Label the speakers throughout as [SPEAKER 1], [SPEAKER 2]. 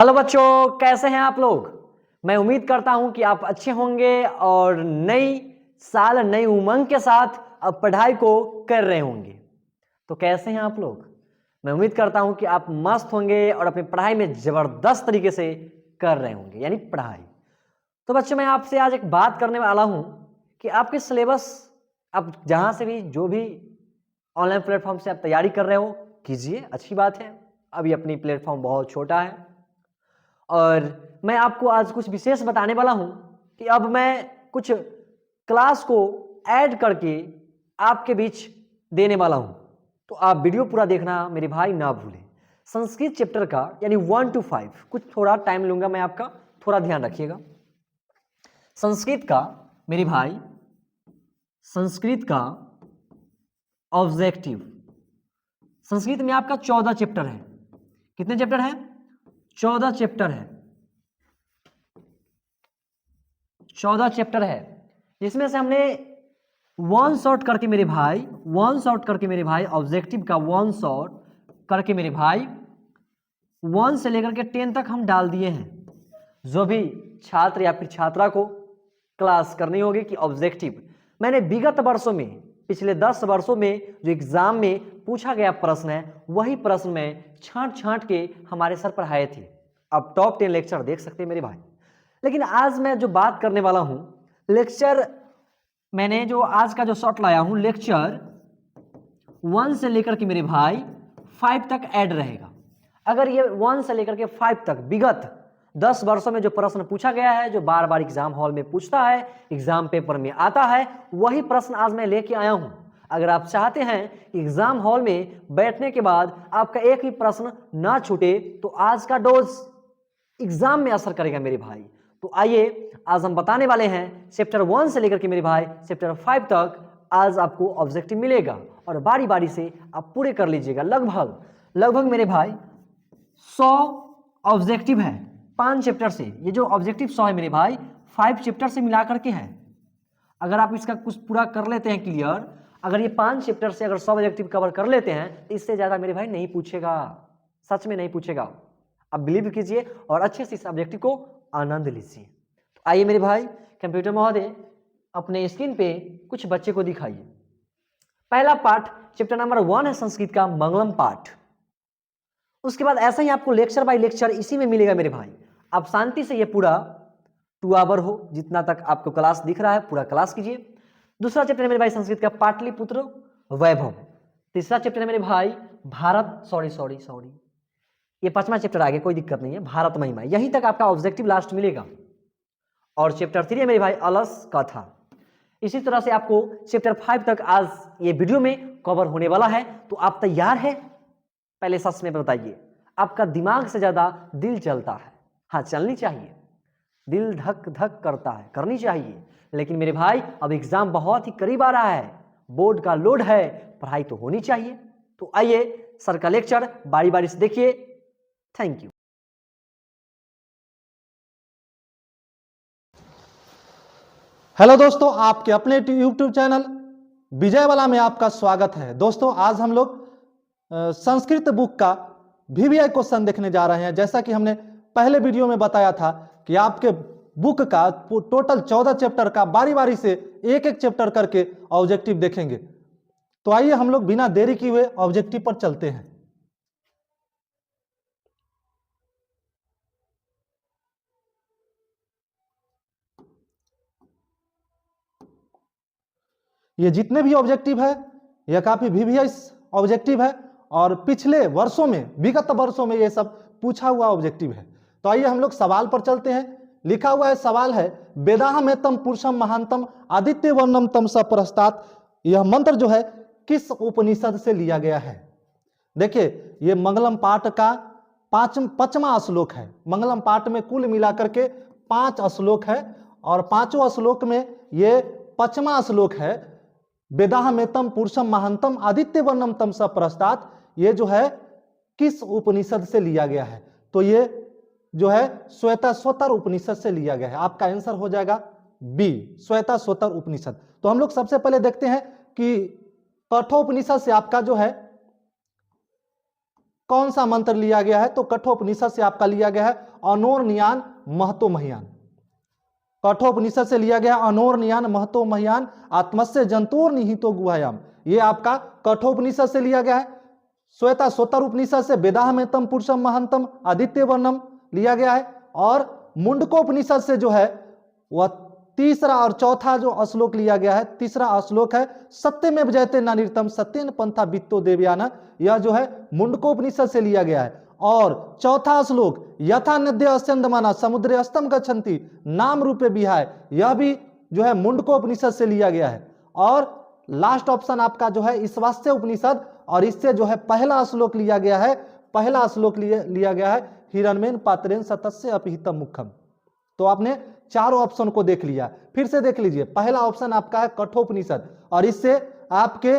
[SPEAKER 1] Hello बच्चों, कैसे हैं आप लोग। मैं उम्मीद करता हूं कि आप अच्छे होंगे और नई साल नई उमंग के साथ अब पढ़ाई को कर रहे होंगे। तो कैसे हैं आप लोग। मैं उम्मीद करता हूं कि आप मस्त होंगे और अपनी पढ़ाई में जबरदस्त तरीके से कर रहे होंगे, यानी पढ़ाई। तो बच्चों, मैं आपसे आज एक बात करने वाला हूं कि आपके सिलेबस आप जहां से भी जो भी ऑनलाइन प्लेटफॉर्म से आप तैयारी कर रहे हो कीजिए, अच्छी बात है। अभी अपनी प्लेटफॉर्म बहुत छोटा है और मैं आपको आज कुछ विशेष बताने वाला हूं कि अब मैं कुछ क्लास को ऐड करके आपके बीच देने वाला हूं। तो आप वीडियो पूरा देखना मेरे भाई, ना भूलें। संस्कृत चैप्टर का यानी 1 to 5 कुछ थोड़ा टाइम लूंगा मैं आपका, थोड़ा ध्यान रखिएगा। संस्कृत का मेरे भाई, संस्कृत का ऑब्जेक्टिव, संस्कृत में आपका 14 चैप्टर है। कितने चैप्टर है? 14 चैप्टर है। 14 चैप्टर है, जिसमें से हमने वन शॉट करके मेरे भाई ऑब्जेक्टिव का वन शॉट करके मेरे भाई 1 से लेकर के 10 तक हम डाल दिए हैं। जो भी छात्र या फिर छात्रा को क्लास करनी होगी कि ऑब्जेक्टिव, मैंने विगत वर्षों में, पिछले 10 वर्षों में जो एग्जाम में पूछा गया प्रश्न है वही प्रश्न में छांट छांट के हमारे सर पढ़ाए थे। अब टॉप 10 लेक्चर देख सकते हैं मेरे भाई। लेकिन आज मैं जो बात करने वाला हूं लेक्चर, मैंने जो आज का जो शॉट लाया हूं लेक्चर 1 से लेकर के मेरे भाई 5 तक ऐड रहेगा। अगर ये 1 से लेकर के 5 तक विगत 10 वर्षों में जो प्रश्न पूछा गया है, जो बार बार एग्जाम हॉल में पूछता है, एग्जाम पेपर में आता है, वही प्रश्न आज मैं लेके आया हूं। अगर आप चाहते हैं कि एग्जाम हॉल में बैठने के बाद आपका एक भी प्रश्न ना छूटे तो आज का डोज एग्जाम में असर करेगा मेरे भाई। तो आइए, आज हम बताने वाले हैं चैप्टर 1 से लेकर के मेरे भाई चैप्टर 5 तक आज आपको ऑब्जेक्टिव मिलेगा और बारी बारी से आप पूरे कर लीजिएगा। लगभग मेरे भाई 100 ऑब्जेक्टिव है 5 चैप्टर से। ये जो ऑब्जेक्टिव 100 है मेरे भाई 5 चैप्टर से मिला करके है। अगर आप इसका कुछ पूरा कर लेते हैं क्लियर, अगर ये 5 चैप्टर से अगर 100 ऑब्जेक्टिव कवर कर लेते हैं तो इससे ज्यादा मेरे भाई नहीं पूछेगा, सच में नहीं पूछेगा। आप बिलीव कीजिए और अच्छे से इस ऑब्जेक्टिव को आनंद लीजिए। तो आइए मेरे भाई, कंप्यूटर महोदय अपने स्क्रीन पे कुछ बच्चे को दिखाइए। पहला पार्ट चैप्टर नंबर 1 है संस्कृत का मंगलम पाठ। उसके बाद ऐसा ही आपको लेक्चर बाय लेक्चर इसी में मिलेगा मेरे भाई। आप शांति से ये पूरा 2 आवर हो, जितना तक आपको क्लास दिख रहा है पूरा क्लास कीजिए। दूसरा चैप्टर है मेरे भाई संस्कृत का पाटलिपुत्र वैभव। तीसरा चैप्टर है मेरे भाई भारत, सॉरी ये 5वां चैप्टर आगे, कोई दिक्कत नहीं है, भारत महिमा। यहीं तक आपका ऑब्जेक्टिव लास्ट मिलेगा। और चैप्टर 3 है मेरे भाई अलस कथा। इसी तरह से आपको चैप्टर 5 तक आज ये वीडियो में कवर होने वाला है। तो आप तैयार है? पहले सच में बताइए, आपका दिमाग से ज्यादा दिल चलता है? हाँ, चलनी चाहिए, दिल धक धक करता है, करनी चाहिए। लेकिन मेरे भाई अब एग्जाम बहुत ही करीब आ रहा है, बोर्ड का लोड है, पढ़ाई तो होनी चाहिए। तो आइए सर का लेक्चर बारी बारी से देखिए। Thank you.
[SPEAKER 2] हेलो दोस्तों, आपके अपने यूट्यूब चैनल विजयवाला में आपका स्वागत है। दोस्तों, आज हम लोग संस्कृत बुक का वीवीआई क्वेश्चन देखने जा रहे हैं। जैसा कि हमने पहले वीडियो में बताया था कि आपके बुक का टोटल 14 चैप्टर का बारी बारी से एक एक चैप्टर करके ऑब्जेक्टिव देखेंगे। तो आइए हम लोग बिना देरी किए हुए ऑब्जेक्टिव पर चलते हैं। ये जितने भी ऑब्जेक्टिव है यह काफी वीवीआई ऑब्जेक्टिव है और पिछले वर्षों में, विगत वर्षों में ये सब पूछा हुआ ऑब्जेक्टिव है। तो आइए हम लोग सवाल पर चलते हैं। लिखा हुआ है, सवाल है वेदाहमेतम पुरुषम महांतम आदित्य वर्णम तम स परस्तात। यह मंत्र जो है किस उपनिषद से लिया गया है? देखिए, ये मंगलम पाठ का 5वां श्लोक है। मंगलम पाठ में कुल मिलाकर के 5 श्लोक है और 5वां श्लोक में ये 5वां श्लोक है। वेदाहमेतम पुरुषम महांतम आदित्य वर्णम तम स परस्तात, ये जो है किस उपनिषद से लिया गया है? तो ये जो है श्वेताश्वतर उपनिषद से लिया गया है। आपका आंसर हो जाएगा बी, श्वेताश्वतर उपनिषद। तो हम लोग सबसे पहले देखते हैं कि कठोपनिषद से आपका जो है कौन सा मंत्र लिया गया है? तो कठोपनिषद से आपका लिया गया है अनोरनियान महतो महियान। कठोपनिषद से लिया गया अनोरनियान महतो महियान आत्मस्य जंतुर निहितो गुहायाम। ये आपका कठोपनिषद से लिया गया है। श्वेता स्वतर उपनिषद से वेदाहमेतम पुरुषम महंतम आदित्य वर्णम लिया गया है। और मुंडकोपनिषद से जो है वह तीसरा और चौथा जो श्लोक लिया गया है, तीसरा श्लोक है सत्यमेव जयते नानिर्तम सत्येन पंथा वित्तो देवयाना। यह जो है मुंडकोपनिषद से लिया गया है। और चौथा श्लोक यथा नद्य अस्यंदमाना समुद्रे अस्तम गच्छन्ति नाम रूपे विहाय, यह भी जो है मुंडकोपनिषद से लिया गया है। और लास्ट ऑप्शन आपका जो है ईशावास्य उपनिषद, और इससे जो है पहला श्लोक लिया गया है, पहला श्लोक लिया गया है हिरण्मेन पात्रेन सतस्य अपहितम मुखम। तो आपने चारों ऑप्शन को देख लिया। फिर से देख लीजिए, पहला ऑप्शन आपका है कठोपनिषद, और इससे आपके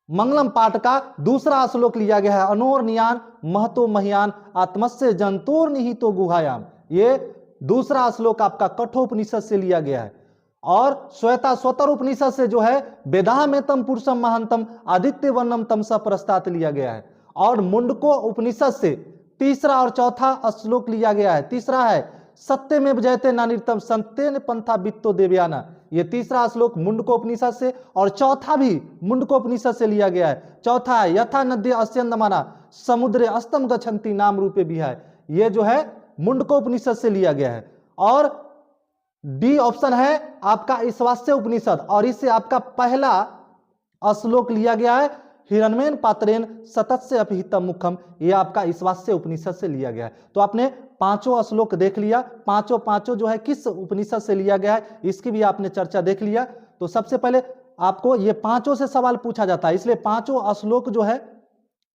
[SPEAKER 2] मंगलम पाठ का दूसरा श्लोक लिया गया है अनोरनियान महतो महियान आत्मस्य जंतुर निहितो गुहायाम। ये दूसरा श्लोक आपका कठोपनिषद से लिया गया है। और श्वेता स्वतर उपनिषद से जो है वेदाहमेतम पुरुषम महंतम आदित्य वर्णम तमसा प्रस्तात लिया गया है। और मुंडको उपनिषद से तीसरा और चौथा श्लोक लिया गया है। तीसरा है सत्यमेव जयते नानिर्तम सत्येन पंथा वित्तो देवयाना। ये तीसरा श्लोक मुंडकोपनिषद से, और चौथा भी मुंडकोपनिषद से लिया गया है। चौथा है यथा नद्य अस्यंदमाना समुद्रे अस्तम गच्छन्ति नाम रूपे विहाय। ये जो है मुंडकोपनिषद से लिया गया है। और डी ऑप्शन है आपका ईशावास्य उपनिषद, और इससे आपका पहला श्लोक लिया गया है हिरण्मेन पात्रेन सतस्य अपहितम मुखम। ये आपका ईशावास्य उपनिषद से लिया गया है। तो आपने पांचों श्लोक देख लिया, पांचों जो है किस उपनिषद से लिया गया है इसकी भी आपने चर्चा देख लिया। तो सबसे पहले आपको ये पांचों से सवाल पूछा जाता है, इसलिए पांचों श्लोक जो है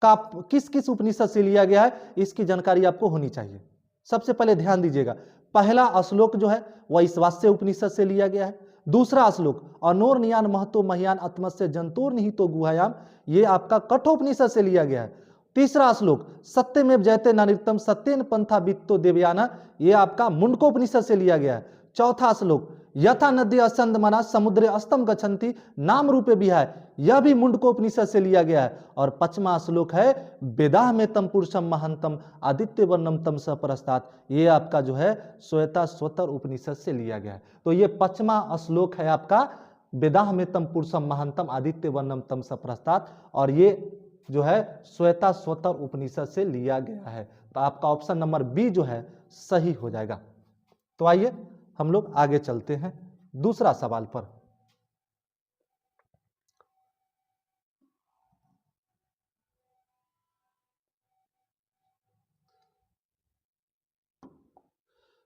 [SPEAKER 2] का किस किस उपनिषद से लिया गया है इसकी जानकारी आपको होनी चाहिए। सबसे पहले ध्यान दीजिएगा, पहला श्लोक जो है वह ईशावास्य उपनिषद से लिया गया है। दूसरा श्लोक अनोरनियान महतो महियान आत्मस्य जंतुर निहितो गुहायाम, ये आपका कठोपनिषद से लिया गया है। तीसरा श्लोक सत्यमेव जयते नानिर्तम सत्येन पंथा वित्तो देवयाना, ये आपका मुंडकोपनिषद से लिया गया है। चौथा श्लोक यथा नद्य अस्यंदमाना समुद्रे अस्तम गच्छन्ति नाम रूपे विहाय, यह भी मुंडकोपनिषद से लिया गया है। और पांचवा श्लोक है वेदाहमेतम पुरुषम महंतम आदित्य वर्णम तम सपरस्तात, ये आपका जो है श्वेता स्वतर उपनिषद से लिया गया है। तो ये पांचवा श्लोक है आपका वेदाहमेतम पुरुषम महंतम आदित्य वर्णम तम सपरस्तात, और ये जो है श्वेता स्वतर उपनिषद से लिया गया है। तो आपका ऑप्शन नंबर बी जो है सही हो जाएगा। तो आइए हम लोग आगे चलते हैं दूसरा सवाल पर।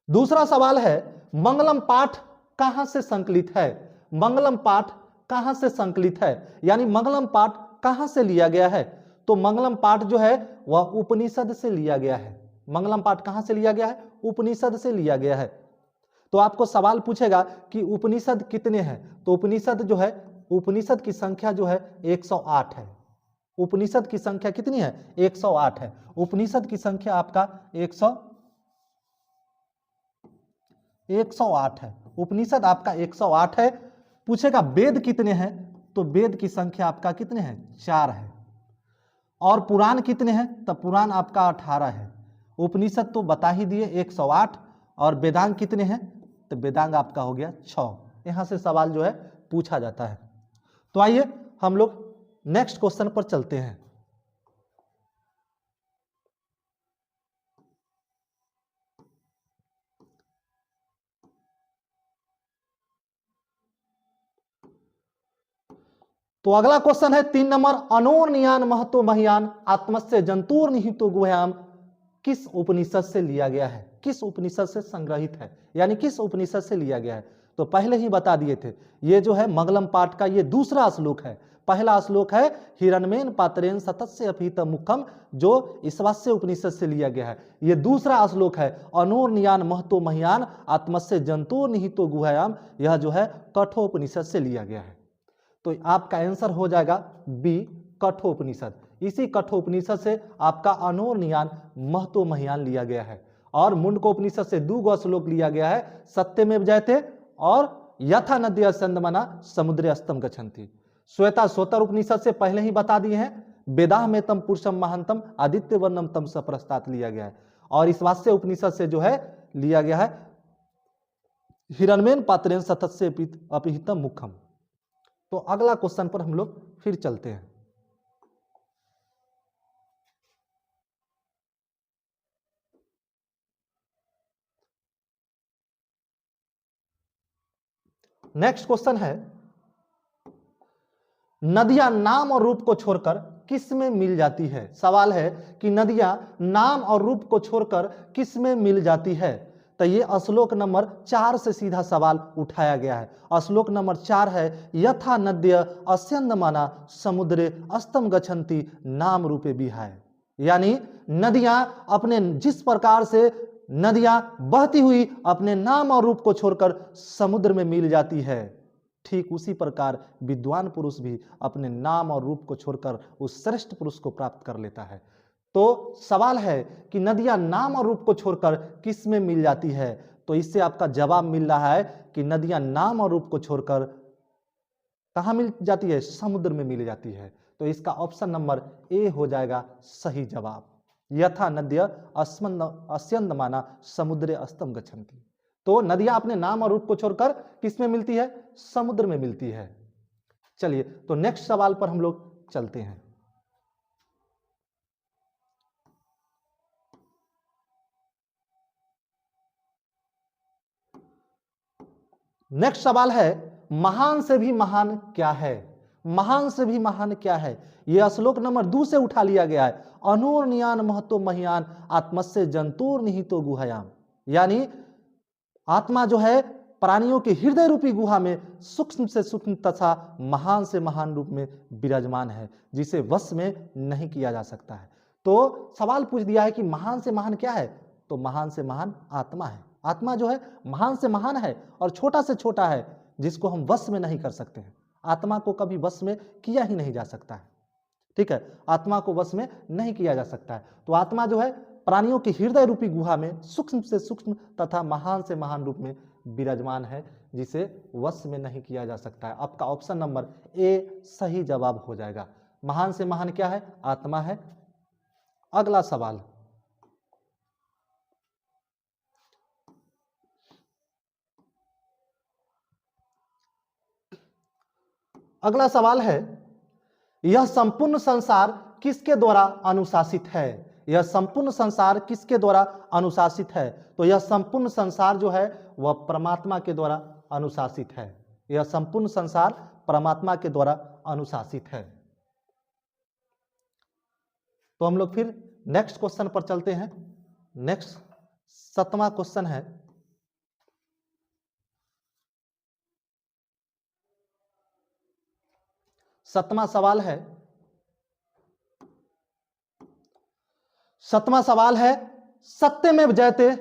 [SPEAKER 2] दूसरा सवाल है मंगलम पाठ कहां से संकलित है? मंगलम पाठ कहां से संकलित है, यानी मंगलम पाठ कहां से लिया गया है? तो मंगलम पाठ जो है वह उपनिषद से लिया गया है। मंगलम पाठ कहां से लिया गया है? उपनिषद से लिया गया है। तो आपको सवाल पूछेगा कि उपनिषद कितने हैं? तो उपनिषद जो है, उपनिषद की संख्या जो है 108 है। उपनिषद की संख्या कितनी है? 108 है। उपनिषद की संख्या आपका 108 है। उपनिषद आपका 108 है। पूछेगा वेद कितने हैं? तो वेद की संख्या आपका कितने हैं? 4 है। और पुराण कितने हैं? तब पुराण आपका 18 है। उपनिषद तो बता ही दिए 108, और वेदांग कितने हैं? तो वेदांग आपका हो गया 6। यहां से सवाल जो है पूछा जाता है। तो आइए हम लोग नेक्स्ट क्वेश्चन पर चलते हैं। तो अगला क्वेश्चन है 3 नंबर अनोरनियान महतो महियान आत्मस्य जंतुर निहितो गुहायाम किस उपनिषद से लिया गया है? किस उपनिषद से संग्रहित है, यानी किस उपनिषद से लिया गया है? तो पहले ही बता दिए थे, ये जो है मंगलम पाठ का ये दूसरा श्लोक है। पहला श्लोक है हिरण्मेन पात्रेन सतस्य अपहितम मुखम, जो ईशावास्य उपनिषद से लिया गया है। ये दूसरा श्लोक है अनोरनियान महतो महियान आत्मस्य जंतुर निहितो गुहायाम, यह जो है कठोपनिषद से लिया गया है। तो आपका आंसर हो जाएगा बी कठोपनिषद। इसी कठोपनिषद से आपका अनोरनियान महतो महियान लिया गया है। और मुंडकोपनिषद से 2 श्लोक लिया गया है, सत्यमेव जयते और यथा नद्य अस्यंदमाना समुद्रे अस्तम गच्छन्ति। श्वेता स्वतर उपनिषद से पहले ही बता दिए हैं, वेदाह में तम पुरुषम महानतम आदित्य वर्णम तम स प्रस्तात लिया गया है। और इस वास्य उपनिषद से जो है लिया गया है हिरण्मेन पात्रेन सतस्य अपिहितम मुखम। तो अगला क्वेश्चन पर हम लोग फिर चलते हैं। नेक्स्ट क्वेश्चन है, नदियां नाम और रूप को छोड़कर किस में मिल जाती है। सवाल है कि नदियां नाम और रूप को छोड़कर किस में मिल जाती है। तो ये श्लोक नंबर 4 से सीधा सवाल उठाया गया है। श्लोक नंबर 4 है, यथा नद्य अस्यन्दमाना समुद्रे अस्तम गच्छन्ति नाम रूपे विहाय। यानी नदियां अपने जिस प्रकार से नदियां बहती हुई अपने नाम और रूप को छोड़कर समुद्र में मिल जाती है, ठीक उसी प्रकार विद्वान पुरुष भी अपने नाम और रूप को छोड़कर उस श्रेष्ठ पुरुष को प्राप्त कर लेता है। तो सवाल है कि नदियां नाम और रूप को छोड़कर किस में मिल जाती है। तो इससे आपका जवाब मिल रहा है कि नदियां नाम और रूप को छोड़कर कहां मिल जाती है, समुद्र में मिल जाती है। तो इसका ऑप्शन नंबर ए हो जाएगा सही जवाब। यथा नद्य अस्यन्दमाना समुद्रे अस्तम गच्छन्ति। तो नदियां अपने नाम और रूप को छोड़कर किस में मिलती है, समुद्र में मिलती है। चलिए तो नेक्स्ट सवाल पर हम लोग चलते हैं। नेक्स्ट सवाल है, महान से भी महान क्या है। महान से भी महान क्या है, यह श्लोक नंबर 2 से उठा लिया गया है। अनूर्नियान महतो महियान आत्मस्य जंतुर निहितो गुहायाम। यानी आत्मा जो है प्राणियों के हृदय रूपी गुहा में सूक्ष्म से सूक्ष्म तथा महान से महान रूप में विराजमान है, जिसे वश में नहीं किया जा सकता है। तो सवाल पूछ दिया है कि महान से महान क्या है, तो महान से महान आत्मा है। आत्मा जो है महान से महान है और छोटा से छोटा है, जिसको हम वश में नहीं कर सकते हैं। आत्मा को कभी वश में किया ही नहीं जा सकता है। ठीक है, आत्मा को वश में नहीं किया जा सकता है। तो आत्मा जो है प्राणियों के हृदय रूपी गुहा में सूक्ष्म से सूक्ष्म तथा महान से महान रूप में विराजमान है, जिसे वश में नहीं किया जा सकता है। आपका ऑप्शन नंबर ए सही जवाब हो जाएगा। महान से महान क्या है, आत्मा है। अगला सवाल, अगला सवाल है, यह संपूर्ण संसार किसके द्वारा अनुशासित है। यह संपूर्ण संसार किसके द्वारा अनुशासित है। तो यह संपूर्ण संसार जो है वह परमात्मा के द्वारा अनुशासित है। यह संपूर्ण संसार परमात्मा के द्वारा अनुशासित है। तो हम लोग फिर नेक्स्ट क्वेश्चन पर चलते हैं। नेक्स्ट 7वां क्वेश्चन है, सातवां सवाल है, 7वां सवाल है, सत्यमेव जयते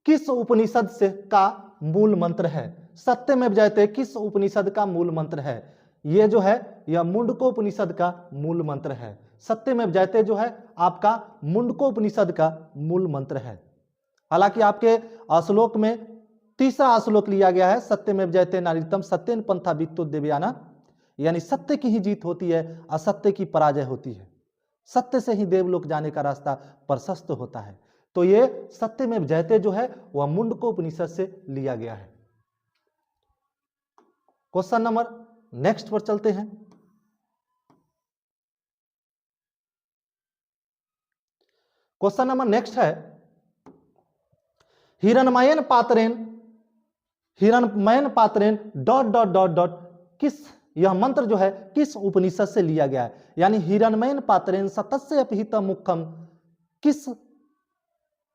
[SPEAKER 2] किस उपनिषद से का मूल मंत्र है। सत्यमेव जयते किस उपनिषद का मूल मंत्र है। यह जो है यह मुंडकोपनिषद का मूल मंत्र है। सत्यमेव जयते जो है आपका मुंडकोपनिषद का मूल मंत्र है। हालांकि आपके श्लोक में तीसरा श्लोक लिया गया है, सत्यमेव जयते नारीतम सत्येन पंथा वित्तो देवयाना। यानी सत्य की ही जीत होती है, असत्य की पराजय होती है। सत्य से ही देवलोक जाने का रास्ता प्रशस्त होता है। तो ये सत्यमेव जयते जो है वह मुंडकोपनिषद से लिया गया है। क्वेश्चन नंबर नेक्स्ट पर चलते हैं। क्वेश्चन नंबर नेक्स्ट है, हिरणमयन पात्रेन डॉट डॉट डॉट डॉट किस, यह मंत्र जो है किस उपनिषद से लिया गया है। यानी हिरणमयन पात्रेन सतस्य अपहित मुखम किस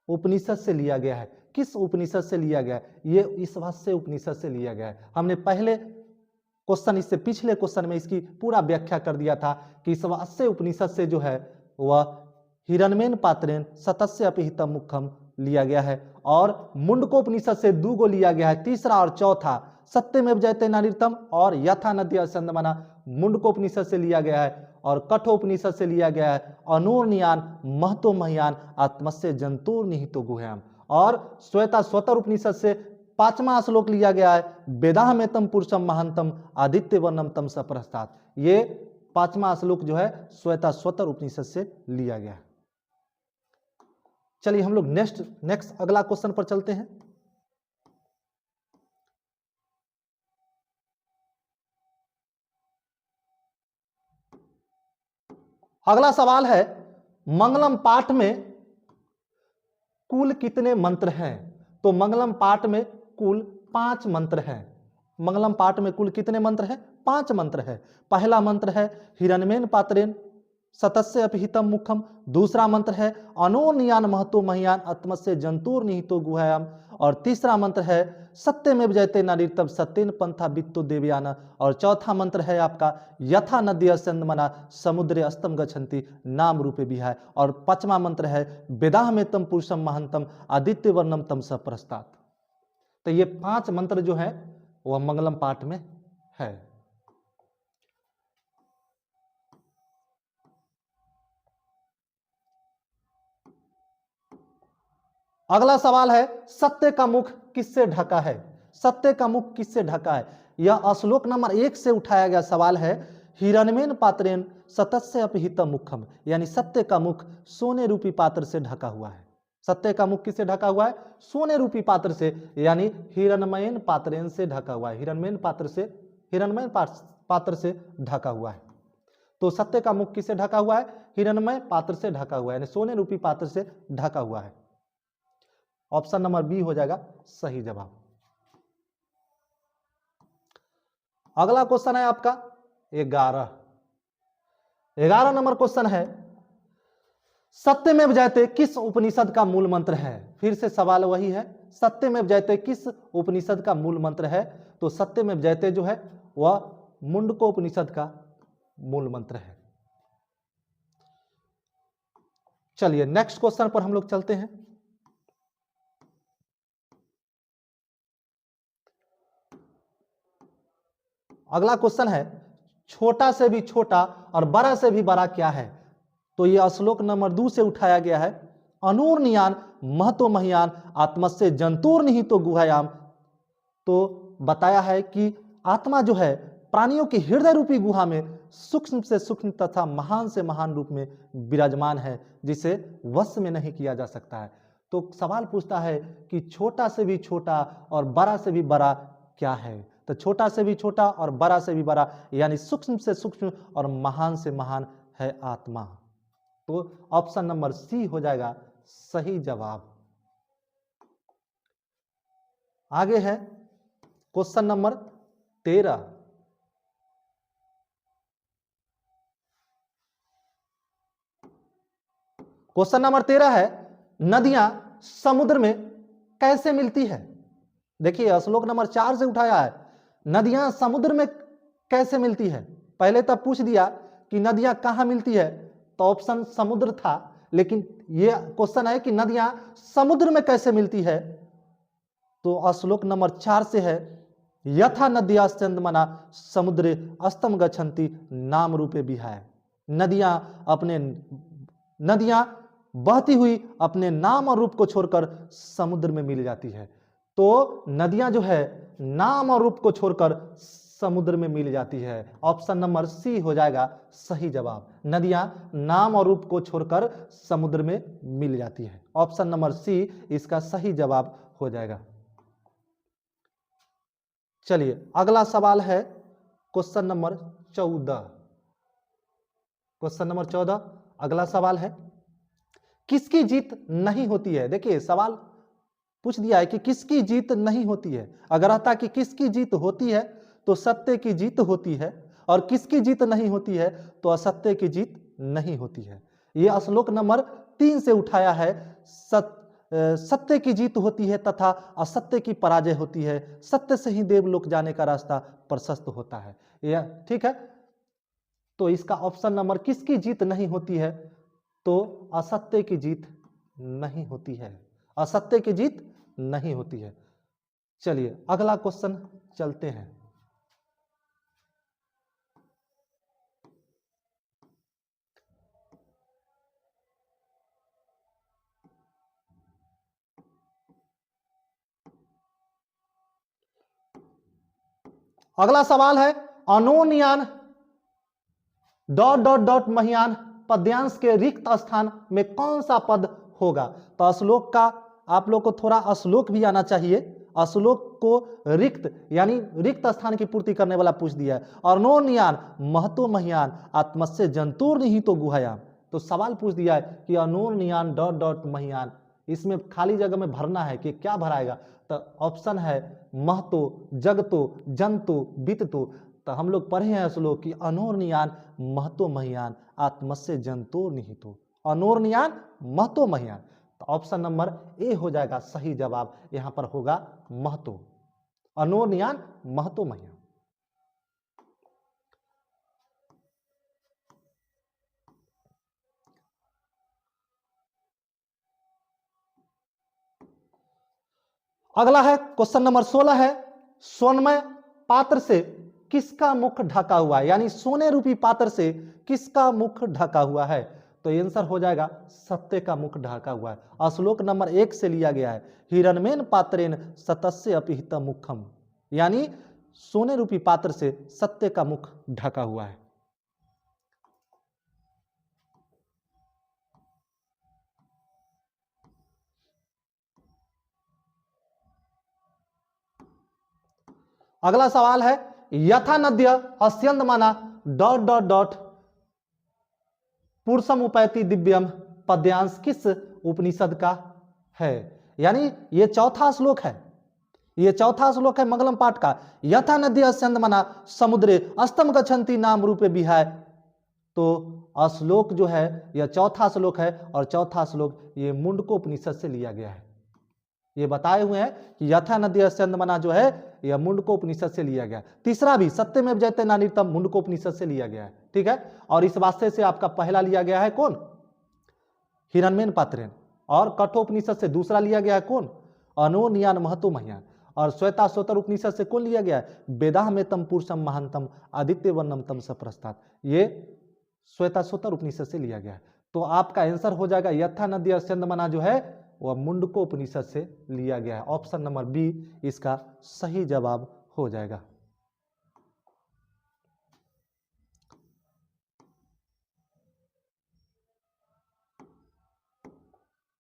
[SPEAKER 2] उपनिषद से लिया गया है। किस उपनिषद से लिया गया है, ये इस वास्य उपनिषद से लिया गया है। हमने पहले क्वेश्चन, इससे पिछले क्वेश्चन में इसकी पूरा व्याख्या कर दिया था कि इस वास्य उपनिषद से जो है वह हिरणमयन पात्रेन सतस्य अपहित मुखम लिया गया है। और मुंडकोपनिषद से 2 गो लिया गया है, तीसरा और चौथा सत्यमेव जयते नारीतम और यथा नद्य अस्यन्दमाना मुंडकोपनिषद से लिया गया है। और कठोपनिषद से लिया गया है अनूर्नियान महतो महियान आत्मस्य जंतुर निहितो गुहायाम। और श्वेता स्वतर उपनिषद से 5वां श्लोक लिया गया है, वेदाह में तम पुरुषम महानतम आदित्य वर्णम तम सप्रस्तात्। ये पांचवा श्लोक जो है श्वेताश्वतर उपनिषद से लिया गया है। चलिए हम लोग नेक्स्ट अगला क्वेश्चन पर चलते हैं। अगला सवाल है, मंगलम पाठ में कुल कितने मंत्र हैं? तो मंगलम पाठ में कुल 5 मंत्र हैं। मंगलम पाठ में कुल कितने मंत्र हैं? 5 मंत्र है। पहला मंत्र है हिरण्यमेन पात्रेन सतस्य अपहितम मुखम। दूसरा मंत्र है अनोन्यान महतो महियान आत्मस्य जंतुर निहितो गुहायाम। और तीसरा मंत्र है सत्यमेव जयते नारीतम सत्येन पंथा वित्तो देवयाना। और चौथा मंत्र है आपका यथा नद्य संदमना समुद्रे अस्तम गच्छन्ति नाम रूपे विहाय। और पांचवा मंत्र है वेदाह में तम पुरुषम महंतम आदित्य वर्णम तम स प्रस्तात्। तो ये 5 मंत्र जो है वह मंगलम पाठ में है। अगला सवाल है, सत्य का मुख किससे ढका है? सत्य का मुख किससे ढका है? यह श्लोक नंबर 1 से उठाया गया सवाल है। हिरण्यमेन पात्रेन सतस्य अपहितम मुखम, यानी सत्य का मुख सोने रूपी पात्र से ढका हुआ है। सत्य का मुख किससे ढका हुआ है? सोने रूपी पात्र से, यानी हिरण्यमयन पात्रेन से ढका हुआ है। हिरण्यमयन पात्र से ढका हुआ है। तो सत्य का मुख किससे ढका हुआ है? हिरण्यमय पात्र से ढका हुआ है, यानी सोने रूपी पात्र से ढका हुआ है। ऑप्शन नंबर बी हो जाएगा सही जवाब। अगला क्वेश्चन है आपका 11 नंबर क्वेश्चन है, सत्यमेव जयते किस उपनिषद का मूल मंत्र है? फिर से सवाल वही है, सत्यमेव जयते किस उपनिषद का मूल मंत्र है? तो सत्यमेव जयते जो है वह मुंडको उपनिषद का मूल मंत्र है। चलिए नेक्स्ट क्वेश्चन पर हम लोग चलते हैं। अगला क्वेश्चन है, छोटा से भी छोटा और बड़ा से भी बड़ा क्या है? तो यह श्लोक नंबर 2 से उठाया गया है। अनूर्नियान महतो महियान आत्मस्य जंतुर निहितो गुहायाम। तो बताया है कि आत्मा जो है प्राणियों की हृदय रूपी गुहा में सूक्ष्म से सूक्ष्म तथा महान से महान रूप में विराजमान है, जिसे वश में नहीं किया जा सकता है। तो सवाल पूछता है कि छोटा से भी छोटा और बड़ा से भी बड़ा क्या है? तो छोटा से भी छोटा और बड़ा से भी बड़ा, यानी सूक्ष्म से सूक्ष्म और महान से महान है आत्मा। तो ऑप्शन नंबर सी हो जाएगा सही जवाब। आगे है क्वेश्चन नंबर 13। क्वेश्चन नंबर 13 है, नदियां समुद्र में कैसे मिलती है? देखिए श्लोक नंबर 4 से उठाया है, नदियां समुद्र में कैसे मिलती है। पहले तब पूछ दिया कि नदियां कहां मिलती है, तो ऑप्शन समुद्र था, लेकिन यह क्वेश्चन है कि नदियां समुद्र में कैसे मिलती है। तो श्लोक नंबर 4 से है, यथा नद्या स्यंदमना समुद्रे अस्तम गच्छन्ति नाम रूपे विहाय। नदियां बहती हुई अपने नाम और रूप को छोड़कर समुद्र में मिल जाती है। तो नदियां जो है नाम और रूप को छोड़कर समुद्र में मिल जाती है। ऑप्शन नंबर सी हो जाएगा सही जवाब। नदियां नाम और रूप को छोड़कर समुद्र में मिल जाती है। ऑप्शन नंबर सी इसका सही जवाब हो जाएगा। चलिए अगला सवाल है क्वेश्चन नंबर 14। क्वेश्चन नंबर 14 अगला सवाल है, किसकी जीत नहीं होती है? देखिए सवाल पूछ दिया है कि किसकी जीत नहीं होती है। अगर आता कि किसकी जीत होती है तो सत्य की जीत होती है, और किसकी जीत नहीं होती है तो असत्य की जीत नहीं होती है। यह श्लोक नंबर 3 से उठाया है। सत्य की जीत होती है तथा असत्य की पराजय होती है। सत्य से ही देवलोक जाने का रास्ता प्रशस्त होता है। यह ठीक है। तो इसका ऑप्शन नंबर किसकी जीत नहीं होती है? तो असत्य की जीत नहीं होती है। असत्य की जीत नहीं होती है। चलिए अगला क्वेश्चन चलते हैं। अगला सवाल है, अनोनयान डॉट डॉट डॉट महियान पद्यांश के रिक्त स्थान में कौन सा पद होगा? तो श्लोक का आप लोग को थोड़ा श्लोक भी आना चाहिए। श्लोक को रिक्त यानी रिक्त स्थान की पूर्ति करने वाला पूछ दिया है। और नो नियान महतो महियान आत्मस्य जंतुर नहीं तो गुहायाम, तो सवाल पूछ दिया है कि अनोर नियान डॉट डॉट महियान, इसमें खाली जगह में भरना है कि क्या भराएगा? तो ऑप्शन है महतो, जगतो, जंतु, वित्तो। तो हम लोग पढ़े हैं श्लोक की अनोर नियान महतो महियान आत्मस्य जंतुर निहितो, अनोर नियान महतो महियान। तो ऑप्शन नंबर ए हो जाएगा सही जवाब, यहां पर होगा महतो, अनोर नियान महतो महियान। अगला है क्वेश्चन नंबर 16 है, सोनमय पात्र से किसका मुख ढका हुआ है? यानी सोने रूपी पात्र से किसका मुख ढका हुआ है? तो आंसर हो जाएगा सत्य का मुख ढका हुआ है। श्लोक नंबर 1 से लिया गया है, हिरण्मेन पात्रेन सतस्य अपहित मुखम, यानी सोने रूपी पात्र से सत्य का मुख ढका हुआ है। अगला सवाल है, यथा नद्य अस्यंदमाना डॉट डॉट डॉट पुरुषम उपैति दिव्यम पद्यांश किस उपनिषद का है? यानी ये चौथा श्लोक है, ये चौथा श्लोक है मंगलम पाठ का। यथा नद्य अस्यंदमाना समुद्रे अस्तम गच्छन्ति नाम रूपे विहाय, तो श्लोक जो है यह चौथा श्लोक है और चौथा श्लोक ये मुंडको उपनिषद से लिया गया है। ये बताए हुए हैं कि यथा नदी अस्यंदमाना जो है यह मुंडको उपनिषद से लिया गया। तीसरा भी सत्यमेव जयते नानिर्तम मुंडको उपनिषद से लिया गया है, ठीक है। और इस वास्ते से आपका पहला लिया गया है कौन? हिरण्मेन पात्रेन। और कठोपनिषद से दूसरा लिया गया है कौन? अनो नियान महतो महियान। और श्वेताश्वतर उपनिषद से कौन लिया गया है? वेदाह में तम पुरुषम महानतम आदित्य वर्णम तम सप्रस्तात्, ये श्वेताश्वतर उपनिषद से लिया गया है। तो आपका आंसर हो जाएगा यथा नदी अस्यंदमाना जो है वह मुंडको उपनिषद से लिया गया है। ऑप्शन नंबर बी इसका सही जवाब हो जाएगा।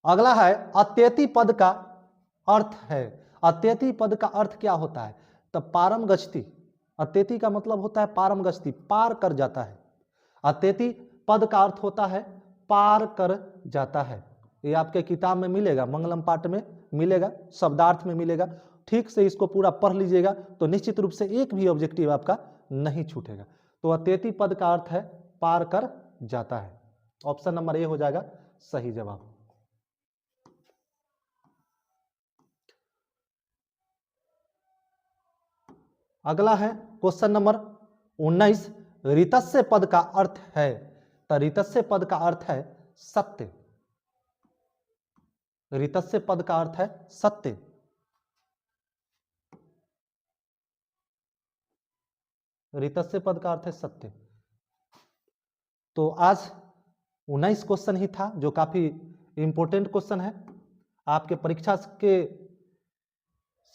[SPEAKER 2] अगला है अत्येति पद का अर्थ है। अत्येति पद का अर्थ क्या होता है? तो पारम गच्छति, अत्येति का मतलब होता है पारम गच्छति, पार कर जाता है। अत्येति पद का अर्थ होता है पार कर जाता है। ये आपके किताब में मिलेगा, मंगलम पाठ में मिलेगा, शब्दार्थ में मिलेगा। ठीक से इसको पूरा पढ़ लीजिएगा तो निश्चित रूप से एक भी ऑब्जेक्टिव आपका नहीं छूटेगा। तो अत्येति पद का अर्थ है पार कर जाता है। ऑप्शन नंबर ए हो जाएगा सही जवाब। अगला है क्वेश्चन नंबर 19, ऋतस्य पद का अर्थ है। तो ऋतस्य पद का अर्थ है सत्य। ऋतस्य पद का अर्थ है सत्य। ऋतस्य पद का अर्थ है सत्य। तो आज 19 क्वेश्चन ही था जो काफी इंपॉर्टेंट क्वेश्चन है। आपके परीक्षा के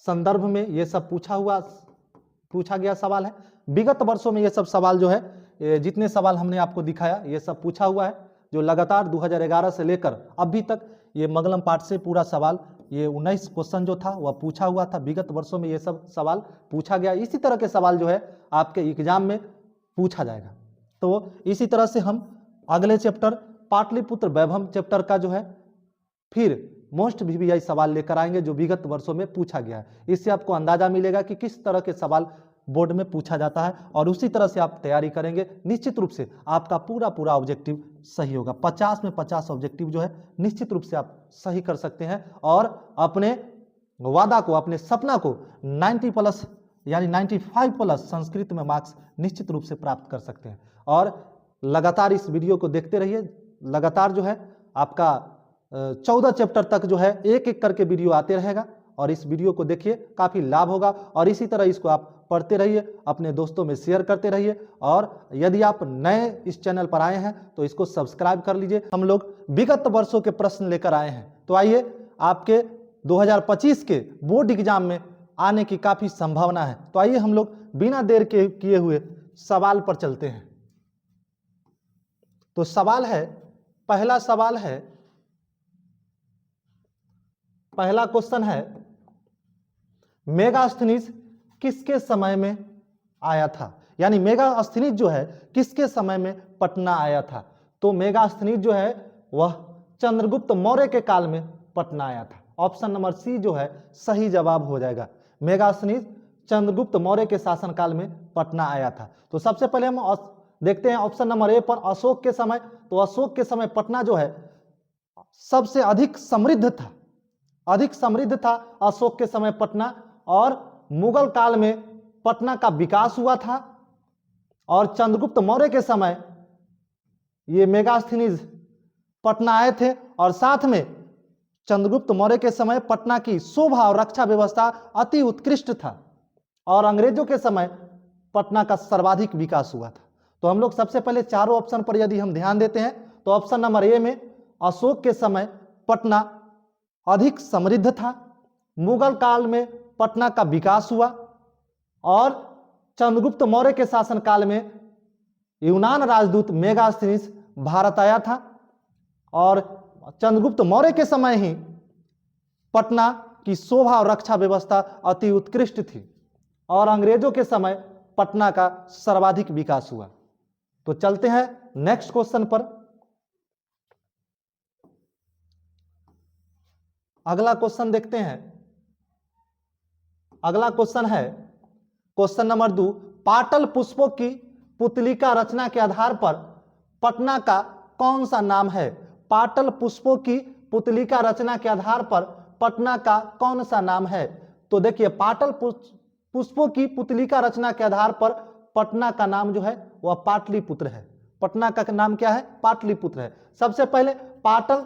[SPEAKER 2] संदर्भ में ये सब पूछा गया सवाल है। विगत वर्षों में ये सब सवाल जो है, जितने सवाल हमने आपको दिखाया ये सब पूछा हुआ है, जो लगातार 2011 से लेकर अभी तक ये मंगलम पाठ से पूरा सवाल, ये 19 क्वेश्चन जो था वह पूछा हुआ था। विगत वर्षों में ये सब सवाल पूछा गया। इसी तरह के सवाल जो है आपके एग्जाम में पूछा जाएगा। तो इसी तरह से हम अगले चैप्टर पाटलिपुत्र वैभव चैप्टर का जो है फिर मोस्ट वीवीआई सवाल लेकर आएंगे जो विगत वर्षों में पूछा गया है। इससे आपको अंदाजा मिलेगा कि किस तरह के सवाल बोर्ड में पूछा जाता है और उसी तरह से आप तैयारी करेंगे। निश्चित रूप से आपका पूरा ऑब्जेक्टिव सही होगा। 50 में 50 ऑब्जेक्टिव जो है निश्चित रूप से आप सही कर सकते हैं और अपने वादा को, अपने सपना को 90+ यानी 95+ संस्कृत में मार्क्स निश्चित रूप से प्राप्त कर सकते हैं। और लगातार इस वीडियो को देखते रहिए। लगातार जो है आपका 14 चैप्टर तक जो है एक एक करके वीडियो आते रहेगा और इस वीडियो को देखिए, काफ़ी लाभ होगा। और इसी तरह इसको आप पढ़ते रहिए, अपने दोस्तों में शेयर करते रहिए। और यदि आप नए इस चैनल पर आए हैं तो इसको सब्सक्राइब कर लीजिए। हम लोग विगत वर्षों के प्रश्न लेकर आए हैं। तो आइए, आपके 2025 के बोर्ड एग्जाम में आने की काफ़ी संभावना है। तो आइए हम लोग बिना देर के किए हुए सवाल पर चलते हैं। तो सवाल है, पहला सवाल है, पहला क्वेश्चन है, मेगास्थनीज किसके समय में आया था? यानी मेगास्थनीज जो है किसके समय में पटना आया था? तो मेगास्थनीज जो है वह चंद्रगुप्त मौर्य के काल में पटना आया था। ऑप्शन नंबर सी जो है सही जवाब हो जाएगा। मेगास्थनीज चंद्रगुप्त मौर्य के शासनकाल में पटना आया था। तो सबसे पहले हम देखते हैं ऑप्शन नंबर ए पर, अशोक के समय। तो अशोक के समय पटना जो है सबसे अधिक समृद्ध था, अधिक समृद्ध था अशोक के समय पटना। और मुगल काल में पटना का विकास हुआ था, और चंद्रगुप्त मौर्य के समय ये मेगास्थनीज पटना आए थे, और साथ में चंद्रगुप्त मौर्य के समय पटना की शोभा और रक्षा व्यवस्था अति उत्कृष्ट था, और अंग्रेजों के समय पटना का सर्वाधिक विकास हुआ था। तो हम लोग सबसे पहले चारों ऑप्शन पर यदि हम ध्यान देते हैं तो ऑप्शन नंबर ए में अशोक के समय पटना अधिक समृद्ध था, मुगल काल में पटना का विकास हुआ, और चंद्रगुप्त मौर्य के शासनकाल में यूनान राजदूत मेगास्थनीज भारत आया था, और चंद्रगुप्त मौर्य के समय ही पटना की शोभा और रक्षा व्यवस्था अति उत्कृष्ट थी, और अंग्रेजों के समय पटना का सर्वाधिक विकास हुआ। तो चलते हैं नेक्स्ट क्वेश्चन पर। अगला क्वेश्चन देखते हैं। अगला क्वेश्चन है क्वेश्चन नंबर 2, पाटल पुष्पों की पुतली का रचना के आधार पर पटना का कौन सा नाम है? पाटल पुष्पों की पुतली का रचना के आधार पर पटना का कौन सा नाम है? तो देखिए, पाटल पुष्पों की पुतली का रचना के आधार पर पटना का नाम जो है वह पाटलिपुत्र है। पटना का नाम क्या है? पाटलिपुत्र है। सबसे पहले पाटल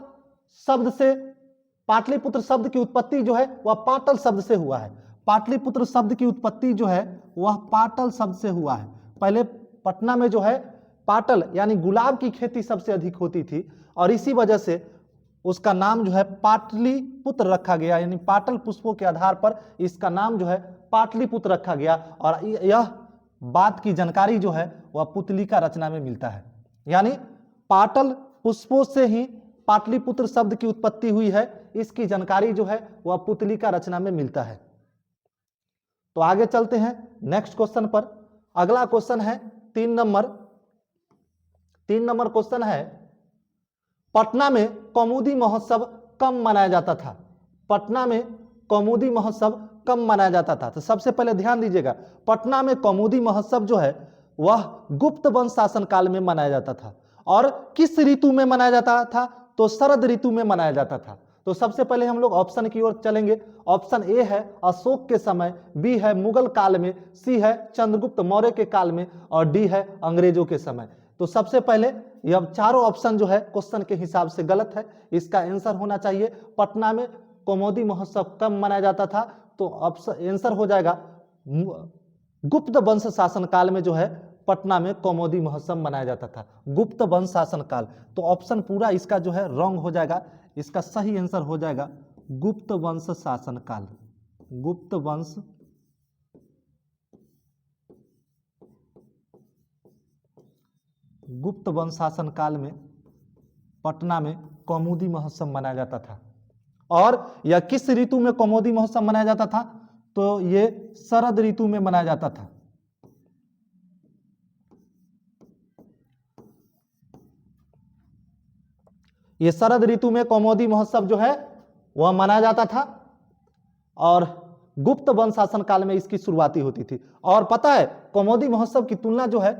[SPEAKER 2] शब्द से, पाटलिपुत्र शब्द की उत्पत्ति जो है वह पाटल शब्द से हुआ है। पाटलिपुत्र शब्द की उत्पत्ति जो है वह पाटल शब्द से हुआ है। पहले पटना में जो है पाटल यानी गुलाब की खेती सबसे अधिक होती थी, और इसी वजह से उसका नाम जो है पाटलिपुत्र रखा गया, यानी पाटल पुष्पों के आधार पर इसका नाम जो है पाटलिपुत्र रखा गया। और यह बात की जानकारी जो है वह पुतली का रचना में मिलता है, यानी पाटल पुष्पों से ही पाटलिपुत्र शब्द की उत्पत्ति हुई है, इसकी जानकारी जो है वह पुतली का रचना में मिलता है। तो आगे चलते हैं नेक्स्ट क्वेश्चन पर। अगला क्वेश्चन है 3 नंबर क्वेश्चन है, पटना में कौमुदी महोत्सव कब मनाया जाता था? पटना में कौमुदी महोत्सव कब मनाया जाता था? तो सबसे पहले ध्यान दीजिएगा, पटना में कौमुदी महोत्सव जो है वह गुप्त वंश शासन काल में मनाया जाता था। और किस ऋतु में मनाया जाता था? तो शरद ऋतु में मनाया जाता था। तो सबसे पहले हम लोग ऑप्शन की ओर चलेंगे। ऑप्शन ए है अशोक के समय, बी है मुगल काल में, सी है चंद्रगुप्त मौर्य के काल में, और डी है अंग्रेजों के समय। तो सबसे पहले यह चारों ऑप्शन जो है क्वेश्चन के हिसाब से गलत है। इसका आंसर होना चाहिए पटना में कौमुदी महोत्सव कब मनाया जाता था? तो ऑप्शन आंसर हो जाएगा गुप्त वंश शासन काल में जो है पटना में कौमुदी महोत्सव मनाया जाता था, गुप्त वंश शासन काल। तो ऑप्शन पूरा इसका जो है रॉन्ग हो जाएगा, इसका सही आंसर हो जाएगा गुप्त वंश शासन काल। गुप्त वंश शासन काल में पटना में कौमुदी महोत्सव मनाया जाता था। और यह किस ऋतु में कौमुदी महोत्सव मनाया जाता था? तो ये शरद ऋतु में मनाया जाता था। ये शरद ऋतु में कौमुदी महोत्सव जो है वह मनाया जाता था, और गुप्त वंश शासन काल में इसकी शुरुआती होती थी। और पता है कौमुदी महोत्सव की तुलना जो है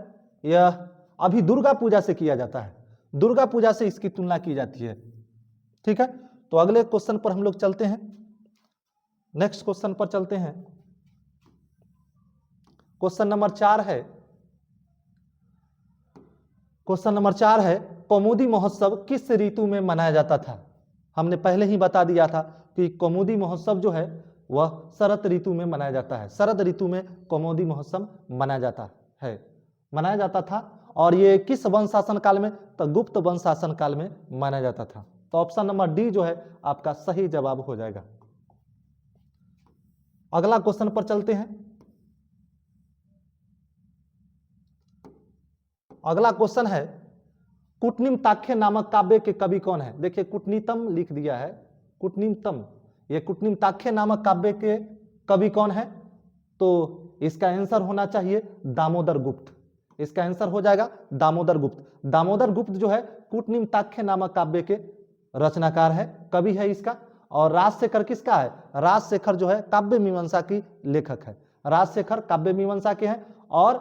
[SPEAKER 2] यह अभी दुर्गा पूजा से किया जाता है, दुर्गा पूजा से इसकी तुलना की जाती है। ठीक है, तो अगले क्वेश्चन पर हम लोग चलते हैं। नेक्स्ट क्वेश्चन पर चलते हैं। क्वेश्चन नंबर 4 है, क्वेश्चन नंबर 4 है, कौमुदी महोत्सव किस ऋतु में मनाया जाता था? हमने पहले ही बता दिया था कि कौमुदी महोत्सव जो है वह शरद ऋतु में मनाया जाता है। शरद ऋतु में कौमुदी महोत्सव मनाया जाता था। और ये किस वंश शासन काल में? तो गुप्त वंश शासन काल में मनाया जाता था। तो ऑप्शन नंबर डी जो है आपका सही जवाब हो जाएगा। अगला क्वेश्चन पर चलते हैं। अगला क्वेश्चन है, कूटनिम्ताख्य नामक काव्य के कवि कौन है? देखिए कूटनीतम लिख दिया है, कूटनिम्तम, ये कूटनिम्ताख्य नामक काव्य के कवि कौन है? तो इसका आंसर होना चाहिए दामोदर गुप्त। इसका आंसर हो जाएगा दामोदर गुप्त। दामोदर गुप्त जो है कूटनिम्ताख्य नामक काव्य के रचनाकार है, कवि है इसका। और राजशेखर किसका है? राजशेखर जो है काव्य मीमांसा की लेखक है। राजशेखर काव्य मीमांसा के हैं और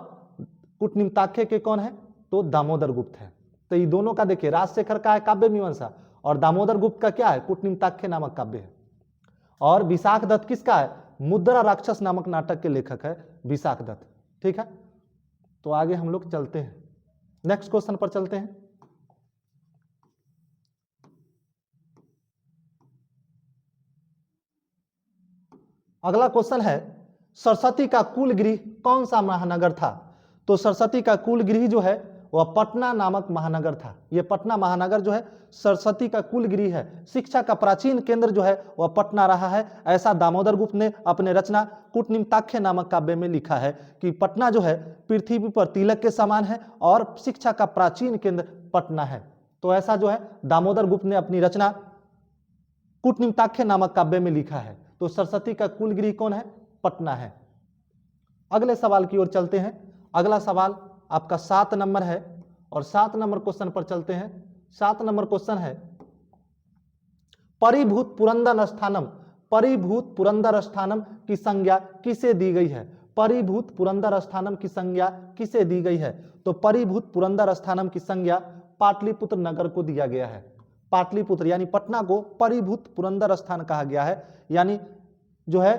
[SPEAKER 2] कूटनिम्ताख्य के कौन है? तो दामोदर गुप्त है। तो ये दोनों का देखिए, राजशेखर का है काव्य मीमांसा और दामोदर गुप्त का क्या है? कूटनिम्ताख्य नामक काव्य है। और विशाख दत्त किसका है? मुद्रा राक्षस नामक नाटक के लेखक है विशाख दत्त। ठीक है, तो आगे हम लोग चलते हैं, नेक्स्ट क्वेश्चन पर चलते हैं। अगला क्वेश्चन है, सरस्वती का कुल गृह कौन सा महानगर था? तो सरस्वती का कुल गृह जो है वह पटना नामक महानगर था। यह पटना महानगर जो है सरस्वती का कुल गृह है। शिक्षा का प्राचीन केंद्र जो है वह पटना रहा है, ऐसा दामोदर गुप्त ने अपने रचना कूटनिम्ताख्य नामक काव्य में लिखा है कि पटना जो है पृथ्वी पर तिलक के समान है और शिक्षा का प्राचीन केंद्र पटना है। तो ऐसा जो है दामोदर गुप्त ने अपनी रचना कूटनिम्ताख्य नामक काव्य में लिखा है। तो सरस्वती का कुल गृह कौन है? पटना है। अगले सवाल की ओर चलते हैं। अगला सवाल आपका 7 नंबर है और 7 नंबर क्वेश्चन पर चलते हैं। 7 नंबर क्वेश्चन है, परिभूत पुरंदर स्थानम, परिभूत पुरंदर स्थानम की संज्ञा किसे दी गई है? परिभूत पुरंदर स्थानम की संज्ञा किसे दी गई है? तो परिभूत पुरंदर स्थानम की संज्ञा पाटलिपुत्र नगर को दिया गया है। पाटलिपुत्र यानी पटना को परिभूत पुरंदर स्थान कहा गया है। यानी जो है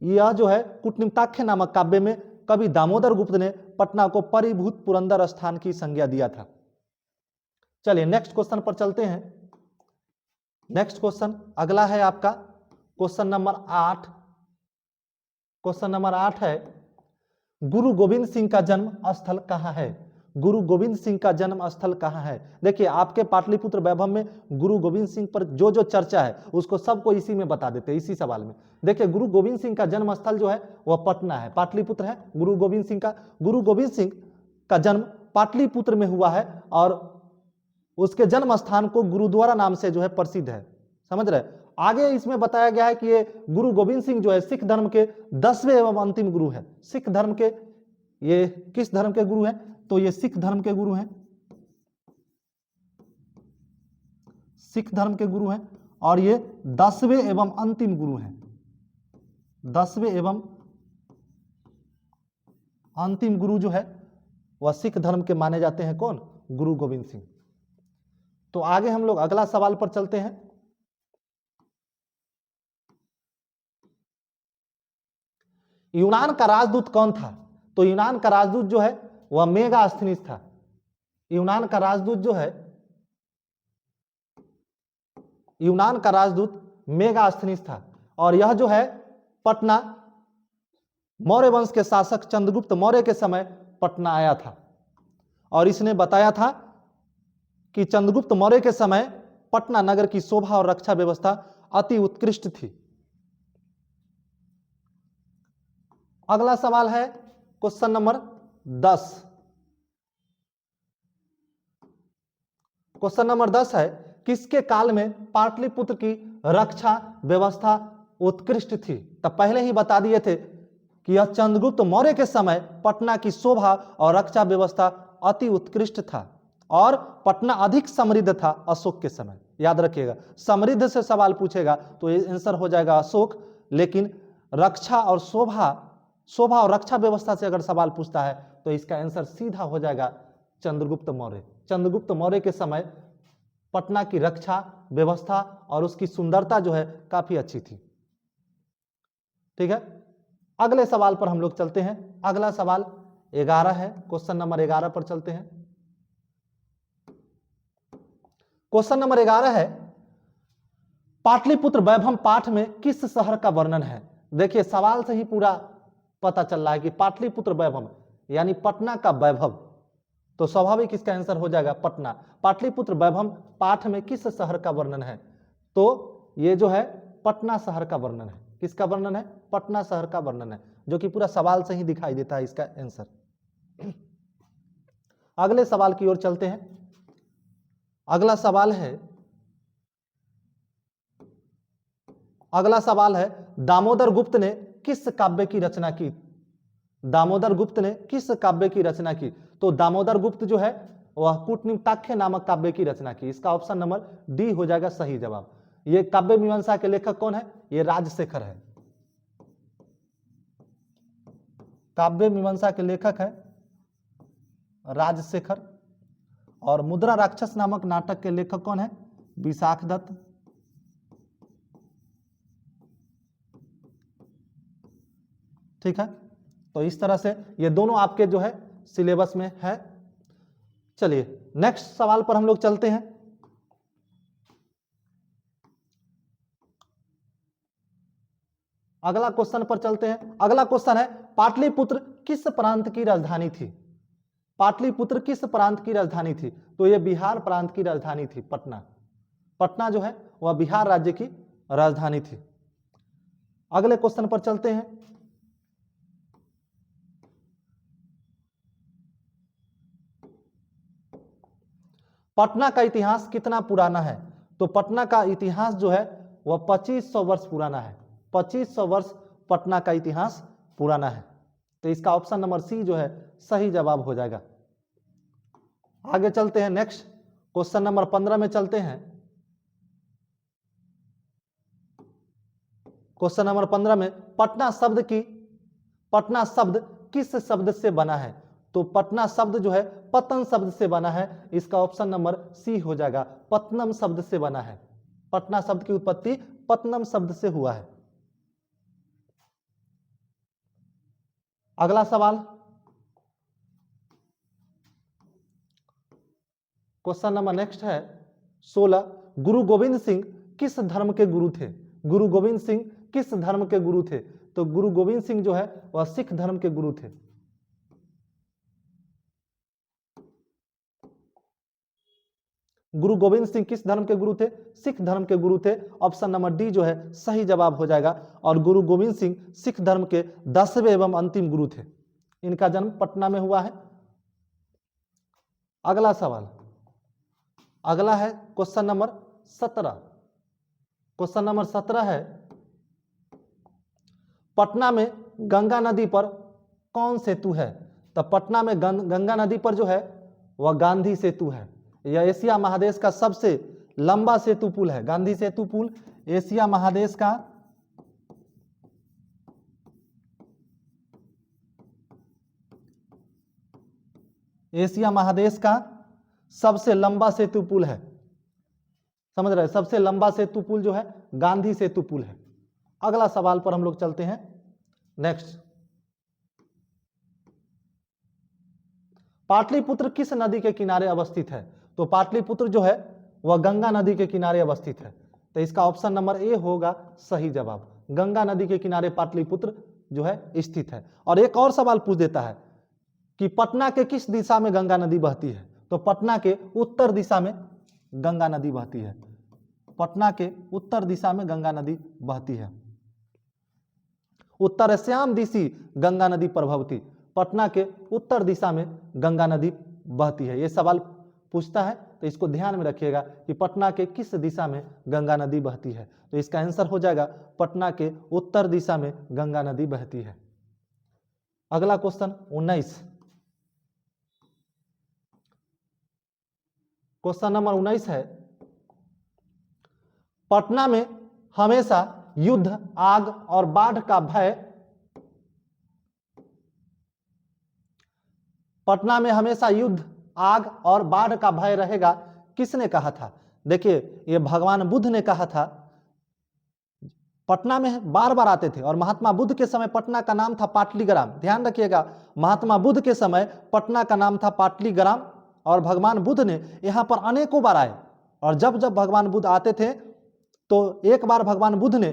[SPEAKER 2] यह जो है कूटनिम्ताख्य नामक काव्य में कवि दामोदर गुप्त ने पटना को परिभूत पुरंदर स्थान की संज्ञा दिया था। चलिए नेक्स्ट क्वेश्चन पर चलते हैं। नेक्स्ट क्वेश्चन अगला है आपका क्वेश्चन नंबर 8। क्वेश्चन नंबर 8 है, गुरु गोविंद सिंह का जन्म स्थल कहाँ है? गुरु गोविंद सिंह का जन्म स्थल कहाँ है? देखिए आपके पाटलिपुत्र वैभव में गुरु गोविंद सिंह पर जो जो चर्चा है उसको सबको इसी में बता देते हैं, इसी सवाल में। देखिए गुरु गोविंद सिंह का जन्म स्थल जो है वह पटना है, पाटलिपुत्र है गुरु गोविंद सिंह का। गुरु गोविंद सिंह का जन्म पाटलिपुत्र में हुआ है और उसके जन्म स्थान को गुरुद्वारा नाम से जो है प्रसिद्ध है। समझ रहे? आगे इसमें बताया गया है कि ये गुरु गोविंद सिंह जो है सिख धर्म के 10वें एवं अंतिम गुरु है। सिख धर्म के, ये किस धर्म के गुरु हैं? तो ये सिख धर्म के गुरु हैं, सिख धर्म के गुरु हैं और ये 10वें एवं अंतिम गुरु हैं। 10वें एवं अंतिम गुरु जो है वह सिख धर्म के माने जाते हैं। कौन? गुरु गोविंद सिंह। तो आगे हम लोग अगला सवाल पर चलते हैं। यूनान का राजदूत कौन था? तो यूनान का राजदूत जो है वह मेगास्थनीज था। यूनान का राजदूत जो है, यूनान का राजदूत मेगास्थनीज था और यह जो है पटना मौर्य वंश के शासक चंद्रगुप्त मौर्य के समय पटना आया था और इसने बताया था कि चंद्रगुप्त मौर्य के समय पटना नगर की शोभा और रक्षा व्यवस्था अति उत्कृष्ट थी। अगला सवाल है क्वेश्चन नंबर 10। क्वेश्चन नंबर 10 है, किसके काल में पाटलिपुत्र की रक्षा व्यवस्था उत्कृष्ट थी? तब पहले ही बता दिए थे कि यह चंद्रगुप्त मौर्य के समय पटना की शोभा और रक्षा व्यवस्था अति उत्कृष्ट था और पटना अधिक समृद्ध था अशोक के समय। याद रखिएगा, समृद्ध से सवाल पूछेगा तो ये आंसर हो जाएगा अशोक, लेकिन रक्षा और शोभा और रक्षा व्यवस्था से अगर सवाल पूछता है तो इसका आंसर सीधा हो जाएगा चंद्रगुप्त मौर्य। चंद्रगुप्त मौर्य के समय पटना की रक्षा व्यवस्था और उसकी सुंदरता जो है काफी अच्छी थी। ठीक है, अगले सवाल पर हम लोग चलते हैं। अगला सवाल 11 है, क्वेश्चन नंबर 11 पर चलते हैं। क्वेश्चन नंबर 11 है, पाटलिपुत्र वैभव पाठ में किस शहर का वर्णन है? देखिए सवाल से ही पूरा पता चल रहा है कि पाटलिपुत्र वैभव यानी पटना का वैभव, तो स्वाभाविक इसका आंसर हो जाएगा पटना। पाटलिपुत्र वैभव पाठ में किस शहर का वर्णन है? तो ये जो है पटना शहर का वर्णन है। किसका वर्णन है? पटना शहर का वर्णन है, जो कि पूरा सवाल से ही दिखाई देता है इसका आंसर। अगले सवाल की ओर चलते हैं। अगला सवाल है दामोदर गुप्त ने किस काव्य की रचना की? दामोदर गुप्त ने किस काव्य की रचना की? तो दामोदर गुप्त जो है वह कूटनिमित्ताख्य नामक काव्य की रचना की। इसका ऑप्शन नंबर डी हो जाएगा सही जवाब। ये काव्य मीमांसा के लेखक कौन है? ये राजशेखर है। काव्य मीमांसा के लेखक है राजशेखर। और मुद्रा राक्षस नामक नाटक के लेखक कौन है? विशाख दत्त। ठीक है, तो इस तरह से ये दोनों आपके जो है सिलेबस में है। चलिए नेक्स्ट सवाल पर हम लोग चलते हैं। अगला क्वेश्चन पर चलते हैं। अगला क्वेश्चन है पाटलिपुत्र किस प्रांत की राजधानी थी? पाटलिपुत्र किस प्रांत की राजधानी थी? तो यह बिहार प्रांत की राजधानी थी, पटना। पटना जो है वह बिहार राज्य की राजधानी थी। अगले क्वेश्चन पर चलते हैं। पटना का इतिहास कितना पुराना है? तो पटना का इतिहास जो है वह 2500 वर्ष पुराना है। 2500 वर्ष पटना का इतिहास पुराना है। तो इसका ऑप्शन नंबर सी जो है सही जवाब हो जाएगा। आगे चलते हैं, नेक्स्ट क्वेश्चन नंबर 15 में चलते हैं। क्वेश्चन नंबर 15 में पटना शब्द किस शब्द से बना है? तो पटना शब्द जो है पतन शब्द से बना है। इसका ऑप्शन नंबर सी हो जाएगा, पत्तनम शब्द से बना है। पटना शब्द की उत्पत्ति पत्तनम शब्द से हुआ है। अगला सवाल, क्वेश्चन नंबर नेक्स्ट है 16। गुरु गोविंद सिंह किस धर्म के गुरु थे? गुरु गोविंद सिंह किस धर्म के गुरु थे? तो गुरु गोविंद सिंह जो है वह सिख धर्म के गुरु थे। गुरु गोविंद सिंह किस धर्म के गुरु थे? सिख धर्म के गुरु थे। ऑप्शन नंबर डी जो है सही जवाब हो जाएगा। और गुरु गोविंद सिंह सिख धर्म के 10वें एवं अंतिम गुरु थे। इनका जन्म पटना में हुआ है। अगला सवाल, अगला है क्वेश्चन नंबर 17। क्वेश्चन नंबर 17 है पटना में गंगा नदी पर कौन सेतु है? तो पटना में गंगा नदी पर जो है वह गांधी सेतु है। यह एशिया महादेश का सबसे लंबा सेतु पुल है। गांधी सेतु पुल एशिया महादेश का सबसे लंबा सेतु पुल है। समझ रहे हैं? सबसे लंबा सेतु पुल जो है गांधी सेतु पुल है। अगला सवाल पर हम लोग चलते हैं। नेक्स्ट, पाटलिपुत्र किस नदी के किनारे अवस्थित है? तो पाटलिपुत्र जो है वह गंगा नदी के किनारे अवस्थित है। तो इसका ऑप्शन नंबर ए होगा सही जवाब। गंगा नदी के किनारे पाटलिपुत्र जो है स्थित है। और एक और सवाल पूछ देता है कि पटना के किस दिशा में गंगा नदी बहती है? तो पटना के उत्तर दिशा में गंगा नदी बहती है। पटना के उत्तर दिशा में गंगा नदी बहती है। उत्तरस्याम दिशि गंगा नदी प्रभवती। पटना के उत्तर दिशा में गंगा नदी बहती है। यह सवाल पूछता है, तो इसको ध्यान में रखिएगा कि पटना के किस दिशा में गंगा नदी बहती है। तो इसका आंसर हो जाएगा पटना के उत्तर दिशा में गंगा नदी बहती है। अगला क्वेश्चन 19। क्वेश्चन नंबर 19 है पटना में हमेशा युद्ध, आग और बाढ़ का भय पटना में हमेशा युद्ध, आग और बाढ़ का भय रहेगा, किसने कहा था? देखिए, ये भगवान बुद्ध ने कहा था। पटना में बार बार आते थे और महात्मा बुद्ध के समय पटना का नाम था पाटलीग्राम। ध्यान रखिएगा, महात्मा बुद्ध के समय पटना का नाम था पाटलीग्राम। और भगवान बुद्ध ने यहाँ पर अनेकों बार आए। और जब जब भगवान बुद्ध आते थे तो एक बार भगवान बुद्ध ने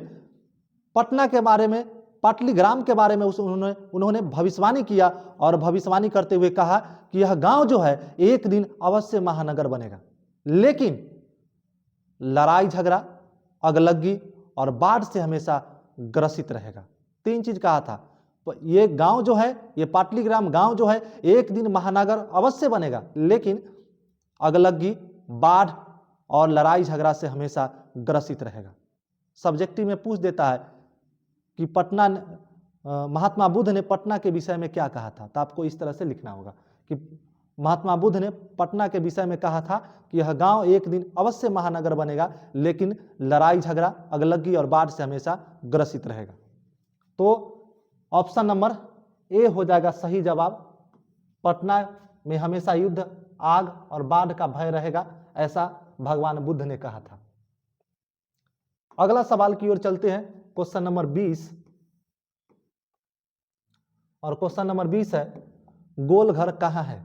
[SPEAKER 2] पटना के बारे में, पाटलीग्राम के बारे में उन्होंने भविष्यवाणी किया। और भविष्यवाणी करते हुए कहा कि यह गांव जो है एक दिन अवश्य महानगर बनेगा, लेकिन लड़ाई झगड़ा, अगलग्गी और बाढ़ से हमेशा ग्रसित रहेगा। 3 चीज कहा था। ये गांव जो है, ये पाटलीग्राम गांव जो है एक दिन महानगर अवश्य बनेगा, लेकिन अगलग्गी, बाढ़ और लड़ाई झगड़ा से हमेशा ग्रसित रहेगा। सब्जेक्टिव में पूछ देता है कि महात्मा बुद्ध ने पटना के विषय में क्या कहा था, तो आपको इस तरह से लिखना होगा कि महात्मा बुद्ध ने पटना के विषय में कहा था कि यह गांव एक दिन अवश्य महानगर बनेगा, लेकिन लड़ाई झगड़ा, अगलगी और बाढ़ से हमेशा ग्रसित रहेगा। तो ऑप्शन नंबर ए हो जाएगा सही जवाब। पटना में हमेशा युद्ध, आग और बाढ़ का भय रहेगा, ऐसा भगवान बुद्ध ने कहा था। अगला सवाल की ओर चलते हैं, क्वेश्चन नंबर 20। और क्वेश्चन नंबर 20 है, गोल घर कहाँ है?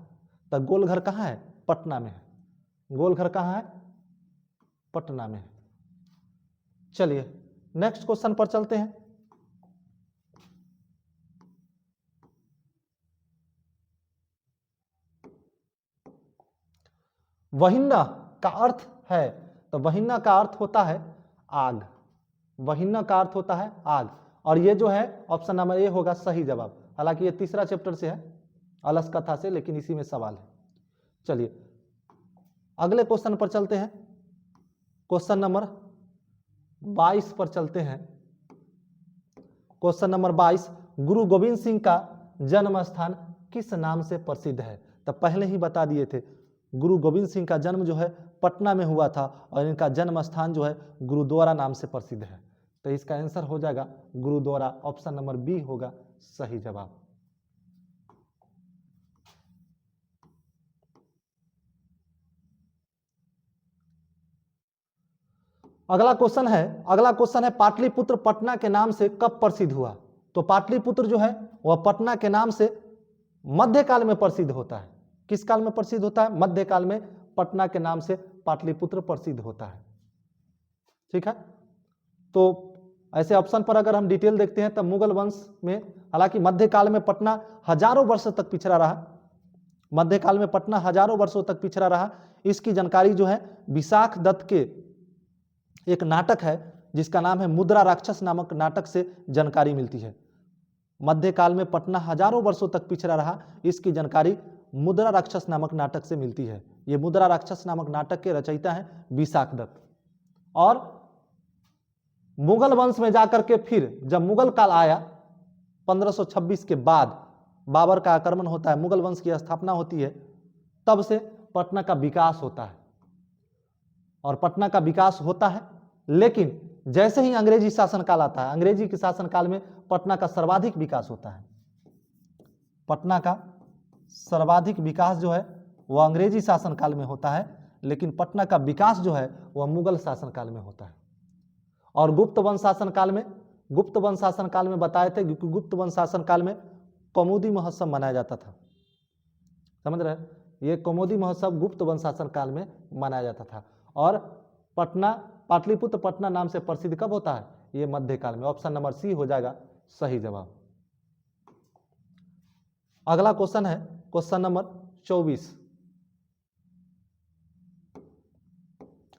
[SPEAKER 2] तो गोल घर कहाँ है? पटना में है। गोल घर कहाँ है? पटना में है। चलिए नेक्स्ट क्वेश्चन पर चलते हैं। वहिन्ना का अर्थ है, तो वहिन्ना का अर्थ होता है आग। वहिन्ना का अर्थ होता है आग, और ये जो है ऑप्शन नंबर ए होगा सही जवाब। हालांकि ये तीसरा चैप्टर से है, अलस कथा से, लेकिन इसी में सवाल है। चलिए अगले क्वेश्चन पर चलते हैं। क्वेश्चन नंबर 22 पर चलते हैं। क्वेश्चन नंबर 22, गुरु गोविंद सिंह का जन्म स्थान किस नाम से प्रसिद्ध है? तो पहले ही बता दिए थे, गुरु गोविंद सिंह का जन्म जो है पटना में हुआ था, और इनका जन्म स्थान जो है गुरुद्वारा नाम से प्रसिद्ध है। तो इसका आंसर हो जाएगा गुरुद्वारा। ऑप्शन नंबर बी होगा सही जवाब। अगला क्वेश्चन है पाटलिपुत्र पटना के नाम से कब प्रसिद्ध हुआ? तो पाटलिपुत्र जो है वह पटना के नाम से मध्यकाल में प्रसिद्ध होता है। किस काल में प्रसिद्ध होता है? मध्यकाल में पटना के नाम से पाटलिपुत्र प्रसिद्ध होता है। ठीक है, तो ऐसे ऑप्शन पर अगर हम डिटेल देखते हैं तो मुगल वंश में, हालांकि मध्यकाल में पटना हजारों वर्षों तक पिछड़ा रहा, मध्यकाल में पटना हजारों वर्षों तक पिछड़ा रहा। इसकी जानकारी जो है विशाख दत्त के एक नाटक है जिसका नाम है मुद्रा राक्षस नामक नाटक से जानकारी मिलती है। मध्यकाल में पटना हजारों वर्षों तक पिछड़ा रहा, इसकी जानकारी मुद्रा राक्षस नामक नाटक से मिलती है। ये मुद्रा राक्षस नामक नाटक के रचयिता हैं विशाख दत्त। और मुगल वंश में जाकर के फिर जब मुगल काल आया 1526 के बाद, बाबर का आक्रमण होता है, मुगल वंश की स्थापना होती है, तब से पटना का विकास होता है। और पटना का विकास होता है, लेकिन जैसे ही अंग्रेजी शासनकाल आता है, अंग्रेजी के शासनकाल में पटना का सर्वाधिक विकास होता है। पटना का सर्वाधिक विकास जो है वह अंग्रेजी शासनकाल में होता है, लेकिन पटना का विकास जो है वह मुगल शासनकाल में होता है। और गुप्त वंश शासनकाल में बताए थे कि गुप्त वंश शासनकाल में कौमुदी महोत्सव मनाया जाता था। समझ रहे हैं? ये कौमुदी महोत्सव गुप्त वंश शासनकाल में मनाया जाता था। और पाटलिपुत्र पटना नाम से प्रसिद्ध कब होता है? ये मध्यकाल में। ऑप्शन नंबर सी हो जाएगा सही जवाब। अगला क्वेश्चन है क्वेश्चन नंबर 24।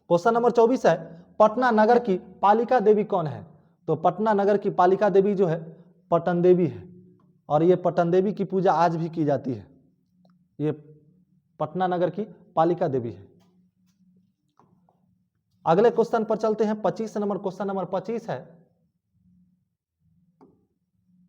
[SPEAKER 2] क्वेश्चन नंबर 24 है, पटना नगर की पालिका देवी कौन है? तो पटना नगर की पालिका देवी जो है पटन देवी है, और ये पटन देवी की पूजा आज भी की जाती है। ये पटना नगर की पालिका देवी है। अगले क्वेश्चन पर चलते हैं, 25 नंबर क्वेश्चन नंबर 25 है।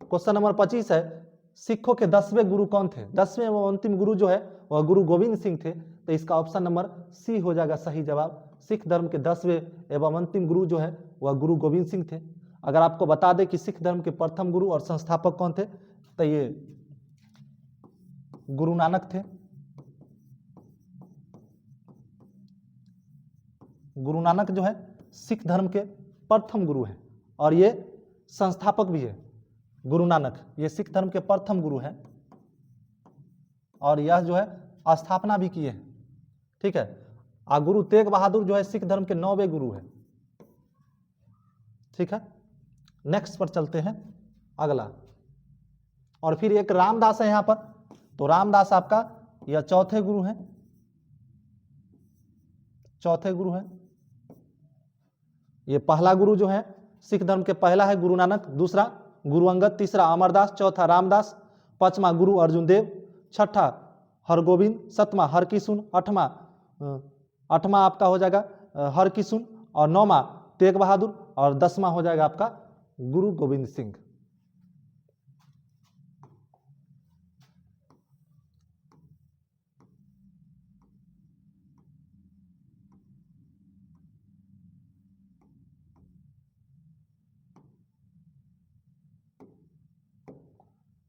[SPEAKER 2] क्वेश्चन नंबर 25 है, सिखों के 10वें गुरु कौन थे? 10वें व अंतिम गुरु जो है वह गुरु गोविंद सिंह थे। तो इसका ऑप्शन नंबर सी हो जाएगा सही जवाब। सिख धर्म के 10वें एवं अंतिम गुरु जो है वह गुरु गोविंद सिंह थे। अगर आपको बता दें कि सिख धर्म के प्रथम गुरु और संस्थापक कौन थे, तो ये गुरु नानक थे। गुरु नानक जो है सिख धर्म के प्रथम गुरु हैं, और ये संस्थापक भी है। गुरु नानक ये सिख धर्म के प्रथम गुरु हैं, और यह जो है स्थापना भी किए हैं। ठीक है, गुरु तेग बहादुर जो है सिख धर्म के 9वें गुरु हैं। ठीक है, नेक्स्ट पर चलते हैं अगला। और फिर एक रामदास है यहां पर, तो रामदास आपका यह चौथे गुरु हैं। चौथे गुरु हैं। ये पहला गुरु जो है सिख धर्म के पहला है गुरु नानक, दूसरा गुरु अंगद, तीसरा अमरदास, चौथा रामदास, पांचवा गुरु अर्जुन देव, छठा हरगोविंद, सातवां हरकिशुन, आठवां 8वां आपका हो जाएगा हरकिशुन, और 9वां तेग बहादुर, और 10वां हो जाएगा आपका गुरु गोविंद सिंह।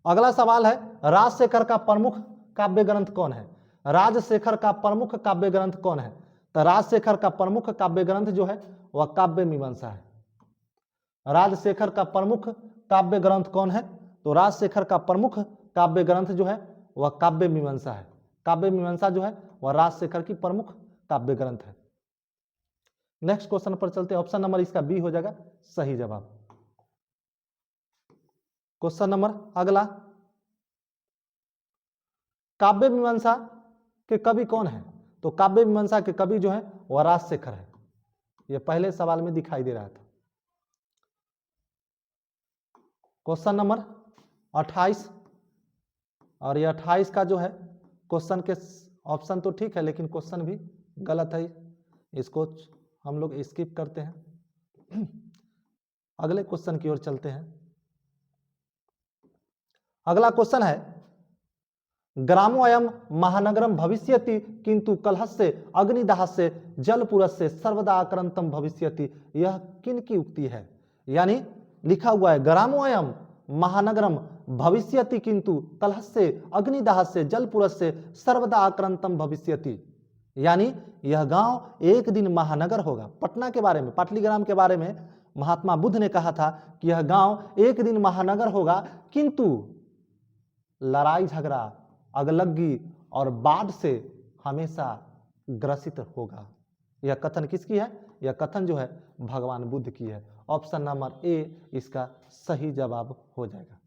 [SPEAKER 2] अगला सवाल है, राजशेखर का प्रमुख काव्य ग्रंथ कौन है? राजशेखर का प्रमुख काव्य ग्रंथ कौन है? तो राजशेखर का प्रमुख काव्य ग्रंथ जो है वह काव्य मीमांसा है। राजशेखर का प्रमुख काव्य ग्रंथ कौन है? तो राजशेखर का प्रमुख काव्य ग्रंथ जो है वह काव्य मीमांसा है। काव्य मीमांसा जो है वह राजशेखर की प्रमुख काव्य ग्रंथ है। नेक्स्ट क्वेश्चन पर चलते हैं। ऑप्शन नंबर इसका बी हो जाएगा सही जवाब। क्वेश्चन नंबर अगला, काव्य मीमांसा के कवि कौन है? तो काव्य मीमांसा के कवि जो है वह राजशेखर है। यह पहले सवाल में दिखाई दे रहा था। क्वेश्चन नंबर 28, और ये 28 का जो है क्वेश्चन के ऑप्शन तो ठीक है लेकिन क्वेश्चन भी गलत है, इसको हम लोग स्किप करते हैं। अगले क्वेश्चन की ओर चलते हैं। अगला क्वेश्चन है, ग्रामोऽयं महानगरम भविष्यति किंतु कलहस्य अग्निदाहस्य जलपुरस्य सर्वदा आक्रांतम भविष्यति। यह किन की उक्ति है? यानी लिखा हुआ है, ग्रामोऽयं महानगरम भविष्यति किंतु कलहस्य अग्निदाहस्य जलपुरस्य सर्वदा आक्रांतम भविष्यति। यानी यह गांव एक दिन महानगर होगा। पटना के बारे में, पाटलीग्राम के बारे में महात्मा बुद्ध ने कहा था कि यह गांव एक दिन महानगर होगा, किंतु लड़ाई झगड़ा, अगलग्गी और बाढ़ से हमेशा ग्रसित होगा। यह कथन किसकी है? यह कथन जो है भगवान बुद्ध की है। ऑप्शन नंबर ए इसका सही जवाब हो जाएगा।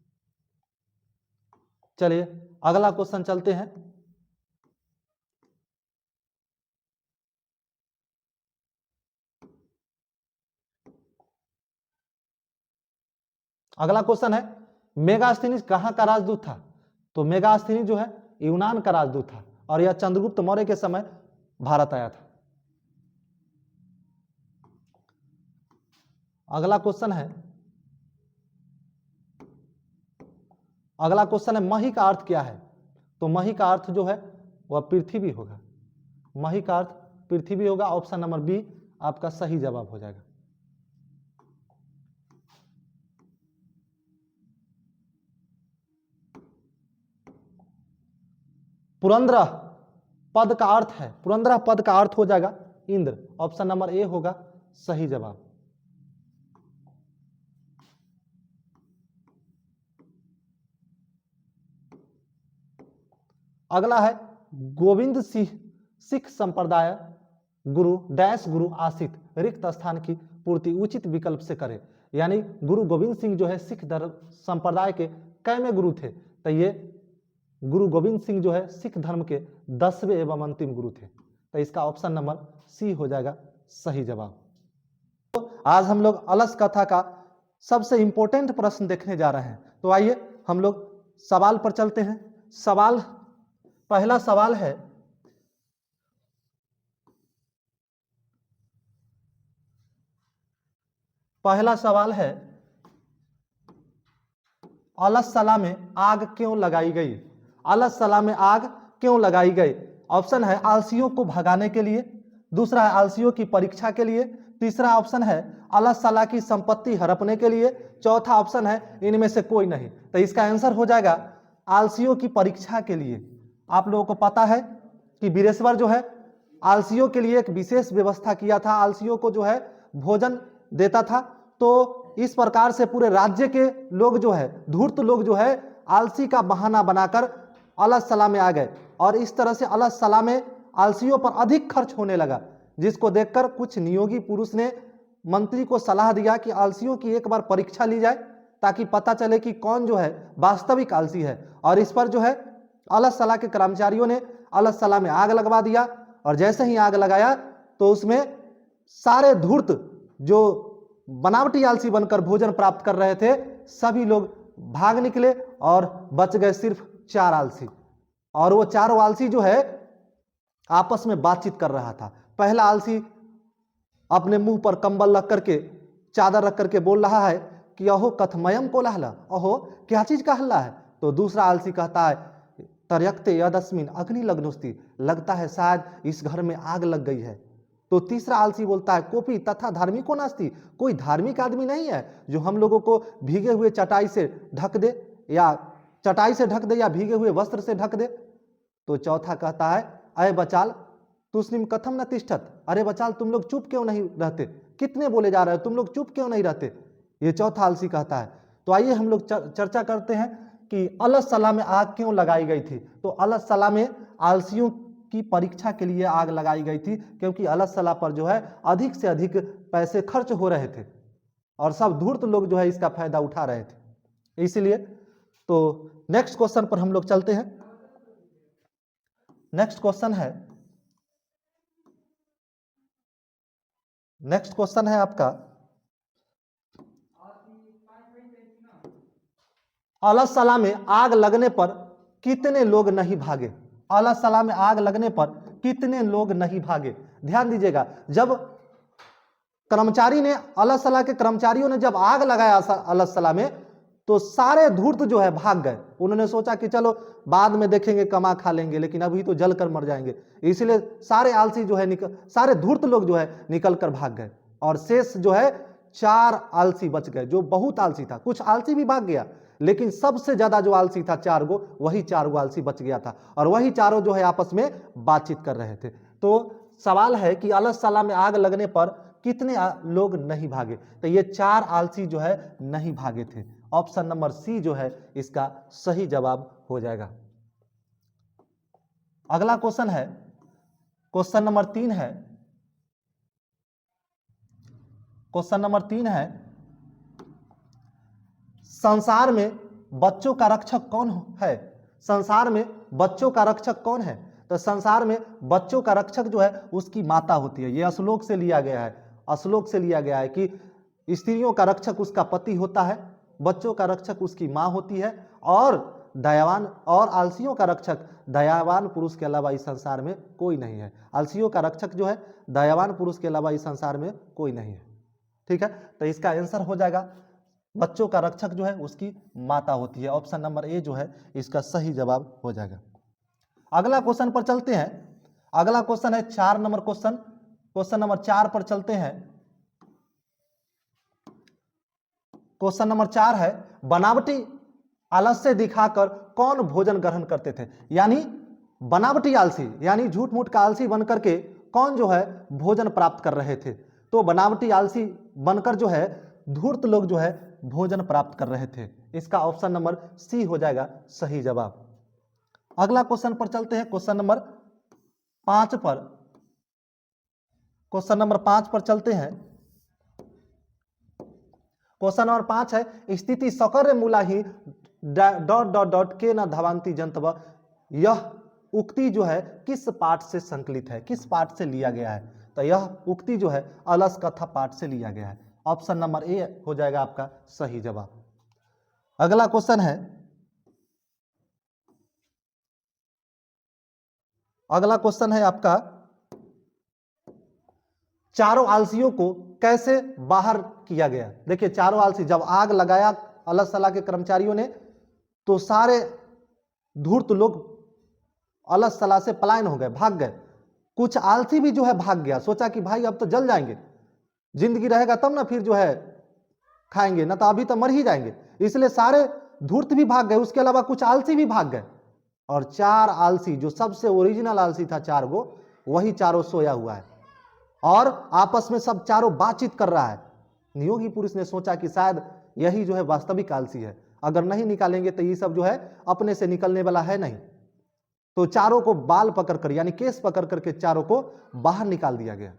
[SPEAKER 2] चलिए अगला क्वेश्चन चलते हैं। अगला क्वेश्चन है, मेगास्थनीज कहां का राजदूत था? तो मेगास्थनीज जो है यूनान का राजदूत था और यह चंद्रगुप्त मौर्य के समय भारत आया था। अगला क्वेश्चन है मही का अर्थ क्या है? तो मही का अर्थ जो है वह पृथ्वी होगा। मही का अर्थ पृथ्वी होगा। ऑप्शन नंबर बी आपका सही जवाब हो जाएगा। पुरंदर पद का अर्थ है, पुरंदर पद का अर्थ हो जाएगा इंद्र। ऑप्शन नंबर ए होगा सही जवाब। अगला है, गोविंद सिंह सिख संप्रदाय गुरु डैश गुरु आशित रिक्त स्थान की पूर्ति उचित विकल्प से करे। यानी गुरु गोविंद सिंह जो है सिख धर्म संप्रदाय के कैवें गुरु थे? तो ये गुरु गोविंद सिंह जो है सिख धर्म के 10वें एवं अंतिम गुरु थे। तो इसका ऑप्शन नंबर सी हो जाएगा सही जवाब। तो आज हम लोग अलस कथा का सबसे इंपॉर्टेंट प्रश्न देखने जा रहे हैं। तो आइए हम लोग सवाल पर चलते हैं। पहला सवाल है, अलसला में आग क्यों लगाई गई? अलसला में आग क्यों लगाई गई? ऑप्शन है आलसियों को भगाने के लिए, दूसरा है आलसियों की परीक्षा के लिए, तीसरा ऑप्शन है अलसला की संपत्ति हड़पने के लिए, चौथा ऑप्शन है इनमें से कोई नहीं। तो इसका आंसर हो जाएगा आलसियों की परीक्षा के लिए। आप लोगों को पता है कि वीरेश्वर जो है आलसियों के लिए एक विशेष व्यवस्था किया था, आलसियों को जो है भोजन देता था। तो इस प्रकार से पूरे राज्य के लोग जो है, धूर्त लोग जो है, आलसी का बहाना बनाकर अलसला में आ गए और इस तरह से अलसला में आलसियों पर अधिक खर्च होने लगा, जिसको देखकर कुछ नियोगी पुरुष ने मंत्री को सलाह दिया कि आलसियों की एक बार परीक्षा ली जाए ताकि पता चले कि कौन जो है वास्तविक आलसी है। और इस पर जो है अलसला के कर्मचारियों ने अलसला में आग लगवा दिया और जैसे ही आग लगाया तो उसमें सारे धूर्त जो बनावटी आलसी बनकर भोजन प्राप्त कर रहे थे सभी लोग भाग निकले और बच गए सिर्फ 4 आलसी। और वो 4 आलसी जो है आपस में बातचीत कर रहा था। पहला आलसी अपने मुंह पर कंबल रख करके, चादर रख करके बोल रहा है कि अहो कथमयम कोलाहल, अहो क्या चीज का हल्ला है। तो दूसरा आलसी कहता है तर्यक्ते यदस्मिन अग्नि लग्नोस्ति, लगता है शायद इस घर में आग लग गई है। तो तीसरा आलसी बोलता है कोपी तथा धार्मिको नास्ति, कोई धार्मिक आदमी नहीं है जो हम लोगों को भीगे हुए चटाई से ढक दे, या चटाई से ढक दे या भीगे हुए वस्त्र से ढक दे। तो चौथा कहता है अय बचाल तुस्निम कथम न तिष्ठत, अरे बचाल तुम लोग चुप क्यों नहीं रहते, कितने बोले जा रहे हो, तुम लोग चुप क्यों नहीं रहते, ये चौथा आलसी कहता है। तो आइए हम लोग चर्चा करते हैं कि अलस सलाह में आग क्यों लगाई गई थी। तो अलस सलाह में आलसियों की परीक्षा के लिए आग लगाई गई थी, क्योंकि अलस सलाह पर जो है अधिक से अधिक पैसे खर्च हो रहे थे और सब धूर्त लोग जो है इसका फायदा उठा रहे थे, इसलिए। तो नेक्स्ट क्वेश्चन पर हम लोग चलते हैं। नेक्स्ट क्वेश्चन है आपका अलस सलाह में आग लगने पर कितने लोग नहीं भागे। अलस सलाह में आग लगने पर कितने लोग नहीं भागे। ध्यान दीजिएगा, जब कर्मचारी ने अलस सलाह के कर्मचारियों ने जब आग लगाया अलस सलाह में, तो सारे धूर्त जो है भाग गए। उन्होंने सोचा कि चलो बाद में देखेंगे, कमा खा लेंगे, लेकिन अभी तो जल कर मर जाएंगे। इसलिए सारे आलसी जो है सारे धूर्त लोग जो है निकल कर भाग गए और शेष जो है 4 आलसी बच गए, जो बहुत आलसी था। कुछ आलसी भी भाग गया, लेकिन सबसे ज्यादा जो आलसी था 4 गो, वही 4 गो आलसी बच गया था और वही चारों जो है आपस में बातचीत कर रहे थे। तो सवाल है कि अलस सलाह में आग लगने पर कितने लोग नहीं भागे। तो ये 4 आलसी जो है नहीं भागे थे। ऑप्शन नंबर सी जो है इसका सही जवाब हो जाएगा। अगला क्वेश्चन है, क्वेश्चन नंबर 3 है। क्वेश्चन नंबर 3 है, संसार में बच्चों का रक्षक कौन है। संसार में बच्चों का रक्षक कौन है। तो संसार में बच्चों का रक्षक जो है उसकी माता होती है। यह श्लोक से लिया गया है, श्लोक से लिया गया है कि स्त्रियों का रक्षक उसका पति होता है, बच्चों का रक्षक उसकी माँ होती है, और दयावान और आलसियों का रक्षक दयावान पुरुष के अलावा इस संसार में कोई नहीं है। आलसियों का रक्षक जो है दयावान पुरुष के अलावा इस संसार में कोई नहीं है। ठीक है, तो इसका आंसर हो जाएगा बच्चों का रक्षक जो है उसकी माता होती है। ऑप्शन नंबर ए जो है इसका सही जवाब हो जाएगा। अगला क्वेश्चन पर चलते हैं। अगला क्वेश्चन है 4 नंबर क्वेश्चन। क्वेश्चन नंबर 4 पर चलते हैं। क्वेश्चन नंबर 4 है, बनावटी आलस्य दिखाकर कौन भोजन ग्रहण करते थे। यानी बनावटी आलसी, यानी झूठ मूठ का आलसी बनकर के कौन जो है भोजन प्राप्त कर रहे थे। तो बनावटी आलसी बनकर जो है धूर्त लोग जो है भोजन प्राप्त कर रहे थे। इसका ऑप्शन नंबर सी हो जाएगा सही जवाब। अगला क्वेश्चन पर चलते हैं। क्वेश्चन नंबर 5 पर। क्वेश्चन नंबर 5 पर चलते हैं। क्वेश्चन नंबर 5 है, स्थिति सकर्य मूला ही डॉट डॉट डॉट के न धवांति जंतव। यह उक्ति जो है किस पाठ से संकलित है, किस पाठ से लिया गया है। तो यह उक्ति जो है अलस कथा पाठ से लिया गया है। ऑप्शन नंबर ए हो जाएगा आपका सही जवाब। अगला क्वेश्चन है, अगला क्वेश्चन है आपका, चारों आलसियों को कैसे बाहर किया गया। देखिए चारों आलसी जब आग लगाया अलस सलाह के कर्मचारियों ने, तो सारे धूर्त लोग अलस सलाह से पलायन हो गए, भाग गए। कुछ आलसी भी जो है भाग गया, सोचा कि भाई अब तो जल जाएंगे, जिंदगी रहेगा तब ना फिर जो है खाएंगे, ना तो अभी तो मर ही जाएंगे। इसलिए सारे धूर्त भी भाग गए, उसके अलावा कुछ आलसी भी भाग गए। और 4 आलसी जो सबसे ओरिजिनल आलसी था 4 गो, वही चारों सोया हुआ है और आपस में सब चारों बातचीत कर रहा है। नियोगी पुरुष ने सोचा कि शायद यही जो है वास्तविक आलसी है, अगर नहीं निकालेंगे तो ये सब जो है अपने से निकलने वाला है नहीं। तो चारों को बाल पकड़कर यानी केस पकड़ करके चारों को बाहर निकाल दिया गया।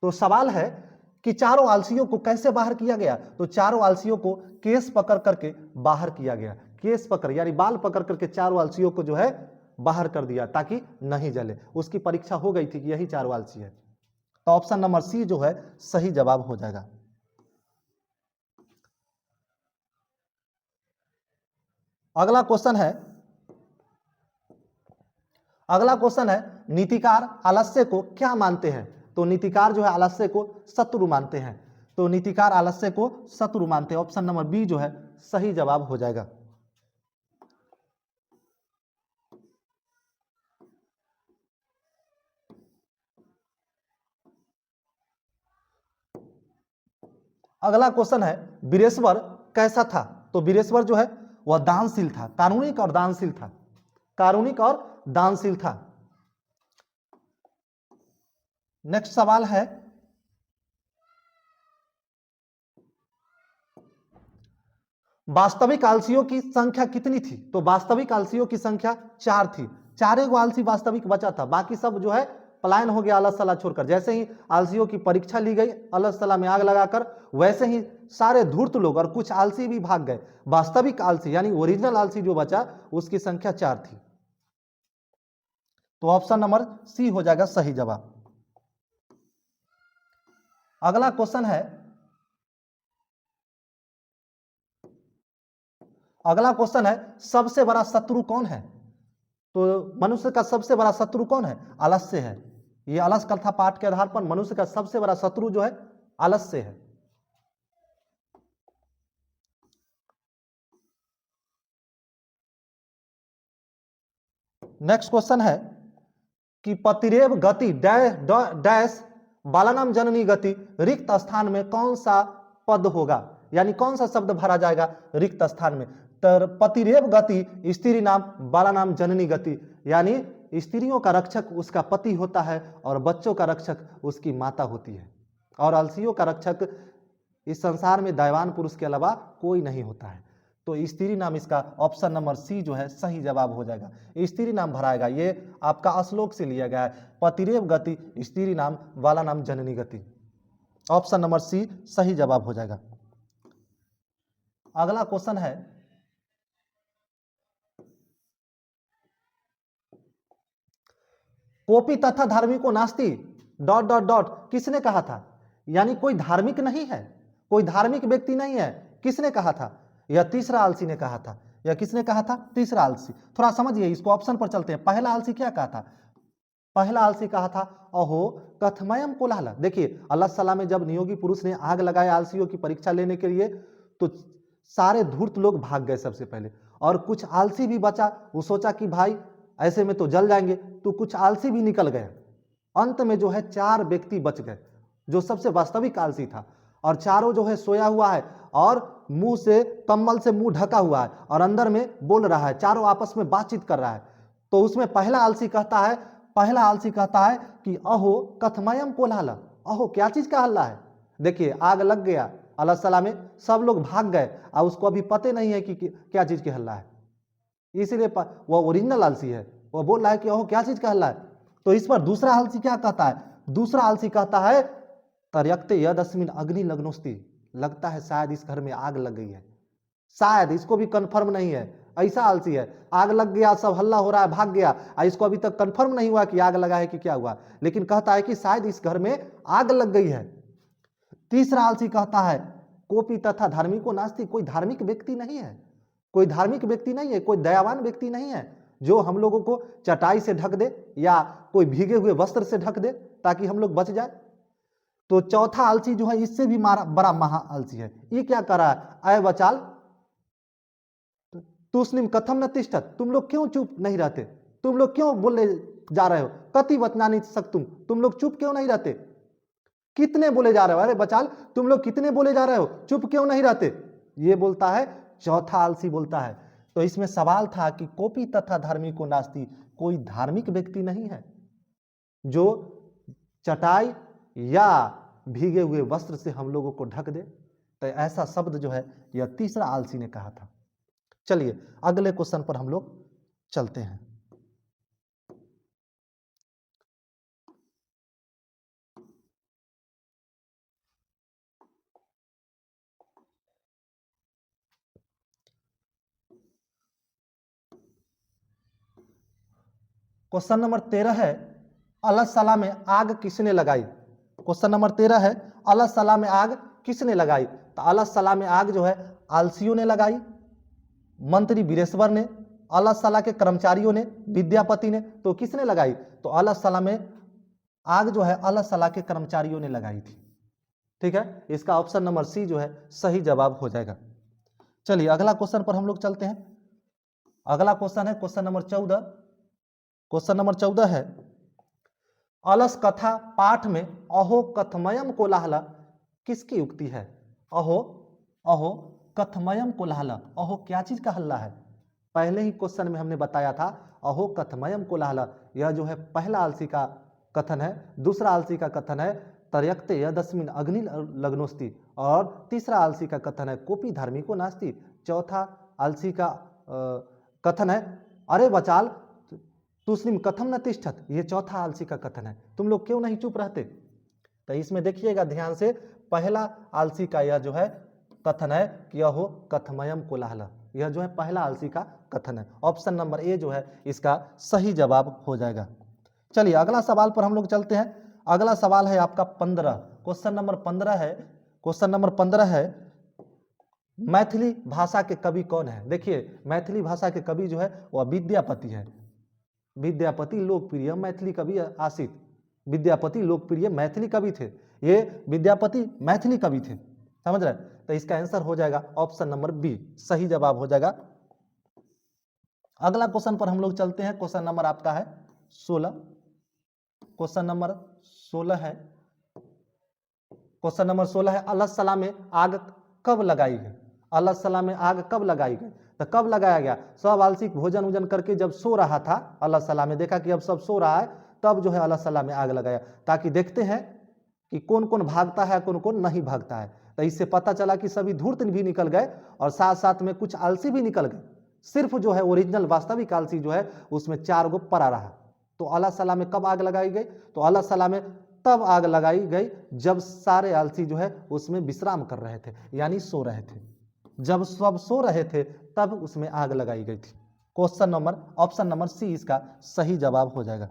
[SPEAKER 2] तो सवाल है कि चारों आलसियों को कैसे बाहर किया गया। तो चारों आलसियों को केस पकड़ करके बाहर किया गया। केस पकड़ यानी बाल पकड़ करके चारों आलसियों को जो है बाहर कर दिया ताकि नहीं जले। उसकी परीक्षा हो गई थी कि यही चारों आलसी है। तो ऑप्शन नंबर सी जो है सही जवाब हो जाएगा। अगला क्वेश्चन है, अगला क्वेश्चन है, नीतिकार आलस्य को क्या मानते हैं। तो नीतिकार जो है आलस्य को शत्रु मानते हैं, तो नीतिकार आलस्य को शत्रु मानते हैं। ऑप्शन नंबर बी जो है सही जवाब हो जाएगा। अगला क्वेश्चन है वीरेश्वर कैसा था? तो वीरेश्वर जो है वह दानशील था, कारुणिक और दानशील था, कारुणिक और दानशील था। नेक्स्ट सवाल है वास्तविक आलसियों की संख्या कितनी थी? तो वास्तविक आलसियों की संख्या 4 थी, 4 गो आलसी वास्तविक बचा था, बाकी सब जो है पलायन हो गया अलग सलाह छोड़कर। जैसे ही आलसियों की परीक्षा ली गई अलग सलाह में आग लगाकर, वैसे ही सारे धूर्त लोग और कुछ आलसी भी भाग गए। वास्तविक आलसी यानी ओरिजिनल आलसी जो बचा उसकी संख्या 4 थी। तो ऑप्शन नंबर सी हो जाएगा सही जवाब। अगला क्वेश्चन है, अगला क्वेश्चन है सबसे बड़ा शत्रु कौन है? तो मनुष्य का सबसे बड़ा शत्रु कौन है? आलस्य है। ये अलस कथा पाठ के आधार पर मनुष्य का सबसे बड़ा शत्रु जो है आलस्य है। नेक्स्ट क्वेश्चन है कि पतिरेव गति डैश बालानाम जननी गति रिक्त स्थान में कौन सा पद होगा, यानी कौन सा शब्द भरा जाएगा रिक्त स्थान में? तो पतिरेव गति स्त्री नाम बालानाम जननी गति, यानी स्त्रियों का रक्षक उसका पति होता है और बच्चों का रक्षक उसकी माता होती है, और अलसियों का रक्षक इस संसार में दैवान पुरुष के अलावा कोई नहीं होता है। तो स्त्री नाम इसका ऑप्शन नंबर सी जो है सही जवाब हो जाएगा। स्त्री नाम भराएगा, ये आपका श्लोक से लिया गया है, पतिरेव गति स्त्री नाम बाला नाम जननी गति। ऑप्शन नंबर सी सही जवाब हो जाएगा। अगला क्वेश्चन है कोपी तथा धार्मिको नास्ति डॉट डॉट डॉट किसने कहा था? यानी कोई धार्मिक नहीं है, कोई धार्मिक व्यक्ति नहीं है, किसने कहा था? यह तीसरा आलसी ने कहा था। यह किसने कहा था? तीसरा आलसी। थोड़ा समझिए, इसको ऑप्शन पर चलते हैं। पहला आलसी क्या कहा था? पहला आलसी कहा था अहो कथमयम कोलाहल। देखिए अल्लाह सलाह में जब नियोगी पुरुष ने आग लगाया आलसियों की परीक्षा लेने के लिए, तो सारे धूर्त लोग भाग गए सबसे पहले, और कुछ आलसी भी बचा। वो सोचा कि भाई ऐसे में तो जल जाएंगे, तो कुछ आलसी भी निकल गए। अंत में जो है 4 व्यक्ति बच गए, जो सबसे वास्तविक आलसी था, और चारों जो है सोया हुआ है और मुंह से कम्बल से मुंह ढका हुआ है और अंदर में बोल रहा है, चारों आपस में बातचीत कर रहा है। तो उसमें पहला आलसी कहता है, पहला आलसी कहता है कि अहो कथमयम कोलाहल, अहो क्या चीज का हल्ला है। देखिए आग लग गया अल्लाह सलाह में, सब लोग भाग गए और उसको अभी पता नहीं है कि क्या चीज की हल्ला है, इसीलिए वो ओरिजिनल आलसी है, वो बोल रहा है कि अहो क्या चीज का हल्ला है। तो इस पर दूसरा आलसी क्या कहता है? दूसरा आलसी कहता है तर्यक्ते यदस्मिन अग्नि लग्नोस्ति, लगता है शायद इस घर में आग लग गई है, शायद, इसको भी कंफर्म नहीं है, ऐसा आलसी है। आग लग गया, सब हल्ला हो रहा है, भाग गया, इसको अभी तक कंफर्म नहीं हुआ कि आग लगा है कि क्या हुआ, लेकिन कहता है कि शायद इस घर में आग लग गई है। तीसरा आलसी कहता है कोपी तथा धार्मिको नास्ति, कोई धार्मिक व्यक्ति नहीं है, कोई धार्मिक व्यक्ति नहीं है, कोई दयावान व्यक्ति नहीं है जो हम लोगों को चटाई से ढक दे या कोई भीगे हुए वस्त्र से ढक दे ताकि हम लोग बच जाए। तो चौथा आलसी जो है इससे भी बड़ा महा आलसी है। ये क्या कर रहा है? अय बचाल तुस्निम कथम न तिष्ठत, तुम लोग क्यों चुप नहीं रहते? तुम लोग क्यों बोले जा रहे हो? कति वचनानि सक्तुम, तुम लोग चुप क्यों नहीं रहते? कितने बोले जा रहे हो? अरे बचाल तुम लोग कितने बोले जा रहे हो, चुप क्यों नहीं रहते? ये बोलता है चौथा आलसी बोलता है। तो इसमें सवाल था कि कोपी तथा धार्मिको नास्ति, कोई धार्मिक व्यक्ति नहीं है जो चटाई या भीगे हुए वस्त्र से हम लोगों को ढक दे। तो ऐसा शब्द जो है यह तीसरा आलसी ने कहा था। चलिए अगले क्वेश्चन पर हम लोग चलते हैं। क्वेश्चन नंबर 13 है अलस सला में आग किसने लगाई? क्वेश्चन नंबर 13 है अलस सला में आग किसने लगाई? तो अलस सला में आग जो है आलसियों ने लगाई, मंत्री वीरेश्वर ने, अलस सला के कर्मचारियों ने, विद्यापति ने। तो किसने लगाई? तो अलस सला में आग जो है अल्लाह सलाह के कर्मचारियों ने लगाई थी। ठीक है, इसका ऑप्शन नंबर सी जो है सही जवाब हो जाएगा। चलिए अगला क्वेश्चन पर हम लोग चलते हैं। अगला क्वेश्चन है क्वेश्चन नंबर 14। क्वेश्चन नंबर 14 है, अलस कथा पाठ में अहो कथमयम कोलाहल किसकी उक्ति है? अहो अहो कथमयम कोलाहल, अहो क्या चीज का हल्ला है? पहले ही क्वेश्चन में हमने बताया था अहो कथमयम कोलाहल, यह जो है पहला आलसी का कथन है। दूसरा आलसी का कथन है तर्यक्ते यदस्मिन अग्नि लग्नोस्ति, और तीसरा आलसी का कथन है कोपी धार्मिको नास्ति। चौथा आलसी का कथन है अरे बचाल तुस्लिम कथम न तिष्ठत, ये चौथा आलसी का कथन है, तुम लोग क्यों नहीं चुप रहते? तो इसमें देखिएगा ध्यान से, पहला आलसी का यह जो है कथन है कि यह हो कथमयम कोलाहल, यह जो है पहला आलसी का कथन है। ऑप्शन नंबर ए जो है इसका सही जवाब हो जाएगा। चलिए अगला सवाल पर हम लोग चलते हैं। अगला सवाल है आपका 15, क्वेश्चन नंबर 15 है। क्वेश्चन नंबर 15 है, मैथिली भाषा के कवि कौन है? देखिए मैथिली भाषा के कवि जो है वह विद्यापति है। विद्यापति लोकप्रिय मैथिली कवि आसित, विद्यापति लोकप्रिय मैथिली कवि थे, ये विद्यापति मैथिली कवि थे, समझ रहे? तो इसका आंसर हो जाएगा ऑप्शन नंबर बी, सही जवाब हो जाएगा। अगला क्वेश्चन पर हम लोग चलते हैं। क्वेश्चन नंबर आपका है 16। क्वेश्चन नंबर 16 है, क्वेश्चन नंबर 16 है, अल्लाह सलाह में आग कब लगाई गई? अल्लाह सलाह में आग कब लगाई गई? तो कब लगाया गया? सब आलसी भोजन वोजन करके जब सो रहा था अल्लाह सलाह में, देखा कि अब सब सो रहा है, तब जो है अल्लाह सलाह में आग लगाया, ताकि देखते हैं कि कौन कौन भागता है कौन कौन नहीं भागता है। तो इससे पता चला कि सभी धूर्त भी निकल गए और साथ साथ में कुछ आलसी भी निकल गए। सिर्फ जो है ओरिजिनल वास्तविक आलसी जो है उसमें 4 गो पड़ा रहा। तो अल्लाह सलाह में कब आग लगाई गई? तो अल्लाह सलाह में तब आग लगाई गई जब सारे आलसी जो है उसमें विश्राम कर रहे थे, यानी सो रहे थे। जब सब सो रहे थे तब उसमें आग लगाई गई थी। Question number option number C इसका सही जवाब हो जाएगा।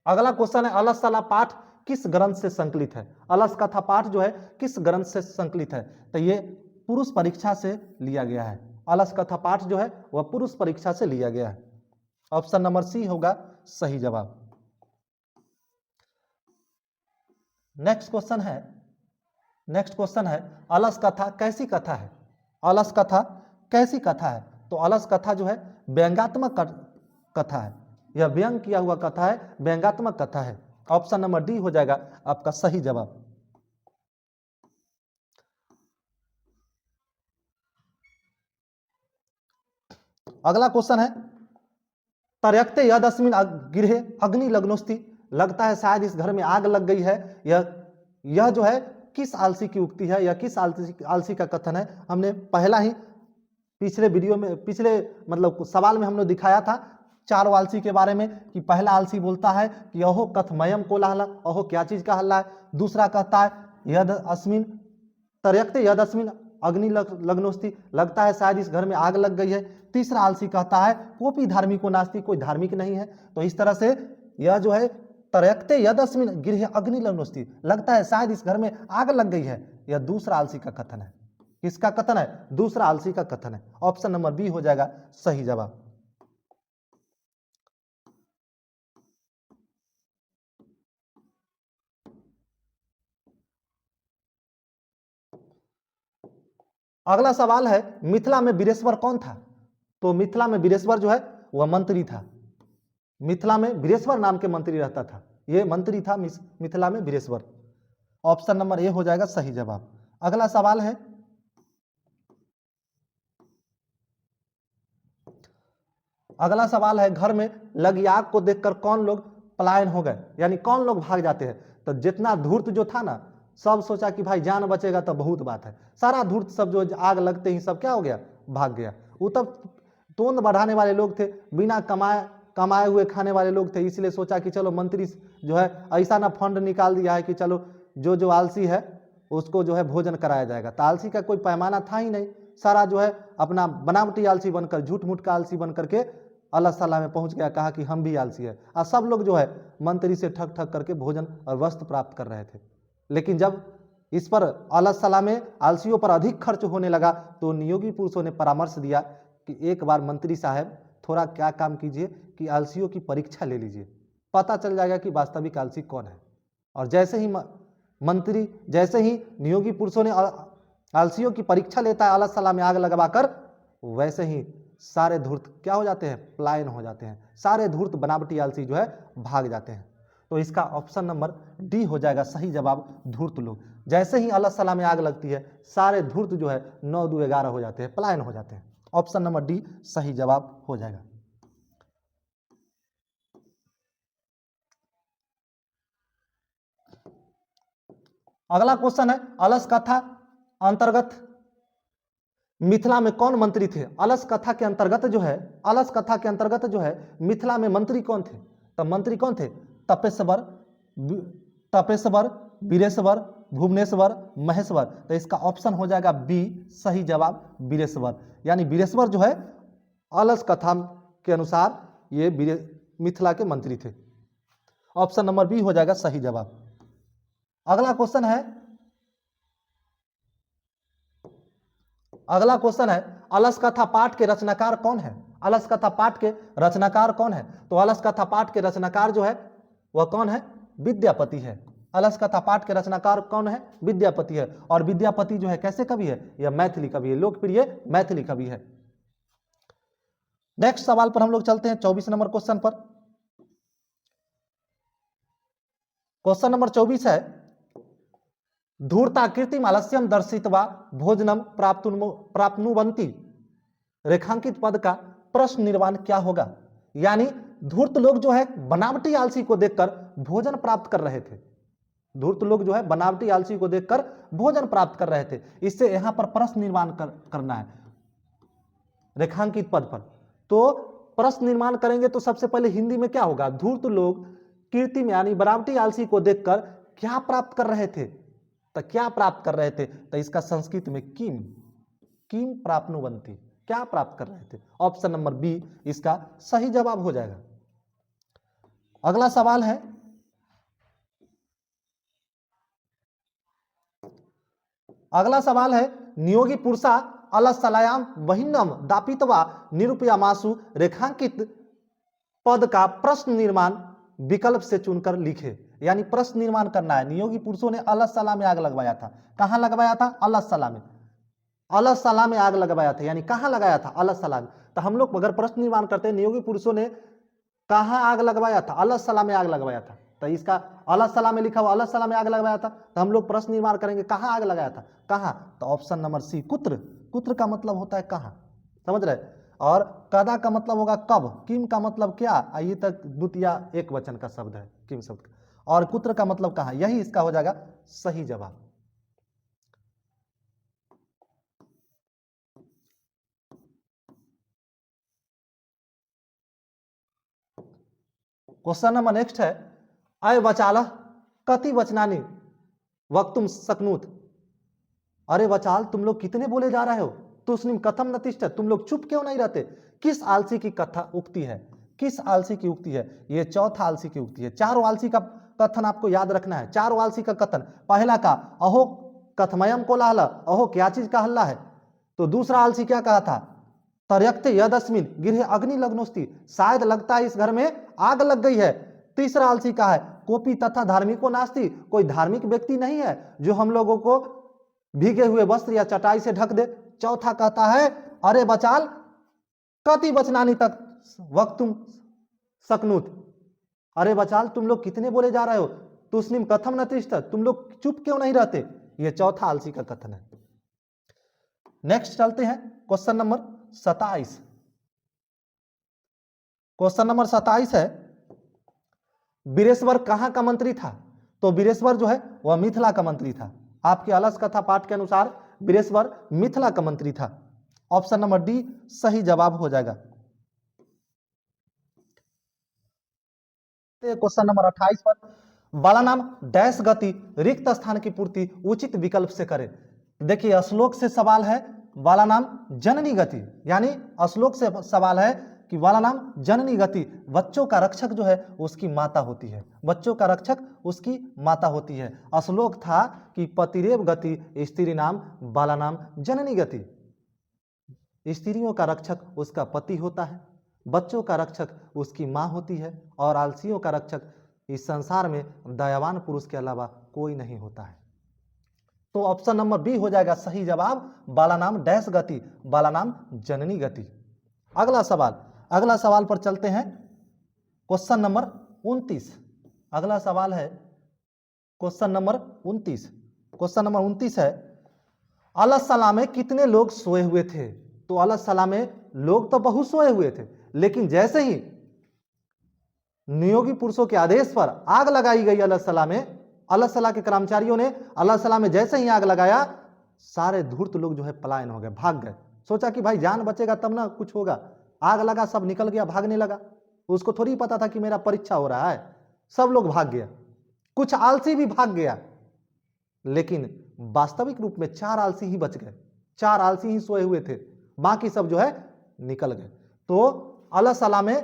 [SPEAKER 2] अगला क्वेश्चन है, अलस सलाह पाठ किस ग्रंथ से संकलित है? अलस कथा पाठ जो है किस ग्रंथ से संकलित है? तो ये पुरुष परीक्षा से लिया गया है। अलस कथा पाठ जो है वह पुरुष परीक्षा से लिया गया है। ऑप्शन नंबर सी होगा सही जवाब। नेक्स्ट क्वेश्चन है, अलस कथा कैसी कथा है? अलस कथा कैसी कथा है? तो अलस कथा जो है व्यंग्यात्मक कथा है, यह व्यंग किया हुआ कथा है, व्यंग्यात्मक कथा है। ऑप्शन नंबर डी हो जाएगा आपका सही जवाब। अगला क्वेश्चन है, तर्यक्ते यदस्मिन गृहे अग्नि लग्नोस्ति, लगता है शायद इस घर में आग लग गई है। यह जो है किस आलसी की उक्ति है या किस आलसी का कथन है? हमने पहला ही पिछले वीडियो में, पिछले मतलब सवाल में हमने दिखाया था 4 आलसी के बारे में कि पहला आलसी बोलता है कि अहो कथमयम कोलाहल, अहो क्या चीज का हल्ला है। दूसरा कहता है यद अस्मिन तर्यक्ते यद अस्मिन अग्नि लग्नोस्ति, लगता है शायद इस घर में आग लग गई है। तीसरा आलसी कहता है कोपी धार्मिको नास्ति, कोई धार्मिक नहीं है। तो इस तरह से यह जो है तर्यक्ते यदस्मिन गृहे अग्नि लग्नोस्ति, लगता है शायद इस घर में आग लग गई है, यह दूसरा आलसी का कथन है। किसका कथन है? दूसरा आलसी का कथन है। ऑप्शन नंबर बी हो जाएगा सही जवाब। अगला सवाल है, मिथिला में वीरेश्वर कौन था? तो मिथिला में वीरेश्वर जो है वह मंत्री था। मिथिला में वीरेश्वर नाम के मंत्री रहता था, यह मंत्री था मिथिला में वीरेश्वर। ऑप्शन नंबर ए हो जाएगा सही जवाब। अगला सवाल है, अगला सवाल है, घर में लगी आग को देखकर कौन लोग पलायन हो गए, यानी कौन लोग भाग जाते हैं? तो जितना धूर्त जो था ना, सब सोचा कि भाई जान बचेगा तो बहुत बात है, सारा धूर्त सब जो आग लगते ही सब क्या हो गया? भाग गया। वो तब तोंद बढ़ाने वाले लोग थे, बिना कमाए हुए खाने वाले लोग थे, इसलिए सोचा कि चलो मंत्री जो है ऐसा ना फंड निकाल दिया है कि चलो जो आलसी है उसको जो है भोजन कराया जाएगा। तो आलसी का कोई पैमाना था ही नहीं, सारा जो है अपना बनावटी आलसी बनकर, झूठ मूठ का आलसी बन करके अल्लाह सलाह में पहुंच गया, कहा कि हम भी आलसी है। और सब लोग जो है मंत्री से ठग ठग करके भोजन और वस्त्र प्राप्त कर रहे थे। लेकिन जब इस पर अल्लाह सलाह में आलसियों पर अधिक खर्च होने लगा तो नियोगी पुरुषों ने परामर्श दिया कि एक बार मंत्री साहब थोड़ा क्या काम कीजिए कि आलसियों की परीक्षा ले लीजिए, पता चल जाएगा कि वास्तविक आलसी कौन है। और जैसे ही मंत्री, जैसे ही नियोगी पुरुषों ने आलसियों की परीक्षा लेता है अलग सलाह में आग लगवाकर, वैसे ही सारे धूर्त क्या हो जाते हैं, पलायन हो जाते हैं, सारे धूर्त बनावटी आलसी जो है भाग जाते हैं। तो इसका ऑप्शन नंबर डी हो जाएगा सही जवाब, धूर्त लोग। जैसे ही अलग सलाह में आग लगती है सारे धूर्त जो है 9 2 11 हो जाते हैं, पलायन हो जाते हैं। ऑप्शन नंबर डी सही जवाब हो जाएगा। अगला क्वेश्चन है, अलस कथा अंतर्गत मिथिला में कौन मंत्री थे? अलस कथा के अंतर्गत जो है, अलस कथा के अंतर्गत जो है मिथिला में मंत्री कौन थे? तो मंत्री कौन थे? तपेश्वर, तपेश्वर, वीरेश्वर, भुवनेश्वर, महेश्वर। तो इसका ऑप्शन हो जाएगा बी सही जवाब, वीरेश्वर। यानी वीरेश्वर जो है अलस कथा के अनुसार ये मिथिला के मंत्री थे। ऑप्शन नंबर बी हो जाएगा सही जवाब। अगला क्वेश्चन है, अगला क्वेश्चन है अलस कथा पाठ के रचनाकार कौन है? अलस कथा पाठ के रचनाकार कौन है? तो अलस कथा पाठ के रचनाकार जो है वह कौन है? विद्यापति है। अलस कथा पाठ के रचनाकार कौन है? विद्यापति है। और विद्यापति जो है कैसे कवि है? यह मैथिली कवि है, लोकप्रिय मैथिली कवि है। नेक्स्ट सवाल पर हम लोग चलते हैं, 24 नंबर क्वेश्चन पर। क्वेश्चन नंबर 24 है, धूर्ता कीर्तिम आलस्यम दर्शित्वा भोजनम प्राप्नुवन्ति रेखांकित पद का प्रश्न निर्माण क्या होगा? यानी धूर्त लोग जो है बनावटी आलसी को देखकर भोजन प्राप्त कर रहे थे। धूर्त लोग जो है बनावटी आलसी को देखकर भोजन प्राप्त कर रहे थे। इससे यहां पर प्रश्न निर्माण करना है रेखांकित पद पर। तो प्रश्न निर्माण करेंगे तो सबसे पहले हिंदी में क्या होगा? धूर्त लोग कीर्ति में यानी बनावटी आलसी को देखकर क्या प्राप्त कर रहे थे? तो क्या प्राप्त कर रहे थे? तो इसका संस्कृत में किम, किम प्राप्नुवन्ति, क्या प्राप्त कर रहे थे? ऑप्शन नंबर बी इसका सही जवाब हो जाएगा। अगला सवाल है, अगला सवाल है, नियोगी पुरुषा अलसलायाम वहिन्नम दापित्वा निरूपयामासु रेखांकित पद का प्रश्न निर्माण विकल्प से चुनकर लिखे। यानी प्रश्न निर्माण करना है। नियोगी पुरुषों ने अलसला में आग लगवाया था। कहां लगवाया था? अलसला में। अलसला में आग लगवाया था, यानी कहां लगाया था? अलसला में। तो हम लोग अगर प्रश्न निर्माण करते हैं नियोगी पुरुषों ने कहां आग लगवाया था? अलसला में आग लगवाया था। तो इसका अलसला में लिखा हुआ अलसला में आग लगवाया था, तो हम लोग प्रश्न निर्माण करेंगे कहां आग लगाया था? कहां? तो ऑप्शन नंबर सी कुत्र। कुत्र का मतलब होता है कहां, समझ रहे? और कदा का मतलब होगा कब, किम का मतलब क्या, ये तक द्वितीय एक वचन का शब्द है किम शब्द का, और कुत्र का मतलब कहां, यही इसका हो जाएगा सही जवाब। क्वेश्चन नंबर नेक्स्ट है, अय वचाल कति वचनानि वक्तुम शक्नुत। अरे वचाल तुम लोग कितने बोले जा रहे हो? तुस्निम कथम नतिष्ठ, तुम लोग चुप क्यों नहीं रहते? किस आलसी की कथा उक्ति है? किस आलसी की उक्ति है? ये चौथा आलसी की उक्ति है। चारों आलसी का कथन आपको याद रखना है। चारों आलसी का कथन, पहला का अहो कथमयम को लाहला, अहो क्या चीज का हल्ला है। तो दूसरा आलसी क्या कहा था? तर्यक्ते यदस्मिन गृहे अग्नि लग्नोस्ति, शायद लगता है इस घर में आग लग गई है। तीसरा आलसी का है कोपी तथा धार्मिको नास्ति, कोई धार्मिक व्यक्ति नहीं है जो हम लोगों को भीगे हुए वस्त्र या चटाई से ढक दे। चौथा कहता है अरे बचाल कति वचनानी तक वक्तुम शक्नुत, अरे बचाल तुम लोग कितने बोले जा रहे हो? तुस्निम कथम नतिष्ठ, तुम लोग चुप क्यों नहीं रहते? ये चौथा आलसी का कथन है। नेक्स्ट चलते हैं क्वेश्चन नंबर 27। क्वेश्चन नंबर 27 है, वीरेश्वर कहां का मंत्री था? तो वीरेश्वर जो है वह मिथिला का मंत्री था। आपके अलस कथा पाठ के अनुसार वीरेश्वर मिथिला का मंत्री था। ऑप्शन नंबर डी सही जवाब हो जाएगा। क्वेश्चन नंबर 28 पर, बालानाम डैश गति रिक्त स्थान की पूर्ति उचित विकल्प से करे। देखिए श्लोक से सवाल है, बालानाम जननी गति, यानी श्लोक से सवाल है कि बालानाम जननी गति, बच्चों का रक्षक जो है उसकी माता होती है। बच्चों का रक्षक उसकी माता होती है। श्लोक था कि पतिरेव गति स्त्री नाम बालानाम जननी गति। स्त्रियों का रक्षक उसका पति होता है, बच्चों का रक्षक उसकी माँ होती है, और आलसियों का रक्षक इस संसार में दयावान पुरुष के अलावा कोई नहीं होता है। तो ऑप्शन नंबर बी हो जाएगा सही जवाब, बालानाम डैश गति, बालानाम जननी गति। अगला सवाल पर चलते हैं। Question number 29। अगला सवाल है क्वेश्चन नंबर 29। क्वेश्चन नंबर 29 है, अलसला में कितने लोग सोए हुए थे? तो अलसला में लोग तो बहुत सोए हुए थे, लेकिन जैसे ही नियोगी पुरुषों के आदेश पर आग लगाई गई अलसला में, अलसला के कर्मचारियों ने अलसला में जैसे ही आग लगाया, सारे धूर्त लोग जो है पलायन हो गए, भाग गए। सोचा कि भाई जान बचेगा तब ना कुछ होगा, आग लगा, सब निकल गया, भागने लगा। उसको थोड़ी पता था कि मेरा परीक्षा हो रहा है, सब लोग भाग गया। कुछ आलसी भी भाग गया, लेकिन वास्तविक रूप में 4 आलसी ही बच गए, 4 आलसी ही सोए हुए थे, बाकी सब जो है निकल गए। तो अलसला में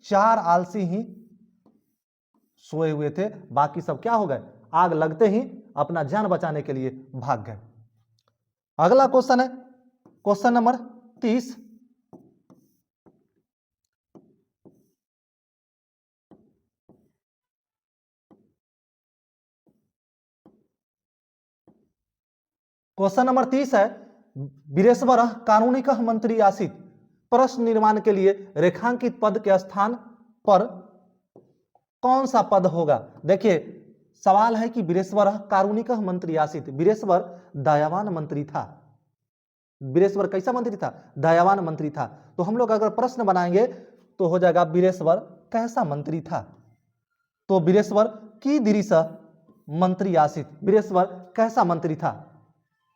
[SPEAKER 2] 4 आलसी ही सोए हुए थे, बाकी सब क्या हो गए, आग लगते ही अपना जान बचाने के लिए भाग गए। अगला क्वेश्चन है क्वेश्चन नंबर 30। क्वेश्चन नंबर 30 है, वीरेश्वर कानूनिक मंत्री आसित प्रश्न निर्माण के लिए रेखांकित पद के स्थान पर कौन सा पद होगा? देखिए सवाल है कि वीरेश्वर कारुणिक मंत्री आसित, वीरेश्वर दयावान मंत्री था। वीरेश्वर कैसा मंत्री था? दयावान मंत्री था। तो हम लोग अगर प्रश्न बनाएंगे तो हो जाएगा वीरेश्वर कैसा मंत्री था? तो वीरेश्वर की दृश मंत्री आसित, वीरेश्वर कैसा मंत्री था,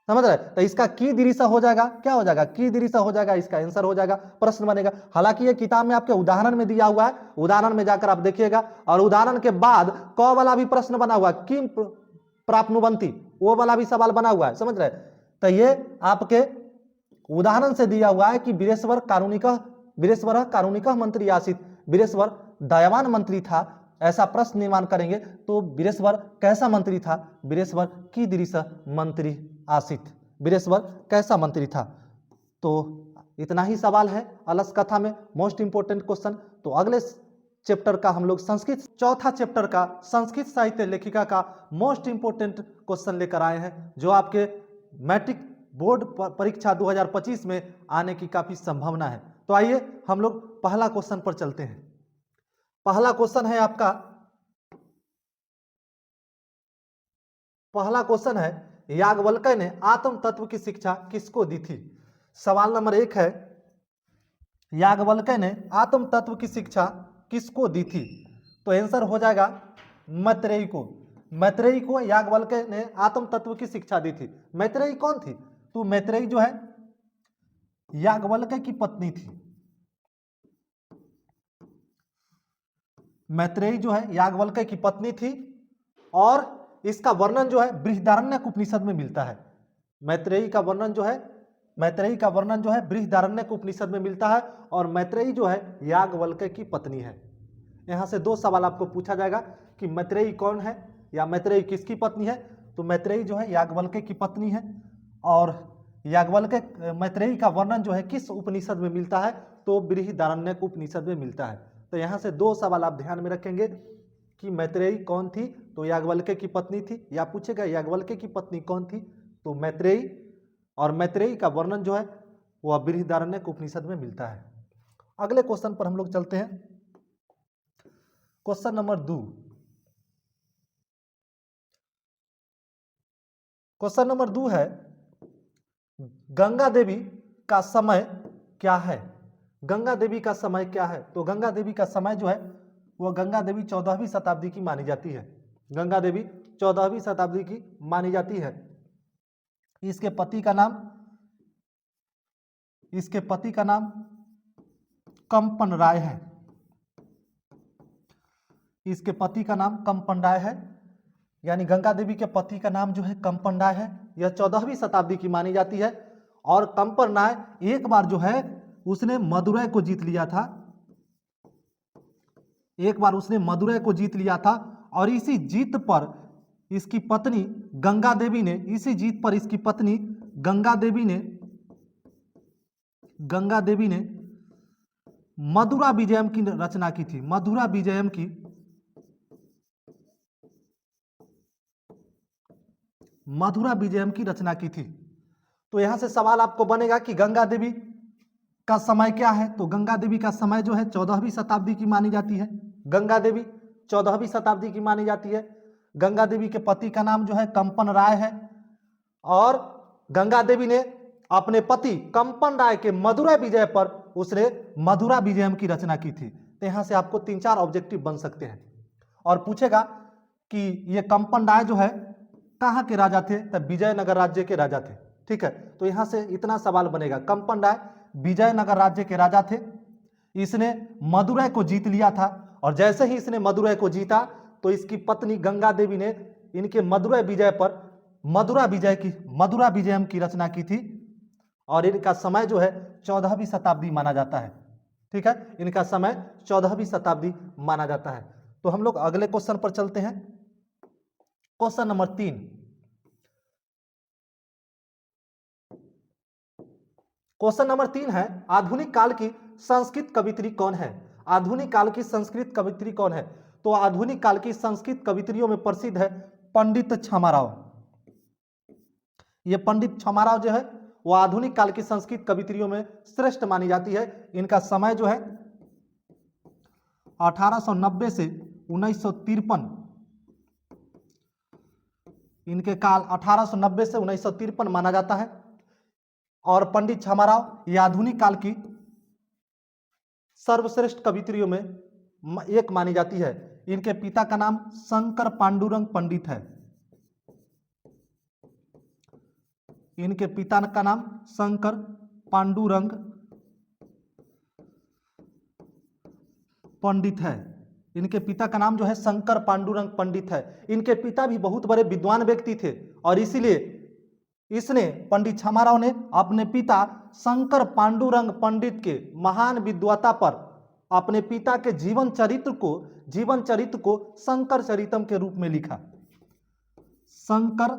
[SPEAKER 2] समझ रहे? तो इसका की दृश हो जाएगा, क्या हो जाएगा, की दृश हो जाएगा, इसका आंसर हो जाएगा, प्रश्न बनेगा। हालांकि ये किताब में आपके उदाहरण में दिया हुआ है, उदाहरण में जाकर आप देखिएगा, और उदाहरण के बाद क वाला भी प्रश्न बना हुआ है, किम प्राप्नुवंती, वो वाला भी सवाल बना हुआ है, समझ रहे? तो ये आपके उदाहरण से दिया हुआ है कि वीरेश्वर कारुणिक मंत्री आसित, वीरेश्वर दयावान मंत्री था, ऐसा प्रश्न निर्माण करेंगे तो वीरेश्वर कैसा मंत्री था? वीरेश्वर की दृश मंत्री आसित, वीरेश्वर कैसा मंत्री था? तो इतना ही सवाल है अलस कथा में, मोस्ट इंपोर्टेंट क्वेश्चन। तो अगले चैप्टर का हम लोग संस्कृत, चौथा चैप्टर का संस्कृत साहित्य लेखिका का मोस्ट इंपोर्टेंट क्वेश्चन लेकर आए हैं, जो आपके मैट्रिक बोर्ड परीक्षा 2025 में आने की काफी संभावना है। तो आइए हम लोग पहला क्वेश्चन पर चलते हैं। पहला क्वेश्चन है आपका, पहला क्वेश्चन है, याज्ञवल्क्य ने आत्म तत्व की शिक्षा किसको दी थी? सवाल नंबर 1 है, याज्ञवल्क्य ने आत्म तत्व की शिक्षा किसको दी थी? तो आंसर हो जाएगा मैत्रेयी को। मैत्रेयी को याज्ञवल्क्य ने आत्म तत्व की शिक्षा दी थी। मैत्रेयी कौन थी? तो मैत्रेयी जो है याज्ञवल्क्य की पत्नी थी। मैत्रेयी जो है याज्ञवल्क्य की पत्नी थी, और इसका वर्णन जो है बृहदारण्यक उपनिषद में मिलता है। मैत्रेयी का वर्णन जो है बृहदारण्यक उपनिषद में मिलता है, और मैत्रेयी जो है याज्ञवल्क्य की पत्नी है। यहां से 2 सवाल आपको पूछा जाएगा कि मैत्रेयी कौन है या मैत्रेयी किसकी पत्नी है? तो मैत्रेयी जो है याज्ञवल्क्य की पत्नी है, और मैत्रेयी का वर्णन जो है किस उपनिषद में मिलता है? तो बृहदारण्यक उपनिषद में मिलता है। तो यहां से 2 सवाल आप ध्यान में रखेंगे कि मैत्रेयी कौन थी? तो याज्ञवल्क्य की पत्नी थी, या पूछेगा याज्ञवल्क्य की पत्नी कौन थी? तो मैत्रेयी, और मैत्रेयी का वर्णन जो है वह बृहदारण्यक उपनिषद में मिलता है। अगले क्वेश्चन पर हम लोग चलते हैं। Question number 2। क्वेश्चन नंबर 2 है, गंगा देवी का समय क्या है? गंगा देवी का समय क्या है? तो गंगा देवी का समय जो है वह गंगा देवी 14वीं शताब्दी की मानी जाती है। गंगा देवी 14वीं शताब्दी की मानी जाती है। इसके पति का नाम कंपन राय है। इसके पति का नाम कंपन राय है, यानी गंगा देवी के पति का नाम जो है कंपन राय है। यह 14वीं शताब्दी की मानी जाती है, और कंपन राय एक बार जो है उसने मदुरै को जीत लिया था। एक बार उसने मदुरै को जीत लिया था, और इसी जीत पर इसकी पत्नी गंगा देवी ने गंगा देवी ने मधुरा विजयम की रचना की थी। मधुरा विजयम की रचना की थी। तो यहां से सवाल आपको बनेगा कि गंगा देवी का समय क्या है। तो गंगा देवी का समय जो है 14वीं शताब्दी की मानी जाती है। गंगा देवी 14वीं शताब्दी की मानी जाती है। गंगा देवी के पति का नाम जो है कंपन राय है और गंगा देवी ने अपने पति कंपन राय के मधुरा विजय पर उसने मधुरा विजयम की रचना की थी। तो यहां से आपको 3-4 ऑब्जेक्टिव बन सकते हैं और पूछेगा कि ये कंपन राय जो है कहाँ के राजा थे। तब विजयनगर राज्य के राजा थे। ठीक है, तो यहां से इतना सवाल बनेगा। कंपन राय विजयनगर राज्य के राजा थे। इसने मदुरै को जीत लिया था और जैसे ही इसने मदुरै को जीता तो इसकी पत्नी गंगा देवी ने इनके मदुरै विजय पर मधुरा विजयम की रचना की थी और इनका समय जो है 14वीं शताब्दी माना जाता है। ठीक है, इनका समय 14वीं शताब्दी माना जाता है। तो हम लोग अगले क्वेश्चन पर चलते हैं। Question number 3। क्वेश्चन नंबर 3 है, आधुनिक काल की संस्कृत कवित्री कौन है। आधुनिक काल की संस्कृत कवित्री कौन है। तो आधुनिक काल की संस्कृत कवित्रियों में प्रसिद्ध है पंडित छमाराव। ये पंडित छमाराव जो है वो आधुनिक काल की संस्कृत कवित्रियों में श्रेष्ठ मानी जाती है। इनका समय जो है 1890 से 1953, इनके काल 1890 से 1953 माना जाता है। और पंडित छमाराव ये आधुनिक काल की सर्वश्रेष्ठ कवित्रियों में एक मानी जाती है। इनके पिता का नाम शंकर पांडुरंग पंडित है। इनके पिता का नाम शंकर पांडुरंग पंडित है। इनके पिता का नाम जो है शंकर पांडुरंग पंडित है। इनके पिता भी बहुत बड़े विद्वान व्यक्ति थे और इसीलिए इसने पंडित छमाराव ने अपने पिता शंकर पांडुरंग पंडित के महान विद्वता पर अपने पिता के जीवन चरित्र को शंकर चरितम के रूप में लिखा। शंकर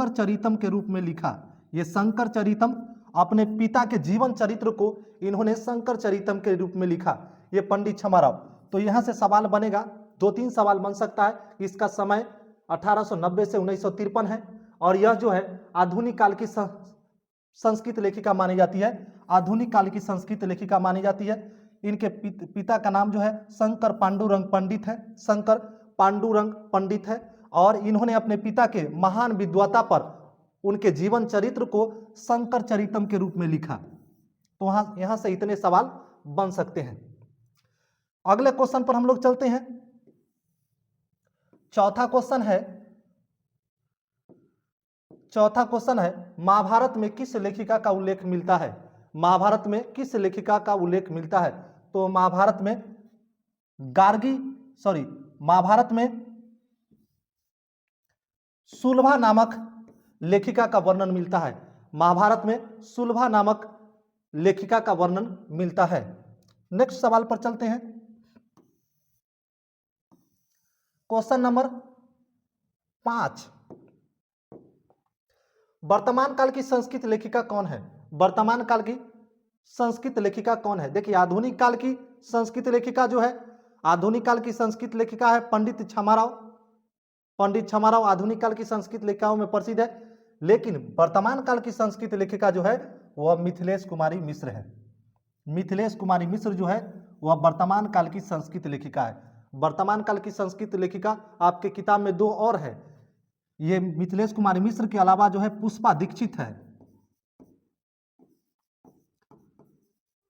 [SPEAKER 2] चरितम के रूप में लिखा। ये शंकर चरितम अपने पिता के जीवन चरित्र को इन्होंने शंकर चरितम के रूप में लिखा। ये पंडित छमाराव। तो यहां से सवाल बनेगा, 2-3 सवाल बन सकता है। इसका समय 1890 से 1953 है और यह जो है आधुनिक काल की संस्कृत लेखिका मानी जाती है। आधुनिक काल की संस्कृत लेखिका मानी जाती है। इनके पिता का नाम जो है शंकर पांडुरंग पंडित है। शंकर पांडुरंग पंडित है और इन्होंने अपने पिता के महान विद्वता पर उनके जीवन चरित्र को शंकर चरितम के रूप में लिखा। तो यहां से इतने सवाल बन सकते हैं। अगले क्वेश्चन पर हम लोग चलते हैं। चौथा क्वेश्चन है महाभारत में किस लेखिका का उल्लेख मिलता है। महाभारत में किस लेखिका का उल्लेख मिलता है। तो महाभारत में सुलभा नामक लेखिका का वर्णन मिलता है। महाभारत में सुलभा नामक लेखिका का वर्णन मिलता है। नेक्स्ट सवाल पर चलते हैं। क्वेश्चन नंबर 5, वर्तमान काल की संस्कृत लेखिका कौन है। वर्तमान काल की संस्कृत लेखिका कौन है। देखिए आधुनिक काल की संस्कृत लेखिका जो है, आधुनिक काल की संस्कृत लेखिका है पंडित छमाराव। पंडित छमाराव आधुनिक काल की संस्कृत लेखिकाओं में प्रसिद्ध है। लेकिन वर्तमान काल की संस्कृत लेखिका जो है वह मिथिलेश कुमारी मिश्र है। मिथिलेश कुमारी मिश्र जो है वह वर्तमान काल की संस्कृत लेखिका है। वर्तमान काल की संस्कृत लेखिका आपके किताब में 2 और है। ये मिथिलेश कुमारी मिश्र के अलावा जो है पुष्पा दीक्षित है।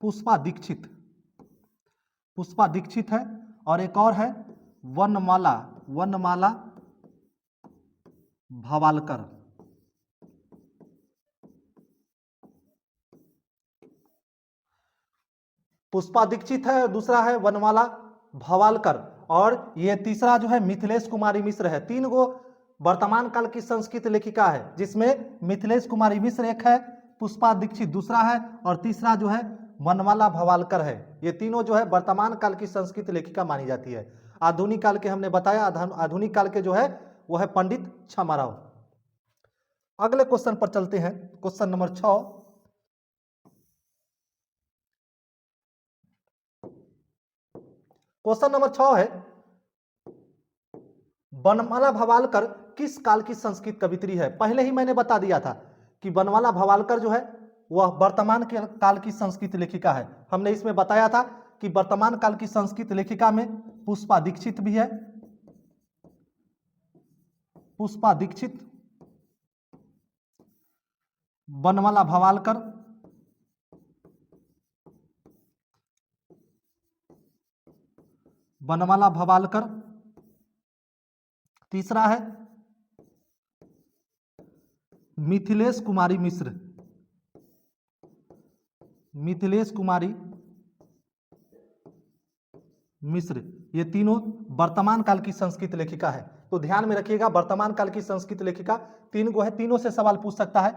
[SPEAKER 2] पुष्पा दीक्षित है और एक और है वनमाला भवालकर। पुष्पा दीक्षित है, दूसरा है वनमाला भवालकर और ये तीसरा जो है मिथिलेश कुमारी मिश्र है। 3 गो वर्तमान काल की संस्कृत लेखिका है जिसमें मिथिलेश कुमारी मिश्र एक है, पुष्पा दीक्षित दूसरा है और तीसरा जो है वनमाला भवालकर है। ये तीनों जो है वर्तमान काल की संस्कृत लेखिका मानी जाती है। आधुनिक काल के हमने बताया, आधुनिक काल के जो है वो है पंडित छमाराव। अगले क्वेश्चन पर चलते हैं, क्वेश्चन नंबर 6। क्वेश्चन नंबर 6 है, बनमाला भवालकर किस काल की संस्कृत कवित्री है? पहले ही मैंने बता दिया था कि बनमाला भवालकर जो है वह वर्तमान के काल की संस्कृत लेखिका है। हमने इसमें बताया था कि वर्तमान काल की संस्कृत लेखिका में पुष्पा दीक्षित भी है, पुष्पा दीक्षित, बनमाला भवालकर, बनमाला भवालकर, तीसरा है मिथिलेश कुमारी मिश्र, मिथिलेश कुमारी मिश्र। ये तीनों वर्तमान काल की संस्कृत लेखिका है। तो ध्यान में रखिएगा, वर्तमान काल की संस्कृत लेखिका 3 गो है, तीनों से सवाल पूछ सकता है।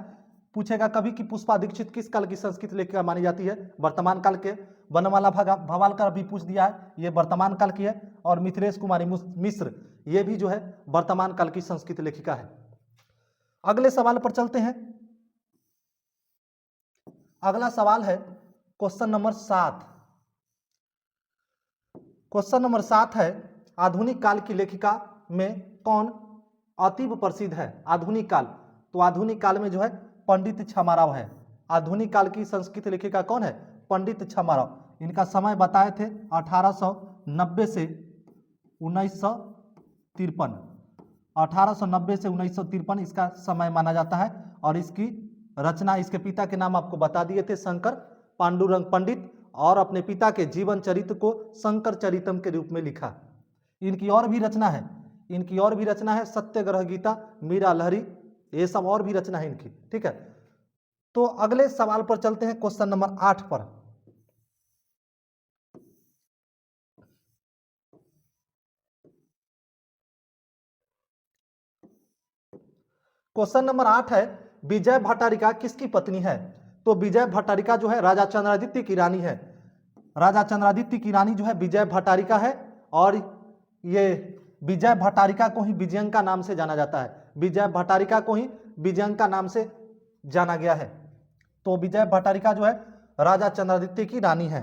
[SPEAKER 2] पूछेगा कभी कि पुष्पा दीक्षित किस काल की संस्कृत लेखिका मानी जाती है? वर्तमान काल के। बनमाला भवालकर भी पूछ दिया है, ये वर्तमान काल की है। और मिथिलेश कुमारी मिश्र ये भी जो है वर्तमान काल की संस्कृत लेखिका है। अगले सवाल पर चलते हैं। अगला सवाल है क्वेश्चन नंबर 7। क्वेश्चन नंबर 7 है, आधुनिक काल की लेखिका में कौन अतीव प्रसिद्ध है? आधुनिक काल, तो आधुनिक काल में जो है पंडित छमाराव है। आधुनिक काल की संस्कृत लेखिका कौन है? पंडित छमाराव। इनका समय बताए थे 1890 से 1953, 1890 से 1953 इसका समय माना जाता है। और इसकी रचना इसके पिता के नाम आपको बता दिए थे, शंकर पांडुरंग पंडित, और अपने पिता के जीवन चरित्र को शंकर चरितम के रूप में लिखा। इनकी और भी रचना है, इनकी और भी रचना है, सत्यग्रह गीता, मीरा लहरी, ये सब और भी रचना है इनकी। ठीक है, तो अगले सवाल पर चलते हैं, क्वेश्चन नंबर 8 पर। क्वेश्चन नंबर 8 है, विजय भट्टारिका किसकी पत्नी है? तो विजय भट्टारिका जो है राजा चंद्रादित्य की रानी है। राजा चंद्रादित्य की रानी जो है विजय भट्टारिका है। और ये विजय भट्टारिका को ही विजयंका नाम से जाना जाता है। विजय भट्टारिका को ही विजयंका नाम से जाना गया है। तो विजय भट्टारिका जो है राजा चंद्रादित्य की रानी है।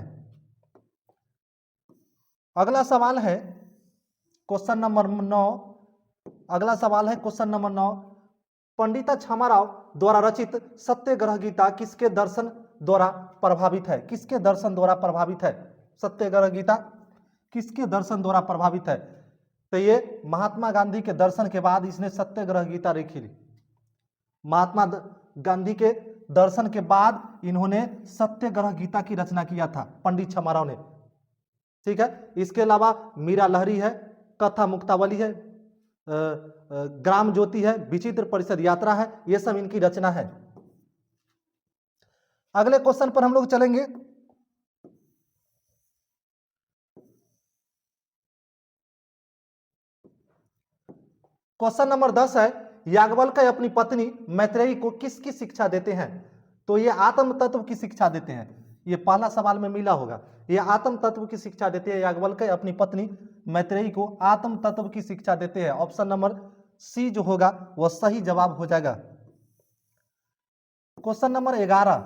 [SPEAKER 2] अगला सवाल है क्वेश्चन नंबर 9। अगला सवाल है क्वेश्चन नंबर 9, पंडिता छमाराव द्वारा रचित सत्यग्रह गीता किसके दर्शन द्वारा प्रभावित है? किसके दर्शन द्वारा प्रभावित है? सत्यग्रह गीता किसके दर्शन द्वारा प्रभावित है? तो ये महात्मा गांधी के दर्शन के बाद इसने सत्यग्रह गीता लिखी। महात्मा गांधी के दर्शन के बाद इन्होंने सत्यग्रह गीता की रचना किया था, पंडित छमाराव ने। ठीक है, इसके अलावा मीरा लहरी है, कथा मुक्तावली है, ग्राम ज्योति है, विचित्र परिषद यात्रा है, ये सब इनकी रचना है। अगले क्वेश्चन पर हम लोग चलेंगे। क्वेश्चन नंबर 10 है, याज्ञवल्क्य अपनी पत्नी मैत्रेयी को किसकी शिक्षा देते हैं? तो ये आत्म तत्व की शिक्षा देते हैं। ये पहला सवाल में मिला होगा, ये आत्म तत्व की शिक्षा देते हैं। याज्ञवल्क्य अपनी पत्नी मैत्रेयी को आत्म तत्व की शिक्षा देते हैं। ऑप्शन नंबर सी जो होगा वह सही जवाब हो जाएगा। Question number 11।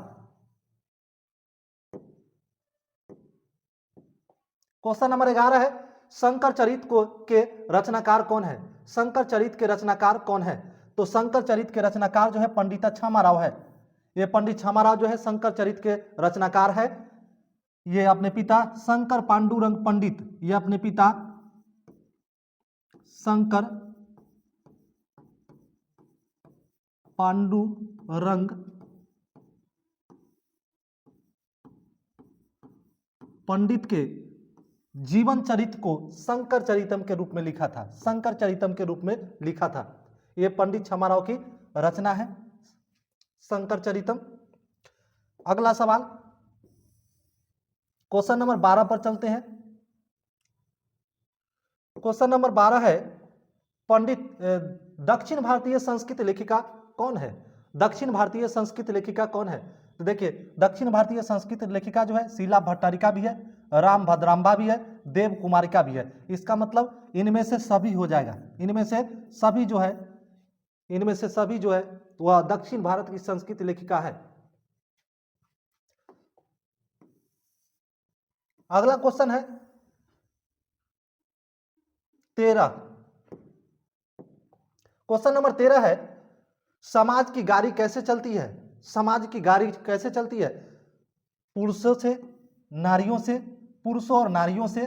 [SPEAKER 2] क्वेश्चन नंबर 11 है, शंकर चरित को के रचनाकार कौन है? शंकर चरित के रचनाकार कौन है? तो शंकर चरित के रचनाकार जो है पंडिता छमाराव है। ये पंडित छमाराव जो है शंकर चरित के रचनाकार है। ये अपने पिता शंकर पांडुरंग पंडित, ये अपने पिता शंकर पांडुरंग पंडित के जीवन चरित्र को शंकर चरितम के रूप में लिखा था, शंकर चरितम के रूप में लिखा था। यह पंडित छमाराव की रचना है, शंकर चरितम। अगला सवाल क्वेश्चन नंबर 12 पर चलते हैं। क्वेश्चन नंबर 12 है, पंडित दक्षिण भारतीय संस्कृत लेखिका कौन है? दक्षिण भारतीय संस्कृत लेखिका कौन है? तो देखिए, दक्षिण भारतीय संस्कृत लेखिका जो है शीला भट्टारिका भी है, राम भद्रांबा भी है, देव कुमारिका भी है। इसका मतलब इनमें से सभी हो जाएगा, इनमें से सभी जो है, इनमें से सभी जो है वह दक्षिण भारत की संस्कृत लेखिका है। अगला क्वेश्चन है 13। क्वेश्चन नंबर 13 है, समाज की गाड़ी कैसे चलती है? समाज की गाड़ी कैसे चलती है? पुरुषों से, नारियों से, पुरुषों और नारियों से,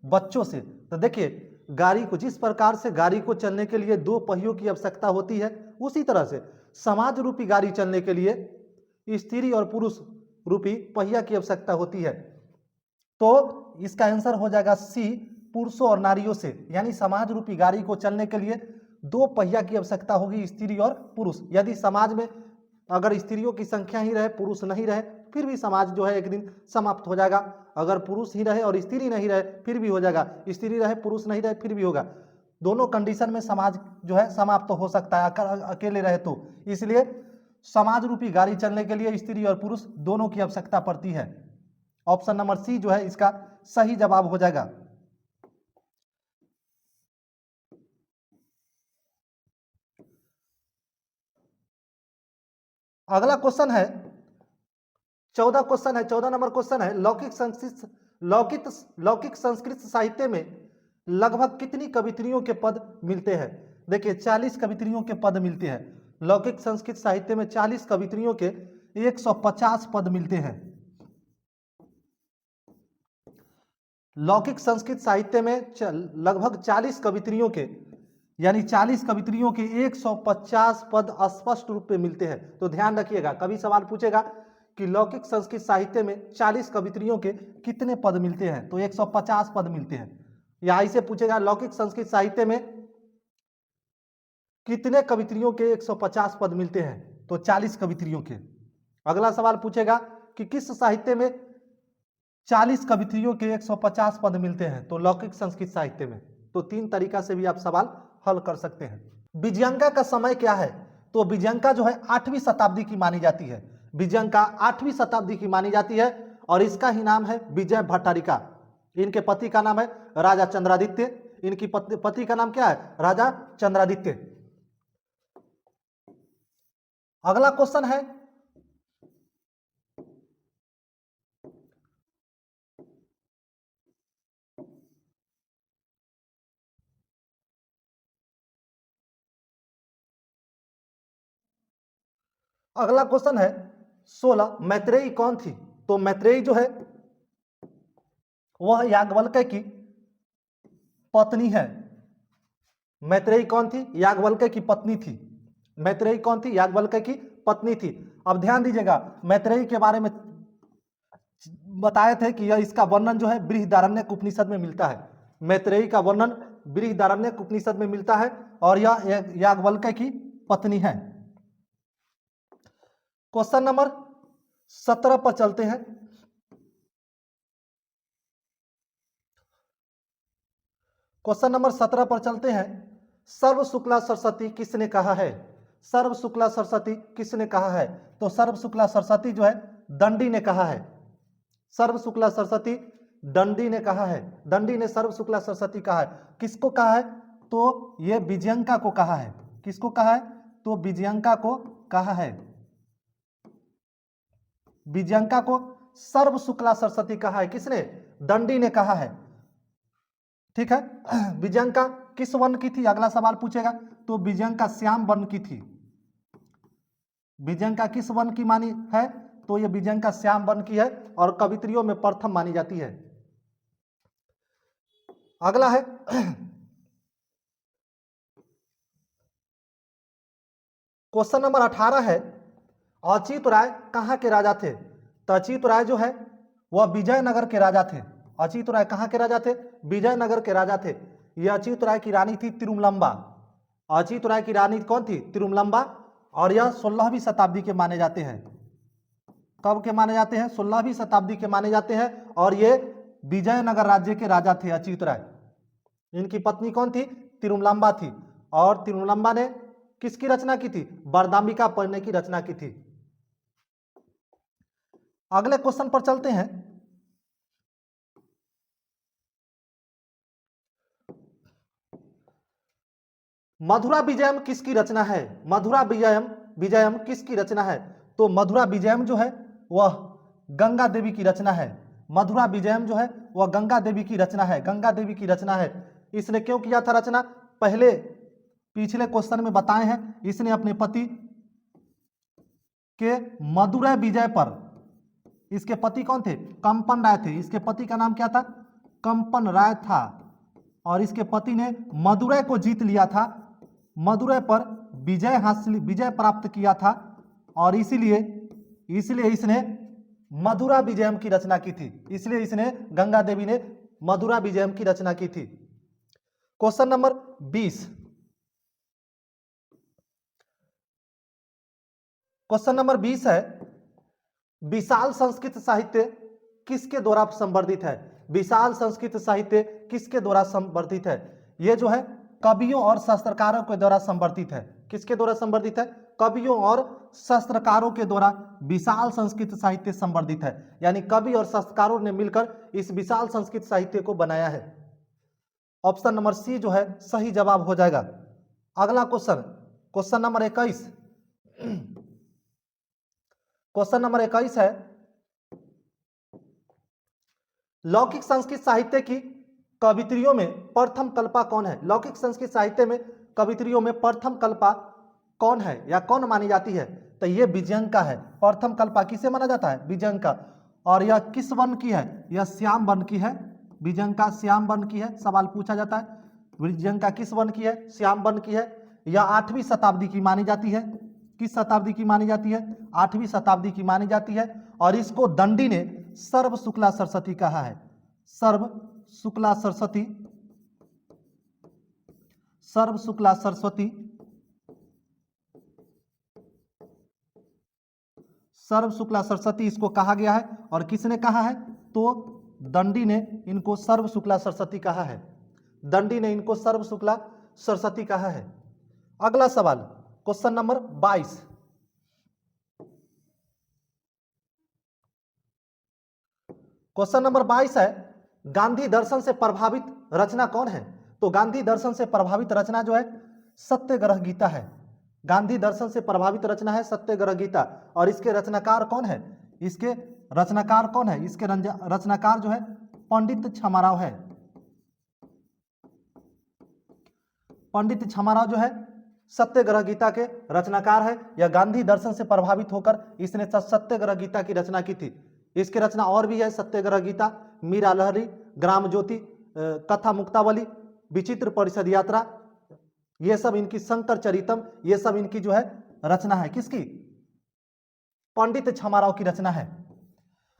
[SPEAKER 2] बच्चों से। तो देखिए, गाड़ी को जिस प्रकार से गाड़ी को चलने के लिए दो पहियों की आवश्यकता होती है, उसी तरह से समाज रूपी गाड़ी चलने के लिए स्त्री और पुरुष रूपी पहिया की आवश्यकता होती है। तो इसका आंसर हो जाएगा सी, पुरुषों और नारियों से। यानी समाज रूपी गाड़ी को चलने के लिए दो पहिया की आवश्यकता होगी, स्त्री और पुरुष। यदि समाज में अगर स्त्रियों की संख्या ही रहे, पुरुष नहीं रहे, फिर भी समाज जो है एक दिन समाप्त हो जाएगा। अगर पुरुष ही रहे और स्त्री नहीं रहे फिर भी हो जाएगा, स्त्री रहे पुरुष नहीं रहे फिर भी होगा। दोनों कंडीशन में समाज जो है समाप्त हो सकता है अगर अकेले रहे तो। इसलिए समाज रूपी गाड़ी चलने के लिए स्त्री और पुरुष दोनों की आवश्यकता पड़ती है। ऑप्शन नंबर सी जो है इसका सही जवाब हो जाएगा। अगला क्वेश्चन है 14 क्वेश्चन है, 14 नंबर क्वेश्चन है, लौकिक संस्कृत साहित्य में लगभग कितनी कवित्रियों के पद मिलते हैं? देखिए 40 कवित्रियों के पद मिलते हैं। लौकिक संस्कृत साहित्य में 40 कवित्रियों के 150 पद मिलते हैं। लौकिक संस्कृत साहित्य में लगभग 40 कवित्रियों के, यानी 40 कवित्रियों के 150 पद स्पष्ट रूप में मिलते हैं। तो ध्यान रखिएगा, कभी सवाल पूछेगा कि लौकिक संस्कृत साहित्य में 40 कवित्रियों के कितने पद मिलते हैं, तो 150 पद मिलते हैं। या ऐसे पूछेगा लौकिक संस्कृत साहित्य में कितने कवित्रियों के 150 पद मिलते हैं, तो 40 कवित्रियों के। अगला सवाल पूछेगा कि किस साहित्य में 40 कवित्रियों के 150 पद मिलते हैं, तो लौकिक संस्कृत साहित्य में। तो तीन तरीका से भी आप सवाल हल कर सकते हैं। विजयंका का समय क्या है? तो विजयंका जो है 8वीं शताब्दी की मानी जाती है। विजयंका 8वीं शताब्दी की मानी जाती है और इसका ही नाम है विजय भट्टारिका। इनके पति का नाम है राजा चंद्रादित्य। इनकी पति का नाम क्या है? राजा चंद्रादित्य। अगला क्वेश्चन है अगला क्वेश्चन है 16, मैत्रेयी कौन थी? तो मैत्रेयी जो है वह याज्ञवल्क्य की पत्नी है। मैत्रेयी कौन थी? याज्ञवल्क्य की पत्नी थी। मैत्रेयी कौन थी? याज्ञवल्क्य की पत्नी थी। अब ध्यान दीजिएगा, मैत्रेयी के बारे में बताए थे कि यह इसका वर्णन जो है बृहदारण्यक उपनिषद में मिलता है। मैत्रेयी का वर्णन बृहदारण्यक उपनिषद में मिलता है और यह याज्ञवल्क्य की पत्नी है। क्वेश्चन नंबर 17 पर चलते हैं। क्वेश्चन नंबर 17 पर चलते हैं। सर्व शुक्ला सरस्वती किसने कहा है? सर्व शुक्ला सरस्वती किसने कहा है? तो सर्व शुक्ला सरस्वती जो है दंडी ने कहा है। सर्व शुक्ला सरस्वती दंडी ने कहा है। दंडी ने सर्व शुक्ला सरस्वती कहा है। किसको कहा है? तो ये विजयंका को कहा है। किसको कहा है? तो विजयंका को कहा है। विजयंका को सर्व शुक्ला सरस्वती कहा है। किसने? दंडी ने कहा है। ठीक है। विजयंका किस वर्ण की थी? अगला सवाल पूछेगा। तो विजयंका श्याम वर्ण की थी। विजयंका किस वर्ण की मानी है? तो ये विजयंका श्याम वर्ण की है और कवित्रियों में प्रथम मानी जाती है। अगला है क्वेश्चन नंबर 18 है, अच्युत राय कहाँ के राजा थे? तो अच्युत राय जो है वह विजयनगर के राजा थे। अच्युत राय कहाँ के राजा थे? विजयनगर के राजा थे। यह अच्युत राय की रानी थी तिरुमलंबा। अच्युत राय की रानी कौन थी? तिरुमलंबा। और यह 16वीं शताब्दी के माने जाते हैं। कब के माने जाते हैं? 16वीं शताब्दी के माने जाते हैं और ये विजयनगर राज्य के राजा थे अच्युत राय। इनकी पत्नी कौन थी? तिरुमलंबा थी। और तिरुमलंबा ने किसकी रचना की थी? वरदाम्बिका पढ़ने की रचना की थी। अगले क्वेश्चन पर चलते हैं। मधुरा विजयम किसकी रचना है? मधुरा विजयम विजयम किसकी रचना है? तो मधुरा विजयम जो है वह गंगा देवी की रचना है। मधुरा विजयम जो है वह गंगा देवी की रचना है, गंगा देवी की रचना है। इसने क्यों किया था रचना? पहले पिछले क्वेश्चन में बताए हैं, इसने अपने पति के मदुरै विजय पर, इसके पति कौन थे? कंपन राय थे। इसके पति का नाम क्या था? कंपन राय था। और इसके पति ने मदुरै को जीत लिया था, मदुरै पर विजय प्राप्त किया था, और इसीलिए इसने मधुरा विजयम की रचना की थी। इसलिए इसने, गंगा देवी ने मधुरा विजयम की रचना की थी। Question number 20। क्वेश्चन नंबर 20 है, विशाल संस्कृत साहित्य किसके द्वारा संवर्धित है? विशाल संस्कृत साहित्य किसके द्वारा संवर्धित है? यह जो है कवियों और शास्त्रकारों के द्वारा संवर्धित है। किसके द्वारा संवर्धित है? कवियों और शास्त्रकारों के द्वारा विशाल संस्कृत साहित्य संवर्धित है। यानी कवि और शास्त्रकारों ने मिलकर इस विशाल संस्कृत साहित्य को बनाया है। ऑप्शन नंबर सी जो है सही जवाब हो जाएगा। अगला question, question number 21। Question number 21 है, लौकिक संस्कृत साहित्य की कवित्रियों में प्रथम कल्पा कौन है? लौकिक संस्कृत साहित्य में कवित्रियों में प्रथम कल्पा कौन है या कौन मानी जाती है? तो ये विजयंका है। प्रथम कल्पा किसे माना जाता है? विजयंका। और यह किस वर्ण की है? यह श्याम वर्ण की है। विजयंका श्याम वर्ण की है। सवाल पूछा जाता है विजयंका किस वर्ण की है? श्याम वर्ण की है। यह 8वीं शताब्दी की मानी जाती है। किस शताब्दी की मानी जाती है? 8वीं शताब्दी की मानी जाती है। और इसको दंडी ने सर्व शुक्ला सरस्वती कहा है। सर्व शुक्ला सरस्वती, सर्व शुक्ला सरस्वती, सर्व शुक्ला सरस्वती इसको कहा गया है। और किसने कहा है? तो दंडी ने इनको सर्व शुक्ला सरस्वती कहा है। दंडी ने इनको सर्व शुक्ला सरस्वती कहा है। अगला सवाल, क्वेश्चन नंबर 22। क्वेश्चन नंबर 22 है, गांधी दर्शन से प्रभावित रचना कौन है? तो गांधी दर्शन से प्रभावित रचना जो है सत्याग्रह गीता है। गांधी दर्शन से प्रभावित रचना है सत्याग्रह गीता। और इसके रचनाकार कौन है? इसके रचनाकार कौन है? इसके रचनाकार जो है पंडित छमाराव है। पंडित छमाराव जो है सत्याग्रह गीता के रचनाकार है। यह गांधी दर्शन से प्रभावित होकर इसने सत्याग्रह गीता की रचना की थी। इसकी रचना और भी है, सत्याग्रह गीता, मीरा लहरी, ग्राम ज्योति, कथा मुक्तावली, विचित्र परिषद यात्रा, ये सब इनकी, शंकर चरितम, ये सब इनकी जो है रचना है। किसकी? पंडित छमाराव की रचना है।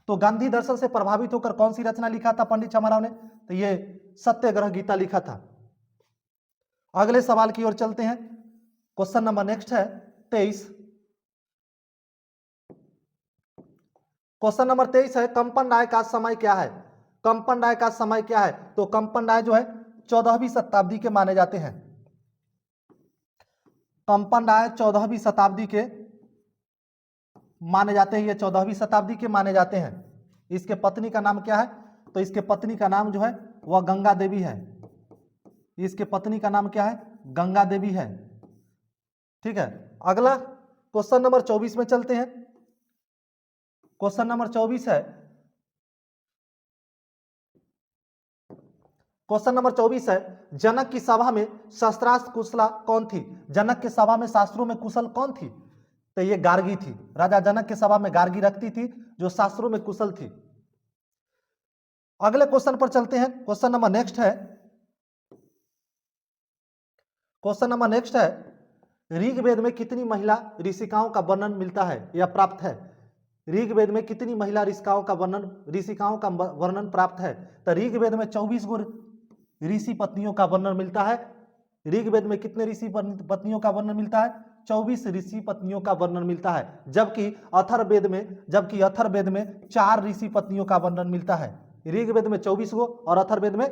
[SPEAKER 2] तो गांधी दर्शन से प्रभावित होकर कौन सी रचना लिखा था पंडित छमाराव ने? तो ये सत्याग्रह गीता लिखा था। अगले सवाल की ओर चलते हैं। क्वेश्चन नंबर नेक्स्ट है 23। क्वेश्चन नंबर 23 है, कंपन राय का समय क्या है? कंपन राय का समय क्या है? तो कंपन राय जो है 14वीं शताब्दी के माने जाते हैं। कंपन राय 14वीं शताब्दी के माने जाते हैं। ये 14वीं शताब्दी के माने जाते हैं। इसके पत्नी का नाम क्या है? तो इसके पत्नी का नाम जो है वह गंगा देवी है। इसके पत्नी का नाम क्या है? गंगा देवी है। ठीक है। अगला क्वेश्चन नंबर 24 में चलते हैं। क्वेश्चन नंबर 24 है, क्वेश्चन नंबर 24 है, जनक की सभा में शस्त्रास्त्र कुशला कौन थी? जनक के सभा में शास्त्रों में कुशल कौन थी? तो ये गार्गी थी। राजा जनक के सभा में गार्गी रखती थी जो शास्त्रों में कुशल थी। अगले क्वेश्चन पर चलते हैं। क्वेश्चन नंबर नेक्स्ट है, क्वेश्चन नंबर नेक्स्ट है, ऋग्वेद में कितनी महिला ऋषिकाओं का वर्णन मिलता है या प्राप्त है? ऋग्वेद में कितनी महिला ऋषिकाओं का वर्णन प्राप्त है? तो ऋग्वेद में 24 गो ऋषि पत्नियों का वर्णन मिलता है। ऋग्वेद में कितने ऋषि पत्नियों का वर्णन मिलता है? 24 ऋषि पत्नियों का वर्णन मिलता है। जबकि अथर्ववेद में 4 ऋषि पत्नियों का वर्णन मिलता है। ऋग्वेद में 24 गो और अथर्ववेद में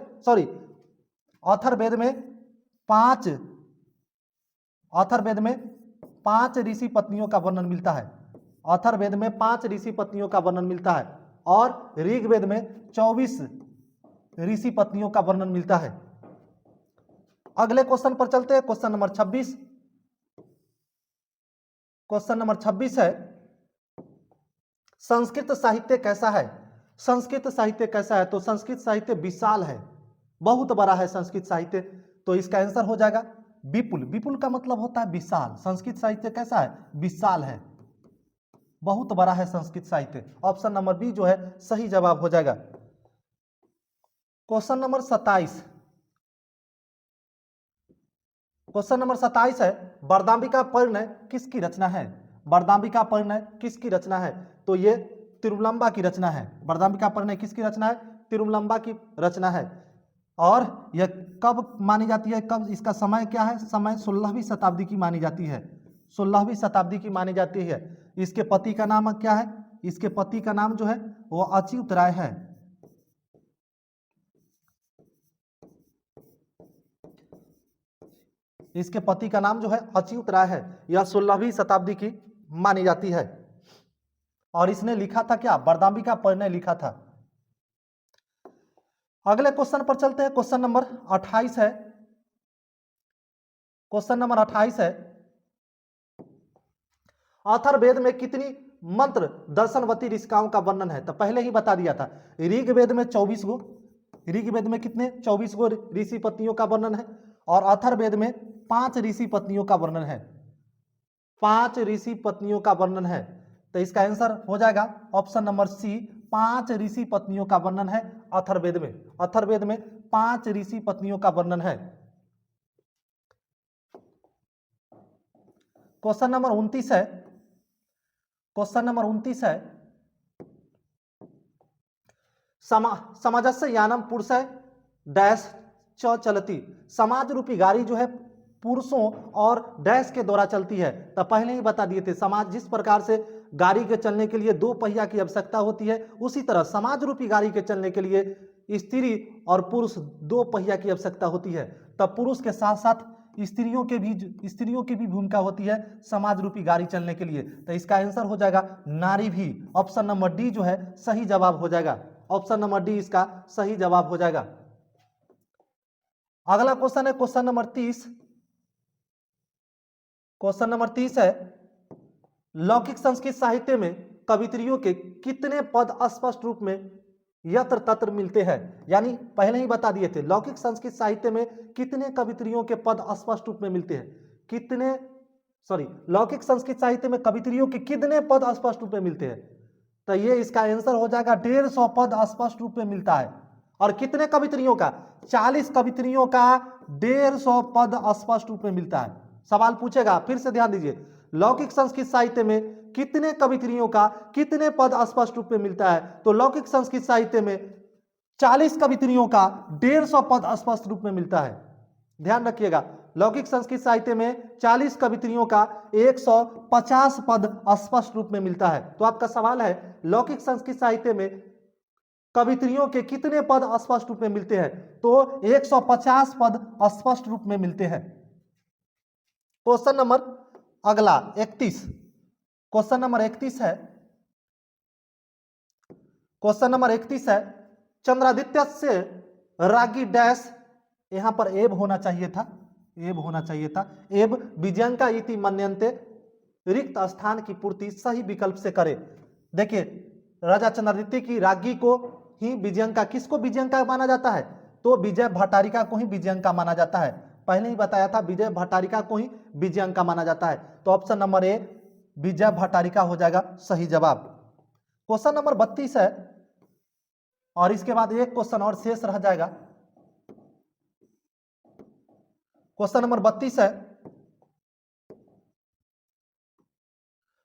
[SPEAKER 2] 5 ऋषि पत्नियों का वर्णन मिलता है। अथर्ववेद में 5 ऋषि पत्नियों का वर्णन मिलता है और ऋग्वेद में 24 ऋषि पत्नियों का वर्णन मिलता है। अगले क्वेश्चन पर चलते हैं। Question number 26। क्वेश्चन नंबर 26 है, संस्कृत साहित्य कैसा है? संस्कृत साहित्य कैसा है? तो संस्कृत साहित्य विशाल है, बहुत बड़ा है संस्कृत साहित्य। तो इसका आंसर हो जाएगा विपुल। विपुल का मतलब होता है विशाल। संस्कृत साहित्य कैसा है? विशाल है, बहुत बड़ा है संस्कृत साहित्य। ऑप्शन नंबर बी जो है सही जवाब हो जाएगा। Question number 27। क्वेश्चन नंबर 27 है, वरदाम्बिका परिणय किसकी रचना है? वरदाम्बिका परिणय किसकी रचना है? तो ये तिरुवलंबा की रचना है। वरदाम्बिका परिणय किसकी रचना है? तिरुवलंबा की रचना है। और यह कब मानी जाती है? कब, इसका समय क्या है? समय 16वीं शताब्दी की मानी जाती है। 16वीं शताब्दी की मानी जाती है। इसके पति का नाम क्या है? इसके पति का नाम जो है वो अच्युत राय है। इसके पति का नाम जो है अच्युत राय है। यह 16वीं शताब्दी की मानी जाती है। और इसने लिखा था क्या? वरदाम्बिका परिणय लिखा था। अगले क्वेश्चन पर चलते हैं। क्वेश्चन नंबर 28 है। क्वेश्चन नंबर 28 है, अथर्ववेद में कितनी मंत्र दर्शनवती ऋषिकाओं का वर्णन है? तो पहले ही बता दिया था। ऋग्वेद में 24 गो, ऋग्वेद में कितने? 24 गो ऋषि पत्नियों का वर्णन है। और अथर्ववेद में 5 ऋषि पत्नियों का वर्णन है। 5 ऋषि पत्नियों का वर्णन है। तो इसका आंसर हो जाएगा ऑप्शन नंबर सी, 5 ऋषि पत्नियों का वर्णन है अथर्ववेद में। अथर्ववेद में 5 ऋषि पत्नियों का वर्णन है। क्वेश्चन नंबर 29 है। क्वेश्चन नंबर 29 है, समाजस्य यानम पुरुषय डैश च चलती। समाज रूपी गाड़ी जो है पुरुषों और डैश के द्वारा चलती है। तो पहले ही बता दिए थे, समाज जिस प्रकार से गाड़ी के चलने के लिए 2 पहिया की आवश्यकता होती है, उसी तरह समाज रूपी गाड़ी के चलने के लिए स्त्री और पुरुष 2 पहिया की आवश्यकता होती है। तब पुरुष के साथ साथ स्त्रियों की भी भूमिका होती है समाज रूपी गाड़ी चलने के लिए। तो इसका आंसर हो जाएगा नारी भी। ऑप्शन नंबर डी जो है सही जवाब हो जाएगा। ऑप्शन नंबर डी इसका सही जवाब हो जाएगा। अगला क्वेश्चन है क्वेश्चन नंबर 30। क्वेश्चन नंबर 30 है, लौकिक संस्कृत साहित्य में कवित्रियों के कितने पद स्पष्ट रूप में यत्र तत्र मिलते हैं? यानी पहले ही बता दिए थे, लौकिक संस्कृत साहित्य में कितने कवित्रियों के पद स्पष्ट रूप में मिलते हैं? लौकिक संस्कृत साहित्य में कवित्रियों के कितने पद स्पष्ट रूप में मिलते हैं? तो ये इसका आंसर हो जाएगा 150 पद स्पष्ट रूप में मिलता है। और कितने कवित्रियों का? 40 कवित्रियों का 150 पद स्पष्ट रूप में मिलता है। सवाल पूछेगा, फिर से ध्यान दीजिए, लौकिक संस्कृत साहित्य में कितने कवित्रियों का कितने पद स्पष्ट रूप में मिलता है? तो लौकिक संस्कृत साहित्य में 40 कवित्रियों का 150 पद स्पष्ट रूप में मिलता है। ध्यान रखिएगा, लौकिक संस्कृत साहित्य में 40 कवित्रियों का 150 पद स्पष्ट रूप में मिलता है। तो आपका सवाल है, लौकिक संस्कृत साहित्य में कवित्रियों के कितने पद स्पष्ट रूप में मिलते हैं? तो 150 पद स्पष्ट रूप में मिलते हैं। क्वेश्चन नंबर अगला 31। क्वेश्चन नंबर 31 है, क्वेश्चन नंबर 31 है, चंद्रादित्य से रागी डैश, यहां पर एब होना चाहिए था, एब होना चाहिए था। एब विजयंका इति मन्यन्ते, रिक्त स्थान की पूर्ति सही विकल्प से करे। देखिए, राजा चंद्रादित्य की राज्ञी को ही विजयंका, किसको विजयंका माना जाता है? तो विजय भट्टारिका को ही विजयंका माना जाता है। पहले ही बताया था, विजय भट्टारिका को ही विजयंका माना जाता है। तो option number A Vijay Bhattarika हो जाएगा सही जवाब। क्वेश्चन नंबर 32 है, और इसके बाद एक क्वेश्चन और शेष रह जाएगा। क्वेश्चन नंबर 32 है,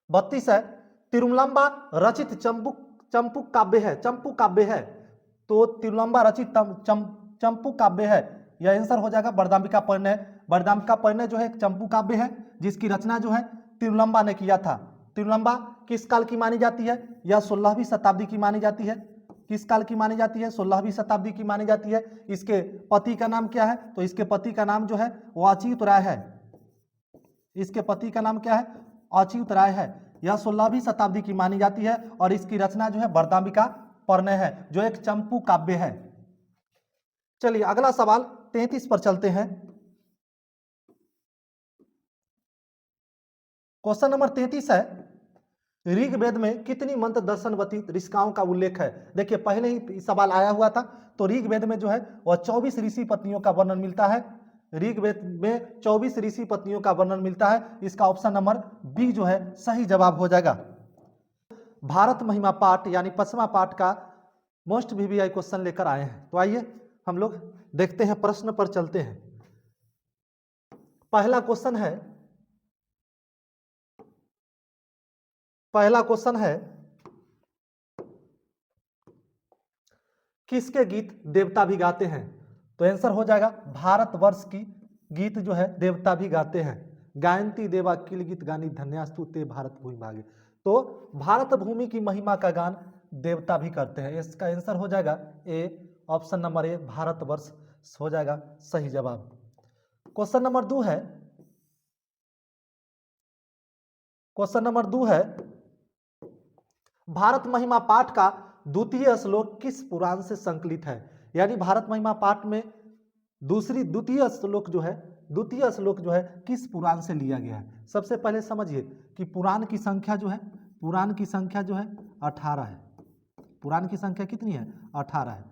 [SPEAKER 2] 32 है, तिरुवलंबा रचित चंपू काव्य है, चंपू काव्य है। तो तिरुवलंबा रचित चंपू काव्य है, यह आंसर हो जाएगा वरदाम्बिका परिणय। वरदाम्बिका परिणय जो है एक चंपू काव्य है, जिसकी रचना जो है तिरुवलंबा ने किया था। तिरुवलंबा किस काल की मानी जाती है? यह 16वीं शताब्दी की मानी जाती है। किस काल की मानी जाती है? 16वीं शताब्दी की मानी जाती है। इसके पति का नाम क्या है? तो इसके पति का नाम जो है वो अच्युत राय है। इसके पति का नाम क्या है? अच्युत राय है। यह 16वीं शताब्दी की मानी जाती है और इसकी रचना जो है वरदाम्बिका परिणय है, जो एक चंपू काव्य है। चलिए अगला सवाल 33 पर चलते हैं। क्वेश्चन नंबर 33 है, ऋग्वेद में कितनी मंत्र दर्शनवती ऋषिकाओं का उल्लेख है? देखिए पहले ही सवाल आया हुआ था, तो ऋग्वेद में जो है वह 24 ऋषि पत्नियों का वर्णन मिलता है। ऋग्वेद में 24 ऋषि पत्नियों का वर्णन मिलता है। इसका ऑप्शन नंबर बी जो है सही जवाब हो जाएगा। भारत महिमा पाठ यानी 5वां पाठ का मोस्ट वीवीआई क्वेश्चन लेकर आए हैं। तो आइए हम लोग देखते हैं, प्रश्न पर चलते हैं। पहला क्वेश्चन है किसके गीत देवता भी गाते हैं? तो आंसर हो जाएगा भारतवर्ष की गीत जो है देवता भी गाते हैं। गायंती देवा किल गीत गानी धन्यास्तु ते भारत भूमि भागे। तो भारत भूमि की महिमा का गान देवता भी करते हैं। इसका आंसर हो जाएगा ए, ऑप्शन नंबर ए, भारतवर्ष हो जाएगा सही जवाब। क्वेश्चन नंबर 2 है, भारत महिमा पाठ का द्वितीय श्लोक किस पुराण से संकलित है? यानी भारत महिमा पाठ में द्वितीय श्लोक जो है किस पुराण से लिया गया है? सबसे पहले समझिए कि पुराण की संख्या जो है 18 है। पुराण की संख्या कितनी है? 18 है।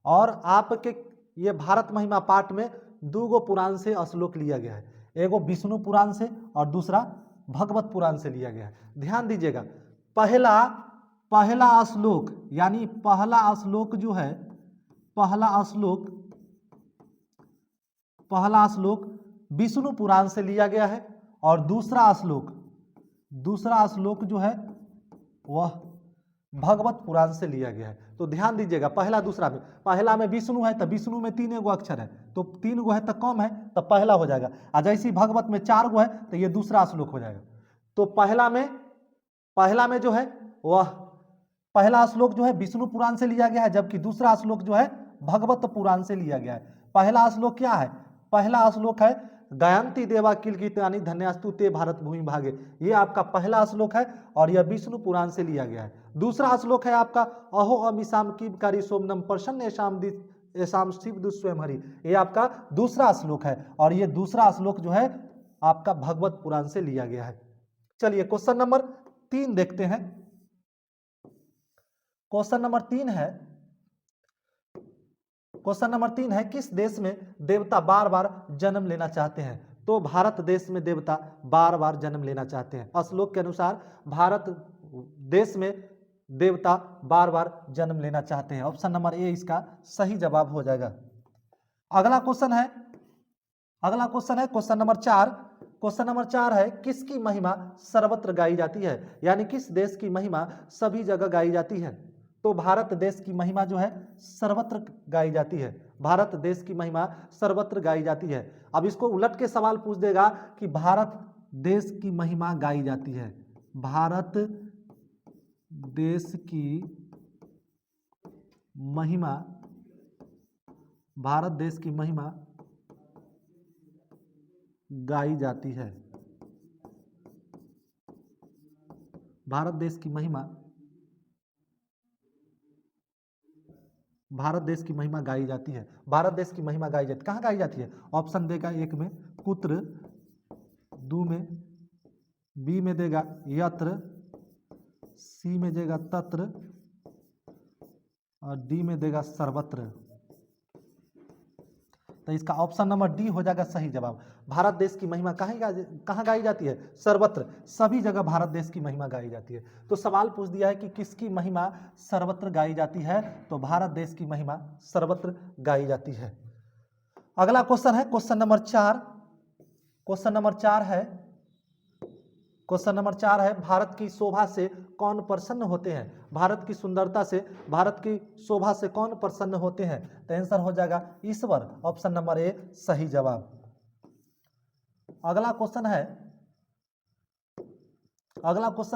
[SPEAKER 2] और आपके ये भारत महिमा पाठ में 2 पुराण से श्लोक लिया गया है, एगो विष्णु पुराण से और दूसरा भगवत पुराण से लिया गया है। ध्यान दीजिएगा, पहला श्लोक यानी पहला श्लोक विष्णु पुराण से लिया गया है और दूसरा श्लोक जो है वह भगवत पुराण से लिया गया है। तो ध्यान दीजिएगा, पहला में विष्णु है तो विष्णु में 3 गो अक्षर है, तो 3 गो है तो कम है तो पहला हो जाएगा। और जैसे भगवत में 4 गो है तो ये दूसरा श्लोक हो जाएगा। तो पहला में जो है वह पहला श्लोक जो है विष्णु पुराण से लिया गया है, जबकि दूसरा श्लोक जो है भगवत पुराण से लिया गया है। पहला श्लोक क्या है? पहला श्लोक है गायंती देवा किल गीतानि धन्यास्तु ते भारत भूमि भागे। ये आपका पहला श्लोक है और यह विष्णु पुराण से लिया गया है। दूसरा श्लोक है आपका अहो अमिशाम कीबकारी सोमनम प्रसन्न ऐसाम शिव दुस्वयं हरि। ये आपका दूसरा श्लोक है और ये दूसरा श्लोक जो है आपका भगवत पुराण से लिया गया है। चलिए क्वेश्चन नंबर 3 देखते हैं। क्वेश्चन नंबर 3 है किस देश में देवता बार बार जन्म लेना चाहते हैं? तो भारत देश में देवता बार बार जन्म लेना चाहते हैं। श्लोक के अनुसार भारत देश में देवता बार बार जन्म लेना चाहते हैं। ऑप्शन नंबर ए इसका सही जवाब हो जाएगा। अगला क्वेश्चन है क्वेश्चन नंबर 4 है किसकी महिमा सर्वत्र गाई जाती है? यानी किस देश की महिमा सभी जगह गाई जाती है? तो भारत देश की महिमा जो है सर्वत्र गाई जाती है। भारत देश की महिमा सर्वत्र गाई जाती है। अब इसको उलट के सवाल पूछ देगा कि भारत देश की महिमा गाई जाती है, भारत देश की महिमा गाई जाती है। भारत देश की महिमा गाई जाती है। भारत देश की महिमा गाई जाती है। कहाँ गाई जाती है? ऑप्शन देगा 1 में कुत्र, 2 में, बी में देगा यत्र, सी में देगा तत्र और डी में देगा सर्वत्र। तो इसका ऑप्शन नंबर डी हो जाएगा सही जवाब। भारत देश की महिमा कहाँ गाई जाती है? सर्वत्र, सभी जगह भारत देश की महिमा गाई जाती है। तो सवाल पूछ दिया है कि किसकी महिमा सर्वत्र गाई जाती है? तो भारत देश की महिमा सर्वत्र गाई जाती है। अगला क्वेश्चन है क्वेश्चन नंबर 4 है भारत की शोभा से कौन प्रसन्न होते हैं? भारत की सुंदरता से, भारत की शोभा से कौन प्रसन्न होते हैं? तो आंसर हो जाएगा ईश्वर, ऑप्शन नंबर ए सही जवाब। अगला क्वेश्चन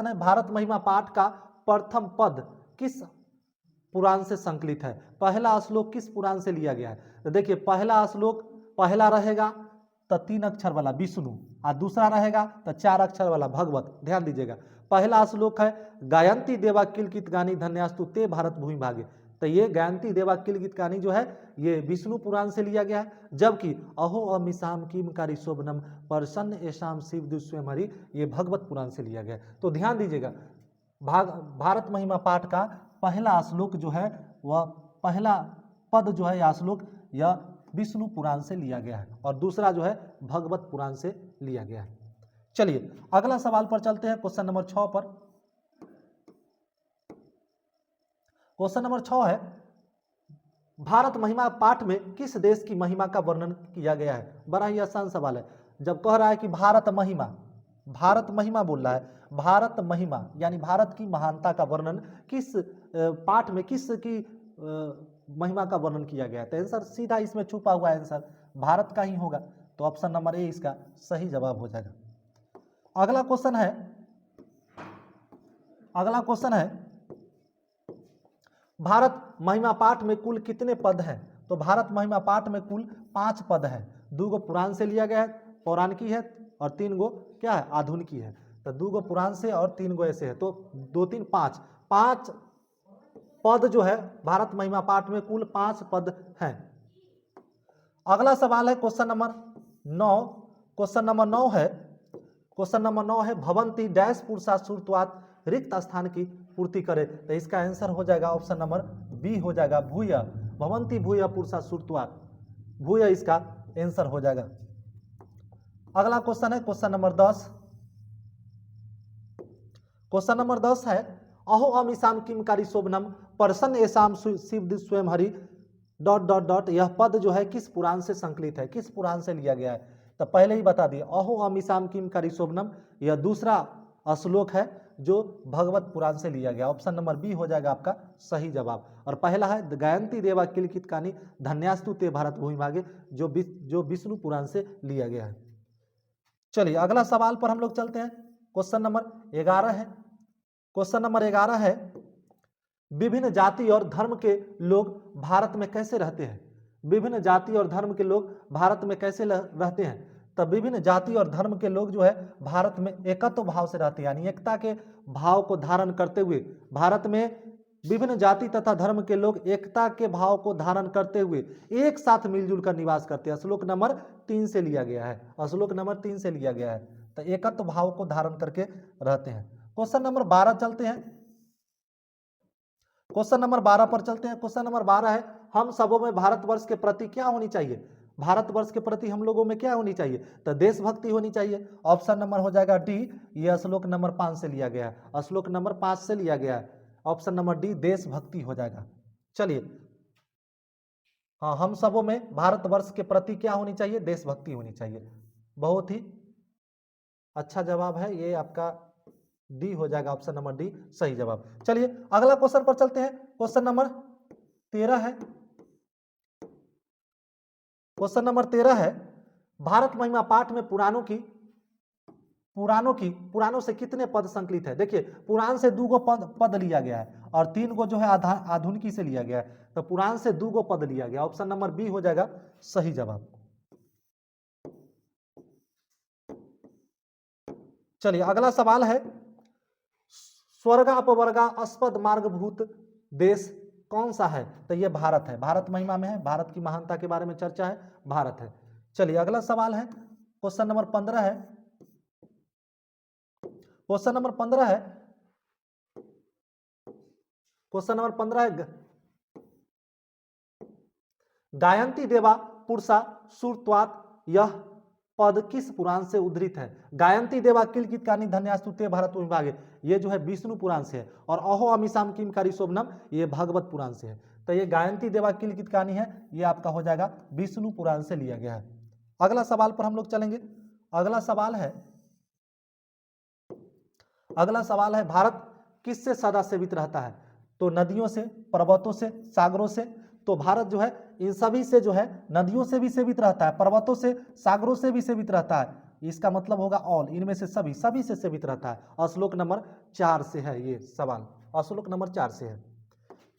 [SPEAKER 2] है भारत महिमा पाठ का प्रथम पद किस पुराण से संकलित है? पहला श्लोक किस पुराण से लिया गया है? तो देखिए पहला श्लोक पहला रहेगा तो 3 अक्षर वाला विष्णु और दूसरा रहेगा तो 4 अक्षर वाला भगवत। ध्यान दीजिएगा, पहला श्लोक है गायंती देवा किल गीत गानी धन्यास्तु ते भारत भूमि भागे। तो ये गायंती देवा किल गीत कहानी जो है ये विष्णु पुराण से लिया गया है, जबकि अहो अमिशाम किमकारी शोभनम प्रसन्न ऐशाम शिव दुष्वयं हरि ये भगवत पुराण से लिया गया है। तो ध्यान दीजिएगा, भारत महिमा पाठ का पहला श्लोक जो है वह पहला पद जो है या श्लोक यह विष्णु पुराण से लिया गया है और दूसरा जो है भगवत पुराण से लिया गया है। चलिए अगला सवाल पर चलते हैं, क्वेश्चन नंबर 6 पर। क्वेश्चन नंबर 6 है, भारत महिमा पाठ में किस देश की महिमा का वर्णन किया गया है? बड़ा ही आसान सवाल है। जब कह रहा है कि भारत महिमा बोल रहा है, भारत महिमा यानी भारत की महानता का वर्णन किस पाठ में किस की महिमा का वर्णन किया गया है? तो आंसर सीधा इसमें छुपा हुआ आंसर भारत का ही होगा, तो ऑप्शन नंबर ए इसका सही जवाब हो जाएगा। अगला क्वेश्चन है भारत महिमा पाठ में कुल कितने पद हैं? तो भारत महिमा पाठ में कुल 5 पद हैं। 2 गो पुराण से लिया गया है, पौराणिकी है, और 3 गो क्या है आधुनिकी है। तो 2 गो पुराण से और 3 गो ऐसे है, तो 2 3 5 पद जो है भारत महिमा पाठ में कुल 5 पद हैं। अगला सवाल है क्वेश्चन नंबर 9। क्वेश्चन नंबर 9 है भवंती डैश पुरुषा सुरत्वात् रिक्त स्थान की पूर्ति करे। तो इसका आंसर हो जाएगा ऑप्शन नंबर बी हो जाएगा भूय। भवंती भूय पुरुषा सुरत्वात्, भूय इसका आंसर हो जाएगा। अगला क्वेश्चन है क्वेश्चन नंबर 10। क्वेश्चन नंबर 10 है अहो अमिशाम किमकारी शोभनम प्रसन्न ऐसाम शिव स्वयं हरि ... यह पद जो है किस पुराण से संकलित है, किस पुराण से लिया गया है? तो पहले ही बता दिए अहो अमिशाम किमकारी शोभनम यह दूसरा श्लोक है जो भगवत पुराण से लिया गया। ऑप्शन नंबर बी हो जाएगा आपका सही जवाब। और पहला है गायंती देवा किलकित कहानी धन्यास्तु ते भारत भूमि भागे जो विष्णु पुराण से लिया गया है। चलिए अगला सवाल पर हम लोग चलते हैं। क्वेश्चन नंबर 11 है। क्वेश्चन नंबर 11 है विभिन्न जाति और धर्म के लोग भारत में कैसे रहते हैं? विभिन्न जाति और धर्म के लोग भारत में कैसे रहते हैं? तब विभिन्न जाति और धर्म के लोग जो है भारत में एकत्व भाव से रहते हैं, यानी एकता के भाव को धारण करते हुए भारत में विभिन्न जाति तथा धर्म के लोग एकता के भाव को धारण करते हुए एक साथ मिलजुल कर निवास करते हैं। श्लोक नंबर 3 से लिया गया है, श्लोक नंबर 3 से लिया गया है। तो एकत्व भाव को धारण करके रहते हैं। क्वेश्चन नंबर 12 चलते हैं। क्वेश्चन नंबर 12 पर चलते हैं। क्वेश्चन नंबर 12 है हम सबों में भारतवर्ष के प्रति क्या होनी चाहिए? भारतवर्ष के प्रति हम लोगों में क्या होनी चाहिए? तो देशभक्ति होनी चाहिए। ऑप्शन नंबर हो जाएगा डी, यह श्लोक नंबर 5 से लिया गया है, श्लोक नंबर 5 से लिया गया है। ऑप्शन नंबर डी देशभक्ति हो जाएगा। चलिए हाँ, हम सबों में भारतवर्ष के प्रति क्या होनी चाहिए? देशभक्ति होनी चाहिए। बहुत ही अच्छा जवाब है ये आपका, डी हो जाएगा, ऑप्शन नंबर डी सही जवाब। चलिए अगला क्वेश्चन पर चलते हैं। क्वेश्चन नंबर 13 है। क्वेश्चन नंबर 13 है भारत महिमा पाठ में पुराणों से कितने पद संकलित है? देखिए पुराण से 2 गो पद लिया गया है और 3 गो जो है आधुनिकी से लिया गया है। तो पुराण से 2 गो पद लिया गया, ऑप्शन नंबर बी हो जाएगा सही जवाब। चलिए अगला सवाल है स्वर्गा अपवर्गा अस्पद मार्गभूत देश कौन सा है? तो ये भारत है, भारत महिमा में है, भारत की महानता के बारे में चर्चा है, भारत है। चलिए अगला सवाल है क्वेश्चन नंबर 15 है। क्वेश्चन नंबर 15 है गायंती देवा पुरुषा सुरत्वात् यह पद किस पुराण से उद्धृत है? गायंती देवा किलकित कहानी धन्यास्तु ते भारत विभागे ये जो है विष्णु पुराण से है, और अहो अमिशाम किमकारी शोभनम ये भागवत पुराण से है। तो ये गायंती देवा किलकित कहानी है, ये आपका हो जाएगा विष्णु पुराण से लिया गया है। अगला सवाल पर हम लोग चलेंगे। अगला सवाल है भारत किससे सदा सेवित रहता है? तो नदियों से, पर्वतों से, सागरों से। तो भारत जो है इन सभी से जो है नदियों से भी सेवित रहता है, पर्वतों से, सागरों से भी सेवित रहता है। इसका मतलब होगा ऑल, इनमें से सभी से सेवित रहता है। और श्लोक नंबर 4 से है ये सवाल, और श्लोक नंबर 4 से है।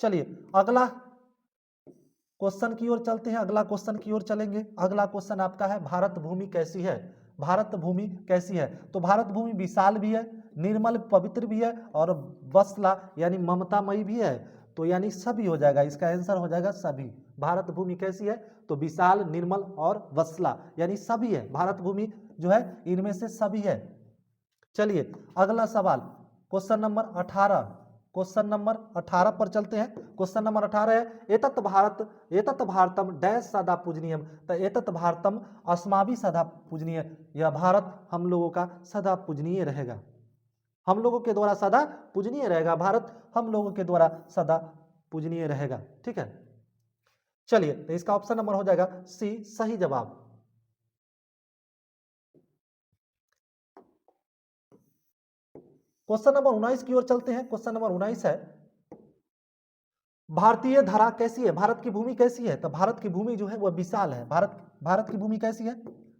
[SPEAKER 2] चलिए अगला क्वेश्चन की ओर चलते हैं, अगला क्वेश्चन की ओर चलेंगे। अगला क्वेश्चन आपका है भारत भूमि कैसी है? भारत भूमि कैसी है? तो भारत भूमि विशाल भी है, निर्मल पवित्र भी है, और वत्सला यानी ममतामयी भी है। तो यानी सभी हो जाएगा, इसका आंसर हो जाएगा सभी। भारत भूमि कैसी है, तो विशाल, निर्मल और वत्सला, यानी सभी है। भारत भूमि जो है इनमें से सभी है। चलिए अगला सवाल, क्वेश्चन नंबर 18, क्वेश्चन नंबर 18 पर चलते हैं। क्वेश्चन नंबर 18 है, एतत् भारतम डैश सदा पूजनीयम। तो एतत् भारतम अस्माभि सदा पूजनीय, यह भारत हम लोगों का सदा पूजनीय रहेगा, हम लोगों के द्वारा सदा पूजनीय रहेगा, भारत हम लोगों के द्वारा सदा पूजनीय रहेगा। ठीक है, चलिए तो इसका ऑप्शन नंबर हो जाएगा सी सही जवाब। क्वेश्चन नंबर 19 की ओर चलते हैं। क्वेश्चन नंबर 19 है, भारतीय धरा कैसी है, भारत की भूमि कैसी है। तो भारत की भूमि जो है वह विशाल है। भारत की भूमि कैसी है,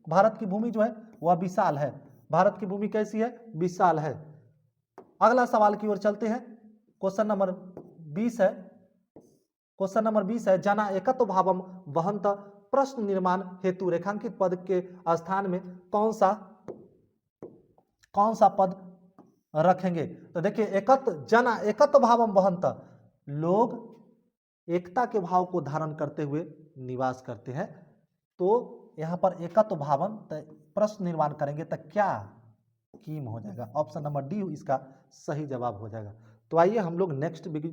[SPEAKER 2] भारत की भूमि जो है वह विशाल है। भारत की भूमि कैसी है, विशाल है। अगला सवाल की ओर चलते हैं। क्वेश्चन नंबर 20 है, क्वेश्चन नंबर 20 है, जना एकत्व भावम वहंत प्रश्न निर्माण हेतु रेखांकित पद के स्थान में कौन सा पद रखेंगे। तो देखिए जना एकत्व भावम वहंत, लोग एकता के भाव को धारण करते हुए निवास करते हैं। तो यहाँ पर एकत्व भावन, प्रश्न निर्माण करेंगे तो क्या कीम हो जाएगा, ऑप्शन नंबर डी इसका सही जवाब हो जाएगा। तो आइए हम लोग नेक्स्ट वीडियो